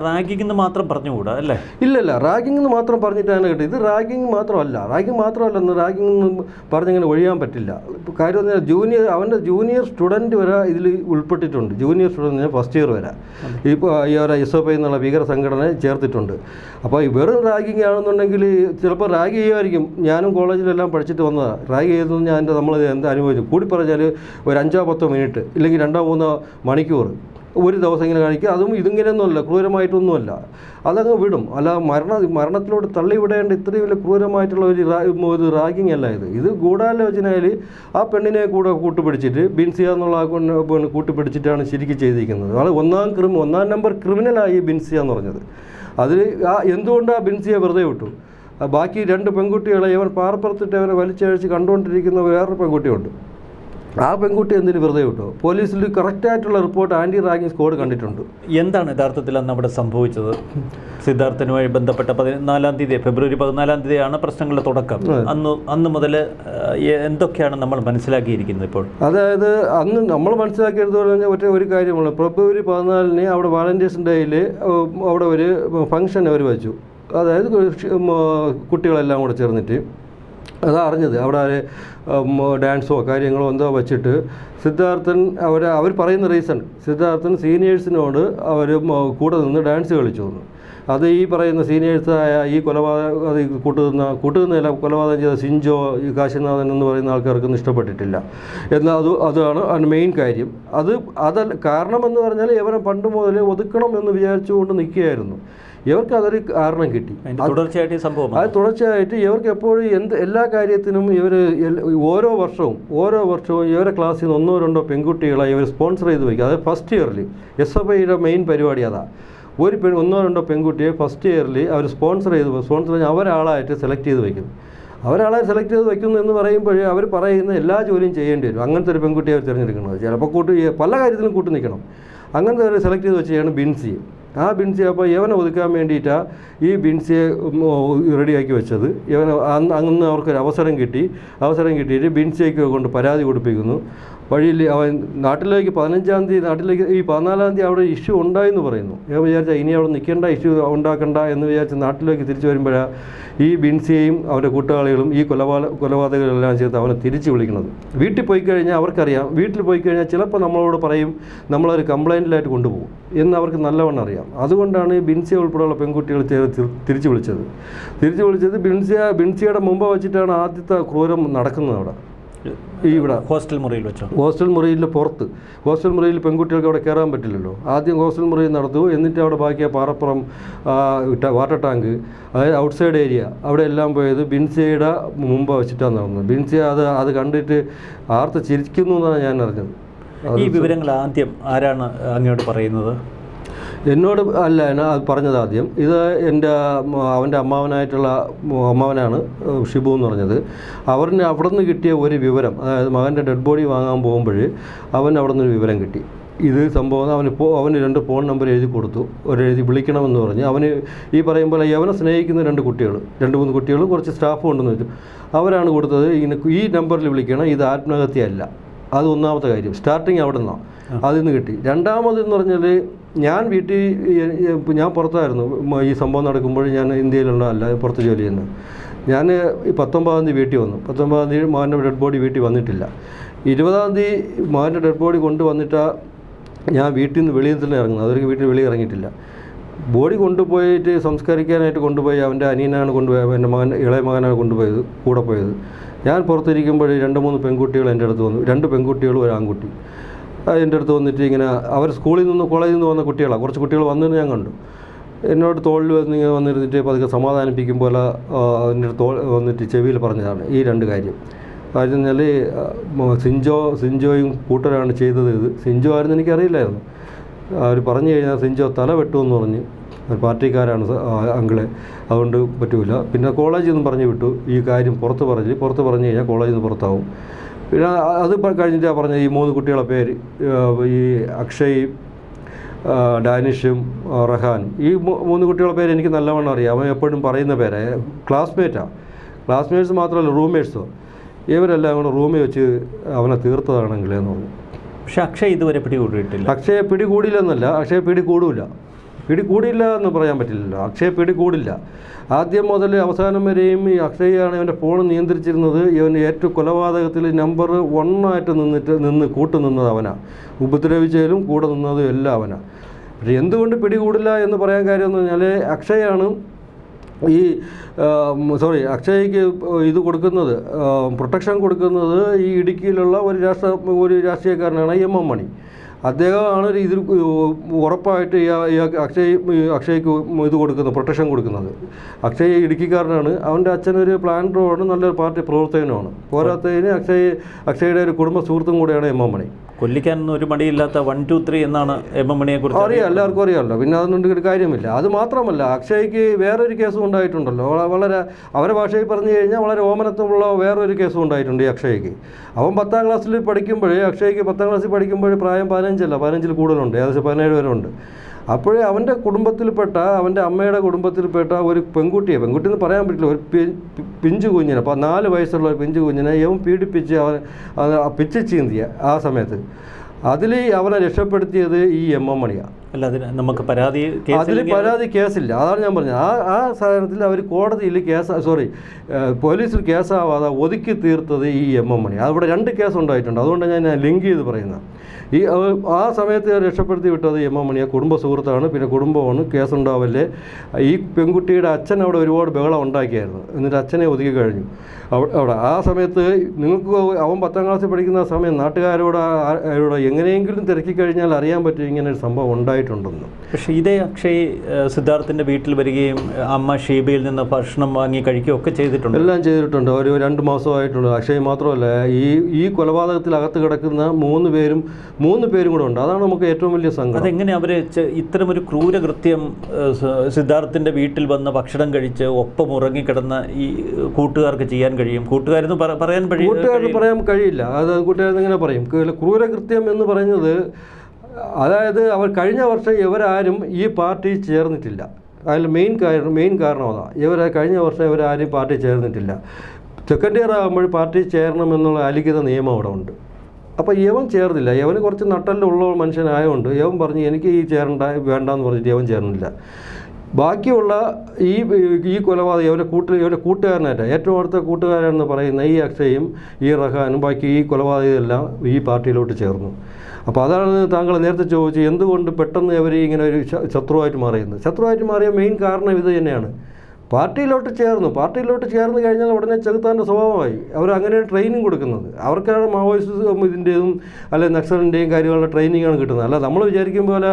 റാഗിങ് മാത്രം പറഞ്ഞുകൂടാ അല്ലേ? ഇല്ലല്ല, റാഗിങ് എന്ന് മാത്രം പറഞ്ഞിട്ടാണ് കേട്ടത്. ഇത് റാഗിങ് മാത്രമല്ലെന്ന് റാഗിങ് പറഞ്ഞങ്ങനെ ഒഴിയാൻ പറ്റില്ല. കാര്യം പറഞ്ഞാൽ അവൻ്റെ ജൂനിയർ സ്റ്റുഡൻറ്റ് വരെ ഇതിൽ ഉൾപ്പെട്ടിട്ടുണ്ട്. ജൂനിയർ സ്റ്റുഡൻറ്റിന് ഫസ്റ്റ് ഇയർ വരെ ഇപ്പോൾ ഈ SFI എന്നുള്ള ഭീകര സംഘടന ചേർത്തിട്ടുണ്ട്. അപ്പോൾ വെറും റാഗിങ് ആണെന്നുണ്ടെങ്കിൽ ചിലപ്പോൾ റാഗ് ചെയ്യുമായിരിക്കും. ഞാനും കോളേജിലെല്ലാം പഠിച്ചിട്ട് വന്നതാണ്. റാഗ് ചെയ്തെന്ന് ഞാൻ നമ്മൾ എന്താ അനുഭവിച്ചു കൂടി പറഞ്ഞാൽ ഒരു 5-10 മിനിറ്റ് ഇല്ലെങ്കിൽ 2-3 മണിക്കൂർ ഒരു ദിവസം ഇങ്ങനെ കാണിക്കുക. അതും ഇതിങ്ങനെയൊന്നുമല്ല, ക്രൂരമായിട്ടൊന്നുമല്ല, അതങ്ങ് വിടും. അല്ല മരണത്തിലോട്ട് തള്ളിവിടേണ്ട ഇത്രയും വലിയ ക്രൂരമായിട്ടുള്ള ഒരു റാഗിങ് അല്ല ഇത് ഗൂഢാലോചനയിൽ ആ പെണ്ണിനെ കൂടെ കൂട്ടുപിടിച്ചിട്ട് ബിൻസിയ എന്നുള്ള കൂട്ടുപിടിച്ചിട്ടാണ് ശരിക്കും ചെയ്തിരിക്കുന്നത്. അത് 1 നമ്പർ ക്രിമിനലായി ബിൻസിയ എന്ന് പറഞ്ഞത്. അതിൽ എന്തുകൊണ്ടാണ് ബിൻസിയ വെറുതെ വിട്ടു? ബാക്കി 2 പെൺകുട്ടികളെ ഇവൻ പാർപ്പുറത്തിട്ട് അവനെ വലിച്ചഴിച്ച് കണ്ടുകൊണ്ടിരിക്കുന്ന വേറൊരു പെൺകുട്ടിയുണ്ട്. ആ പെൺകുട്ടി എന്തിനു വെറുതെ വിട്ടു? പോലീസിൽ കറക്റ്റായിട്ടുള്ള റിപ്പോർട്ട് ആൻറ്റി റാഗിങ് സ്ക്വാഡ് കണ്ടിട്ടുണ്ട്. എന്താണ് യഥാർത്ഥത്തിൽ അന്ന് അവിടെ സംഭവിച്ചത്? സിദ്ധാർത്ഥനുമായി ബന്ധപ്പെട്ട 14-ാം തീയതി ഫെബ്രുവരി 14-ാം തീയതിയാണ് പ്രശ്നങ്ങളുടെ തുടക്കം. അന്ന് മുതൽ എന്തൊക്കെയാണ് നമ്മൾ മനസ്സിലാക്കിയിരിക്കുന്നത് ഇപ്പോൾ? അതായത് അന്ന് നമ്മൾ മനസ്സിലാക്കിയത് പറഞ്ഞാൽ ഒരു കാര്യമാണ്. ഫെബ്രുവരി 14-ന് അവിടെ വാലന്റൈൻസ് ഡേയിൽ അവിടെ ഒരു ഫംഗ്ഷൻ അവർ വെച്ചു. അതായത് കുട്ടികളെല്ലാം കൂടെ ചേർന്നിട്ട് അതാ അറിഞ്ഞത്. അവിടെ ഡാൻസോ കാര്യങ്ങളോ എന്തോ വെച്ചിട്ട് സിദ്ധാർത്ഥൻ അവർ പറയുന്ന റീസൺ സിദ്ധാർത്ഥൻ സീനിയേഴ്സിനോട് അവർ കൂടെ നിന്ന് ഡാൻസ് കളിച്ചു വന്നു. അത് ഈ പറയുന്ന സീനിയേഴ്സായ ഈ കൂട്ടുനിന്നല്ല കൊലപാതകം ചെയ്ത സിഞ്ചോ ഈ കാശിനാഥൻ എന്ന് പറയുന്ന ആൾക്കാർക്കൊന്നും ഇഷ്ടപ്പെട്ടിട്ടില്ല. എന്നാൽ അതാണ് അതിന് മെയിൻ കാര്യം. അതല്ല കാരണമെന്ന് പറഞ്ഞാൽ ഇവരെ പണ്ട് മുതൽ ഒതുക്കണം എന്ന് വിചാരിച്ചുകൊണ്ട് നിൽക്കുകയായിരുന്നു. ഇവർക്ക് അതൊരു കാരണം കിട്ടി. തുടർച്ചയായിട്ട് സംഭവം അത് തുടർച്ചയായിട്ട് ഇവർക്ക് എപ്പോഴും എല്ലാ കാര്യത്തിനും ഇവർ ഓരോ വർഷവും ഇവരെ ക്ലാസ്സിൽ നിന്ന് 1-2 പെൺകുട്ടികളെ ഇവർ സ്പോൺസർ ചെയ്ത് വയ്ക്കും. അത് ഫസ്റ്റ് ഇയറിൽ SFIയുടെ മെയിൻ പരിപാടി അതാണ്. 1-2 പെൺകുട്ടിയെ ഫസ്റ്റ് ഇയറിൽ അവർ സ്പോൺസർ ചെയ്ത് അവരാളായിട്ട് സെലക്ട് ചെയ്ത് വയ്ക്കും. അവരാളെ സെലക്ട് ചെയ്ത് വയ്ക്കുന്നു എന്ന് പറയുമ്പോൾ അവർ പറയുന്ന എല്ലാ ജോലിയും ചെയ്യേണ്ടി വരും. അങ്ങനത്തെ ഒരു പെൺകുട്ടിയെ അവർ തിരഞ്ഞെടുക്കുന്നത്. ചിലപ്പോൾ പല കാര്യത്തിലും കൂട്ടി നിൽക്കണം. അങ്ങനത്തെ ഒരു സെലക്ട് ചെയ്ത് വെച്ചാണ് ബിൻസി. ആ ബിൻസി അപ്പോൾ ഇവനെ ഒതുക്കാൻ വേണ്ടിയിട്ടാണ് ഈ ബിൻസിയെ റെഡിയാക്കി വെച്ചത്. അന്ന് അവർക്കൊരു അവസരം കിട്ടിയിട്ട് ബിൻസിയൊക്കെ കൊണ്ട് പരാതി കൊടുപ്പിക്കുന്നു. വഴിയിൽ അവൻ നാട്ടിലേക്ക് 15-ാം തീയതി നാട്ടിലേക്ക് ഈ 14-ാം തീയതി അവിടെ ഇഷ്യൂ ഉണ്ടായെന്ന് പറയുന്നു. ഞാൻ വിചാരിച്ചാൽ ഇനി അവിടെ നിൽക്കേണ്ട, ഇഷ്യൂ ഉണ്ടാക്കണ്ട എന്ന് വിചാരിച്ച് നാട്ടിലേക്ക് തിരിച്ചു വരുമ്പോഴാണ് ഈ ബിൻസിയെയും അവരുടെ കൂട്ടാളികളും ഈ കൊലപാതകങ്ങളെല്ലാം ചേർത്ത് അവനെ തിരിച്ചു വിളിക്കുന്നത്. വീട്ടിൽ പോയി കഴിഞ്ഞാൽ അവർക്കറിയാം, വീട്ടിൽ പോയി കഴിഞ്ഞാൽ ചിലപ്പോൾ നമ്മളോട് പറയും നമ്മളൊരു കംപ്ലൈൻറ്റിലായിട്ട് കൊണ്ടുപോകും എന്ന് അവർക്ക് നല്ലവണ്ണം അറിയാം. അതുകൊണ്ടാണ് ബിൻസിയെ ഉൾപ്പെടെയുള്ള പെൺകുട്ടികൾ തിരിച്ചു വിളിച്ചത്. ബിൻസിയുടെ മുമ്പ് വെച്ചിട്ടാണ് ആദ്യത്തെ ക്രൂരം നടക്കുന്നത്. അവിടെ ഇവിടെ ഹോസ്റ്റൽ മുറിയിൽ പെൺകുട്ടികൾക്ക് അവിടെ കയറാൻ പറ്റില്ലല്ലോ. ആദ്യം ഹോസ്റ്റൽ മുറിയിൽ നടത്തു, എന്നിട്ട് അവിടെ ബാക്കിയ പാറപ്പുറം വാട്ടർ ടാങ്ക്, അതായത് ഔട്ട്സൈഡ് ഏരിയ അവിടെ എല്ലാം പോയത് ബിൻസിയുടെ മുമ്പ് വെച്ചിട്ടാണ് നടന്നത്. ബിൻസി അത് കണ്ടിട്ട് ആർത്ത് ചിരിക്കുന്നു എന്നാണ് ഞാൻ അറിഞ്ഞത്. ഈ വിവരങ്ങൾ ആദ്യം ആരാണ് അങ്ങോട്ട് പറയുന്നത്? എന്നോട് അല്ല, അത് പറഞ്ഞത് ആദ്യം ഇത് അവൻ്റെ അമ്മാവനാണ് ഷിബു എന്ന് പറഞ്ഞത്. അവിടെ നിന്ന് കിട്ടിയ ഒരു വിവരം, അതായത് മകൻ്റെ ഡെഡ് ബോഡി വാങ്ങാൻ പോകുമ്പോൾ അവിടെ നിന്നൊരു വിവരം കിട്ടി. ഇത് സംഭവം അവന് 2 ഫോൺ നമ്പർ എഴുതി കൊടുത്തു. എഴുതി വിളിക്കണമെന്ന് പറഞ്ഞ് അവന് ഈ പറയും പോലെ അവനെ സ്നേഹിക്കുന്ന 2-3 കുട്ടികളും കുറച്ച് സ്റ്റാഫും ഉണ്ടെന്ന് വെച്ചു. അവരാണ് കൊടുത്തത്, ഈ നമ്പറിൽ വിളിക്കണം, ഇത് ആത്മഹത്യയല്ല. അത് ഒന്നാമത്തെ കാര്യം. സ്റ്റാർട്ടിങ് അവിടെ നിന്നാണ്, അതിൽ നിന്ന് കിട്ടി. രണ്ടാമതെന്ന് പറഞ്ഞാൽ ഞാൻ പുറത്തായിരുന്നു. ഈ സംഭവം നടക്കുമ്പോൾ ഞാൻ ഇന്ത്യയിലുള്ളതല്ല, പുറത്ത് ജോലി ചെയ്യുന്നത്. ഞാൻ 19-ാം തീയതി വീട്ടിൽ വന്നു. 19-ാം തീയതി മകൻ്റെ ഡെഡ് ബോഡി വീട്ടിൽ വന്നിട്ടില്ല. 20-ാം തീയതി മകൻ്റെ ഡെഡ് ബോഡി കൊണ്ടുവന്നിട്ടാണ് ഞാൻ വീട്ടിൽ നിന്ന് വെളിയിൽ തന്നെ ഇറങ്ങുന്നത്. അതൊരു വീട്ടിൽ വെളിയിൽ ഇറങ്ങിയിട്ടില്ല. ബോഡി കൊണ്ടുപോയിട്ട് സംസ്കരിക്കാനായിട്ട് കൊണ്ടുപോയി അവൻ്റെ അനിയനാണ് കൊണ്ടുപോയത്, എൻ്റെ ഇളയ മകനാണ് കൂടെ പോയത്. ഞാൻ പുറത്തിരിക്കുമ്പോൾ 2-3 പെൺകുട്ടികൾ എൻ്റെ അടുത്ത് വന്നു. 2 പെൺകുട്ടികളും ഒരു ആൺകുട്ടി എൻ്റെ അടുത്ത് വന്നിട്ട് ഇങ്ങനെ അവർ കോളേജിൽ നിന്ന് വന്ന കുട്ടികളാണ്. കുറച്ച് കുട്ടികൾ വന്നതെന്ന് ഞാൻ കണ്ടു. എന്നോട് തോളിൽ വന്നിരുന്നിട്ട് പതുക്കെ സമാധാനിപ്പിക്കും പോലെ എൻ്റെ വന്നിട്ട് ചെവിയിൽ പറഞ്ഞതാണ് ഈ 2 കാര്യം. കാര്യം എന്നാൽ സിൻജോയും കൂട്ടരാണ് ചെയ്തത്. ഇത് സിൻജോ ആയിരുന്നു എനിക്കറിയില്ലായിരുന്നു. അവർ പറഞ്ഞു കഴിഞ്ഞാൽ സിൻജോ തല വെട്ടുമെന്ന് പറഞ്ഞ്, പാർട്ടിക്കാരാണ് അങ്കിളെ, അതുകൊണ്ട് പറ്റൂല. പിന്നെ കോളേജിൽ നിന്ന് പറഞ്ഞു വിട്ടു. ഈ കാര്യം പുറത്ത് പറഞ്ഞു കഴിഞ്ഞാൽ കോളേജിൽ നിന്ന് പുറത്താവും. പിന്നെ അത് കഴിഞ്ഞിട്ടാണ് പറഞ്ഞത് ഈ 3 കുട്ടികളെ പേര്, ഈ അക്ഷയ്, ഡാനിഷും റഹാനും. ഈ 3 കുട്ടികളുടെ പേര് എനിക്ക് നല്ലവണ്ണം അറിയാം. അവൻ എപ്പോഴും പറയുന്ന പേര്. ക്ലാസ്മേറ്റ്സ് മാത്രമല്ല, റൂംമേറ്റ്സോ. ഇവരെല്ലാം കൂടെ റൂമിൽ വെച്ച് അവനെ തീർത്തതാണെങ്കിലെന്ന് പറഞ്ഞു. പക്ഷെ അക്ഷയ് ഇതുവരെ പിടികൂടിയിട്ടില്ല. അക്ഷയെ പിടികൂടിയില്ലെന്നല്ല, അക്ഷയെ പിടികൂടില്ല എന്ന് പറയാൻ പറ്റില്ലല്ലോ. അക്ഷയെ പിടികൂടില്ല. ആദ്യം മുതൽ അവസാനം വരെയും ഈ അക്ഷയാണ് ഇവൻ്റെ ഫോൺ നിയന്ത്രിച്ചിരുന്നത്. ഇവൻ ഏറ്റവും കൊലപാതകത്തിൽ നമ്പർ 1 നിന്ന് കൂട്ടുനിന്നത് അവനാണ്. ഉപദ്രവിച്ചതിലും കൂടെ നിന്നതും എല്ലാം അവനാണ്. പക്ഷേ എന്തുകൊണ്ട് പിടികൂടില്ല എന്ന് പറയാൻ കാര്യം എന്ന് പറഞ്ഞാൽ അക്ഷയാണ് അക്ഷയ്ക്ക് ഇത് കൊടുക്കുന്നത്, പ്രൊട്ടക്ഷൻ കൊടുക്കുന്നത് ഈ ഇടുക്കിയിലുള്ള ഒരു രാഷ്ട്രീയക്കാരനാണ് M.M. മണി. അദ്ദേഹമാണ് ഇതിൽ ഉറപ്പായിട്ട് അക്ഷയ്ക്ക് ഇത് കൊടുക്കുന്നത്, പ്രൊട്ടക്ഷൻ കൊടുക്കുന്നത്. അക്ഷയ് ഇടുക്കിക്കാരനാണ്. അവൻ്റെ അച്ഛനൊരു പ്ലാനറുമാണ്, നല്ലൊരു പാർട്ടി പ്രവർത്തകനുമാണ്. പോരാത്തതിന് അക്ഷയുടെ ഒരു കുടുംബ സുഹൃത്തും കൂടെയാണ് M.M. മണി. കൊല്ലിക്കാനൊന്നും ഒരു മടിയില്ലാത്ത 1, 2, 3 എന്നാണ് M.M. മണിയെ കുറിച്ച് അറിയാം, എല്ലാവർക്കും അറിയാമല്ലോ. പിന്നെ അതൊന്നും ഒരു കാര്യമില്ല. അത് മാത്രമല്ല, അക്ഷയ്ക്ക് വേറൊരു കേസും ഉണ്ടായിട്ടുണ്ടല്ലോ. വളരെ അവരുടെ ഭാഷയിൽ പറഞ്ഞു കഴിഞ്ഞാൽ വളരെ ഓമനത്വമുള്ള വേറൊരു കേസും ഉണ്ടായിട്ടുണ്ട് ഈ അക്ഷയ്ക്ക്. അവൻ 10ാം ക്ലാസ്സിൽ പഠിക്കുമ്പോൾ, അക്ഷയ്ക്ക് 10ാം ക്ലാസ്സിൽ പഠിക്കുമ്പോൾ പ്രായം 15 കൂടുതലുണ്ട്, ഏകദേശം 17 വരെ ഉണ്ട്. അപ്പോഴേ അവൻ്റെ അമ്മയുടെ കുടുംബത്തിൽപ്പെട്ട ഒരു പെൺകുട്ടിയെന്ന് പറയാൻ പറ്റില്ല, ഒരു പിഞ്ചു കുഞ്ഞിനെ, 4 വയസ്സുള്ള ഒരു പിഞ്ചു കുഞ്ഞിനെ ഇവൻ പീഡിപ്പിച്ച് പിച്ച് ചീന്തിയ ആ സമയത്ത് അതിൽ അവനെ രക്ഷപ്പെടുത്തിയത് ഈ M.M. മണിയാണ്. അല്ല, നമുക്ക് അതിൽ പരാതി കേസില്ല. അതാണ് ഞാൻ പറഞ്ഞത്. ആ സാധനത്തിൽ അവർ കോടതിയിൽ പോലീസിൽ കേസാവാതെ ഒതുക്കി തീർത്തത് ഈ M.M. മണി. അവിടെ 2 കേസ് ഉണ്ടായിട്ടുണ്ട്. അതുകൊണ്ട് ഞാൻ ലിങ്ക് ചെയ്ത് പറയുന്നത്. ആ സമയത്ത് രക്ഷപ്പെടുത്തി വിട്ടത് M.M. മണിയെ കുടുംബ സുഹൃത്താണ്. പിന്നെ കുടുംബമാണ്, കേസുണ്ടാവല്ലേ. ഈ പെൺകുട്ടിയുടെ അച്ഛൻ അവിടെ ഒരുപാട് ബഹളം ഉണ്ടാക്കിയായിരുന്നു. എന്നിട്ട് അച്ഛനെ ഒതുക്കി കഴിഞ്ഞു അവിടെ. ആ സമയത്ത് നിങ്ങൾക്ക് അവൻ 10ാം ക്ലാസ്സിൽ പഠിക്കുന്ന സമയം നാട്ടുകാരോട് എങ്ങനെയെങ്കിലും തിരക്കിക്കഴിഞ്ഞാൽ അറിയാൻ പറ്റും ഇങ്ങനെ ഒരു സംഭവം ഉണ്ടായിട്ട് ഉണ്ടായിട്ടുണ്ടെന്ന്. പക്ഷേ ഇതേ അക്ഷയ് സിദ്ധാർത്ഥിൻ്റെ വീട്ടിൽ വരികയും അമ്മ ഷീബയിൽ നിന്ന് ഭക്ഷണം വാങ്ങി കഴിക്കുകയൊക്കെ ചെയ്തിട്ടുണ്ട്. എല്ലാം ചെയ്തിട്ടുണ്ട്. ഒരു 2 മാസമായിട്ടുള്ളൂ. അക്ഷയ് മാത്രമല്ല, ഈ കൊലപാതകത്തിൽ അകത്ത് കിടക്കുന്ന 3 പേരും കൂടെ ഉണ്ട്. അതാണ് നമുക്ക് ഏറ്റവും വലിയ സങ്കടം. അതെങ്ങനെ അവർ ഇത്തരമൊരു ക്രൂരകൃത്യം സിദ്ധാർത്ഥിൻ്റെ വീട്ടിൽ വന്ന് ഭക്ഷണം കഴിച്ച് ഒപ്പം ഉറങ്ങിക്കിടന്ന ഈ കൂട്ടുകാർക്ക് ചെയ്യാൻ കഴിയും? കൂട്ടുകാരെന്ന് പറയാൻ കഴിയില്ല. അത് കൂട്ടുകാരെന്നിങ്ങനെ പറയും. ക്രൂരകൃത്യം എന്ന് പറയുന്നത്, അതായത് അവർ കഴിഞ്ഞ വർഷം ഇവരാരും ഈ പാർട്ടി ചേർന്നിട്ടില്ല. അതിൽ മെയിൻ കാരണം അതാണ്. കഴിഞ്ഞ വർഷം ഇവരാരും പാർട്ടി ചേർന്നിട്ടില്ല. സെക്കൻഡ് ഇയർ ആകുമ്പോൾ പാർട്ടി ചേരണമെന്നുള്ള അലിഖിത നിയമം അവിടെ ഉണ്ട്. അപ്പോൾ യവൻ ചേർന്നില്ല. യവന് കുറച്ച് നട്ടലുള്ള മനുഷ്യനായതുകൊണ്ട് യവൻ പറഞ്ഞു എനിക്ക് വേണ്ടെന്ന് പറഞ്ഞിട്ട് യവൻ ചേർന്നില്ല. ബാക്കിയുള്ള ഈ കൊലപാതകം ഇവരുടെ കൂട്ടുകാരനായിട്ട് ഏറ്റവും അടുത്ത കൂട്ടുകാരെന്ന് പറയുന്ന ഈ അക്ഷയും ഈ റഹാനും ബാക്കി ഈ കൊലപാതകമെല്ലാം ഈ പാർട്ടിയിലോട്ട് ചേർന്നു. അപ്പോൾ അതാണ് താങ്കൾ നേരത്തെ ചോദിച്ചത്, എന്തുകൊണ്ട് പെട്ടെന്ന് ഇവർ ഇങ്ങനെ ഒരു ശത്രുവായിട്ട് മാറിയ മെയിൻ കാരണം ഇത് തന്നെയാണ്. പാർട്ടിയിലോട്ട് ചേർന്ന് കഴിഞ്ഞാൽ ഉടനെ ചെകുത്താൻ്റെ സ്വഭാവമായി. അവരങ്ങനെ ട്രെയിനിങ് കൊടുക്കുന്നത്. അവർക്കാണ് മാവോയിസ്റ്റ് ഇതിൻ്റെയും അല്ലെങ്കിൽ നക്സലിൻ്റെയും കാര്യങ്ങളുടെ ട്രെയിനിങ്ങാണ് കിട്ടുന്നത്. അല്ല നമ്മൾ വിചാരിക്കും പോലെ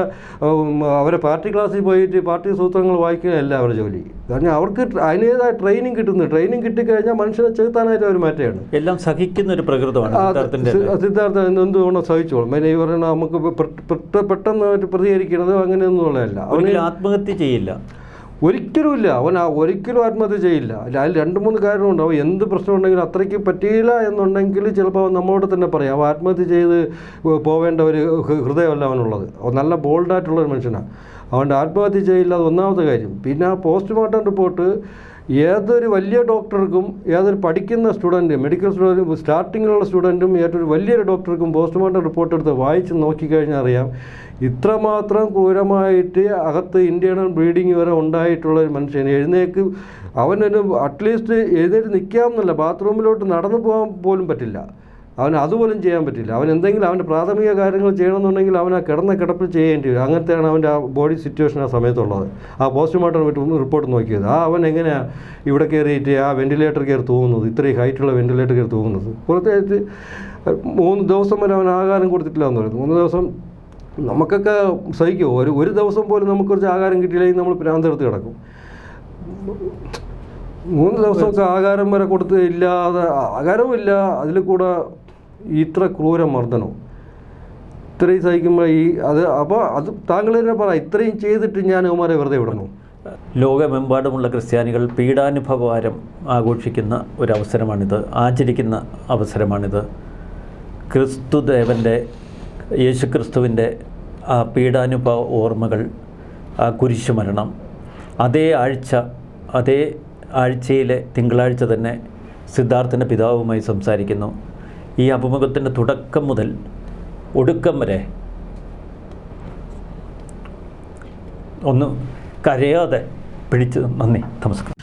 അവരെ പാർട്ടി ക്ലാസ്സിൽ പോയിട്ട് പാർട്ടി സൂത്രങ്ങൾ വായിക്കുകയല്ല അവരുടെ ജോലി. കാരണം അവർക്ക് അതിനേതായ ട്രെയിനിങ് കിട്ടുന്നു. ട്രെയിനിങ് കിട്ടിക്കഴിഞ്ഞാൽ മനുഷ്യനെ ചെകുത്താനായിട്ട് അവർ മാറ്റുകയാണ്. എല്ലാം സഹിക്കുന്ന ഒരു പ്രകൃതമാണ് സിദ്ധാർത്ഥ. എന്തുകൊണ്ട് സഹിച്ചോളും? ഈ പറയുന്നത് നമുക്ക് പെട്ടെന്ന് പ്രതികരിക്കുന്നത് അങ്ങനെയൊന്നുമുള്ളതല്ല. അവന് ആത്മഹത്യ ചെയ്യില്ല, ഒരിക്കലുമില്ല. അവൻ ഒരിക്കലും ആത്മഹത്യ ചെയ്യില്ല. അതിൽ 2-3 കാരണമുണ്ട്. അവൻ എന്ത് പ്രശ്നമുണ്ടെങ്കിലും അത്രയ്ക്ക് പറ്റിയില്ല എന്നുണ്ടെങ്കിൽ ചിലപ്പോൾ നമ്മളോട് തന്നെ പറയാം. അവൻ ആത്മഹത്യ ചെയ്ത് പോവേണ്ട ഒരു ഹൃദയമല്ല അവനുള്ളത്. അവൻ നല്ല ബോൾഡായിട്ടുള്ളൊരു മനുഷ്യനാണ്. അവൻ്റെ ആത്മഹത്യ ചെയ്യില്ല, അത് ഒന്നാമത്തെ കാര്യം. പിന്നെ ആ പോസ്റ്റ്മോർട്ടം റിപ്പോർട്ട് ഏതൊരു വലിയ ഡോക്ടർക്കും, ഏതൊരു പഠിക്കുന്ന സ്റ്റുഡൻറ്റ്, മെഡിക്കൽ സ്റ്റുഡൻറ്റും, സ്റ്റാർട്ടിങ്ങിലുള്ള സ്റ്റുഡൻറ്റും, ഏറ്റവും വലിയൊരു ഡോക്ടർക്കും പോസ്റ്റ്മോർട്ടം റിപ്പോർട്ട് എടുത്ത് വായിച്ച് നോക്കിക്കഴിഞ്ഞാൽ അറിയാം ഇത്രമാത്രം ക്രൂരമായിട്ട് അകത്ത് ഇൻറ്റേർണൽ ബ്ലീഡിങ് വരെ ഉണ്ടായിട്ടുള്ള ഒരു മനുഷ്യന് അവനൊരു അറ്റ്ലീസ്റ്റ് എഴുന്നേറ്റ് നിൽക്കാമെന്നല്ല, ബാത്റൂമിലോട്ട് നടന്നു പോകാൻ പോലും പറ്റില്ല. അവന് അതുപോലും ചെയ്യാൻ പറ്റില്ല. അവൻ എന്തെങ്കിലും അവൻ്റെ പ്രാഥമിക കാര്യങ്ങൾ ചെയ്യണമെന്നുണ്ടെങ്കിൽ അവൻ ആ കിടന്ന കിടപ്പിൽ ചെയ്യേണ്ടി വരും. അങ്ങനത്തെയാണ് അവൻ്റെ ആ ബോഡി സിറ്റുവേഷൻ ആ സമയത്തുള്ളത്. ആ പോസ്റ്റ്മോർട്ടം റിപ്പോർട്ട് നോക്കിയത് അവൻ എങ്ങനെയാണ് ഇവിടെ കയറിയിട്ട് ആ വെൻറ്റിലേറ്റർ കയറി തൂങ്ങുന്നത്, ഇത്രയും ഹൈറ്റുള്ള വെൻറ്റിലേറ്റർ കയറി തൂങ്ങുന്നത്. പുറത്തേക്ക് 3 ദിവസം വരെ അവൻ ആഹാരം കൊടുത്തിട്ടില്ല എന്ന് പറയുന്നു. 3 ദിവസം നമുക്കൊക്കെ സഹിക്കുമോ? ഒരു ദിവസം പോലും നമുക്ക് കുറച്ച് ആഹാരം കിട്ടിയില്ലെങ്കിൽ നമ്മൾ ഭ്രാന്തെടുത്ത് കിടക്കും. 3 ദിവസമൊക്കെ ആഹാരം വരെ കൊടുത്ത് ഇല്ലാതെ, ആഹാരവും ഇല്ല, അതിൽ കൂടെ ഇത്ര ക്രൂരമർദ്ദനം ഇത്രയും സഹിക്കുമ്പോൾ അത് താങ്കൾ തന്നെ പറ, ഇത്രയും ചെയ്തിട്ട് ഞാൻ അവന്മാരെ വെറുതെ വിടണം? ലോകമെമ്പാടുമുള്ള ക്രിസ്ത്യാനികൾ പീഡാനുഭവവാരം ആഘോഷിക്കുന്ന ഒരവസരമാണിത്, ആചരിക്കുന്ന അവസരമാണിത്. ക്രിസ്തുദേവൻ്റെ, യേശുക്രിസ്തുവിൻ്റെ ആ പീഡാനുഭവ ഓർമ്മകൾ, ആ കുരിശുമരണം, അതേ ആഴ്ചയിലെ തിങ്കളാഴ്ച തന്നെ സിദ്ധാർത്ഥൻ്റെ പിതാവുമായി സംസാരിക്കുന്നു. ഈ അഭിമുഖത്തിൻ്റെ തുടക്കം മുതൽ ഒടുക്കം വരെ ഒന്ന് കരയാതെ പിടിച്ച് നന്ദി, നമസ്കാരം.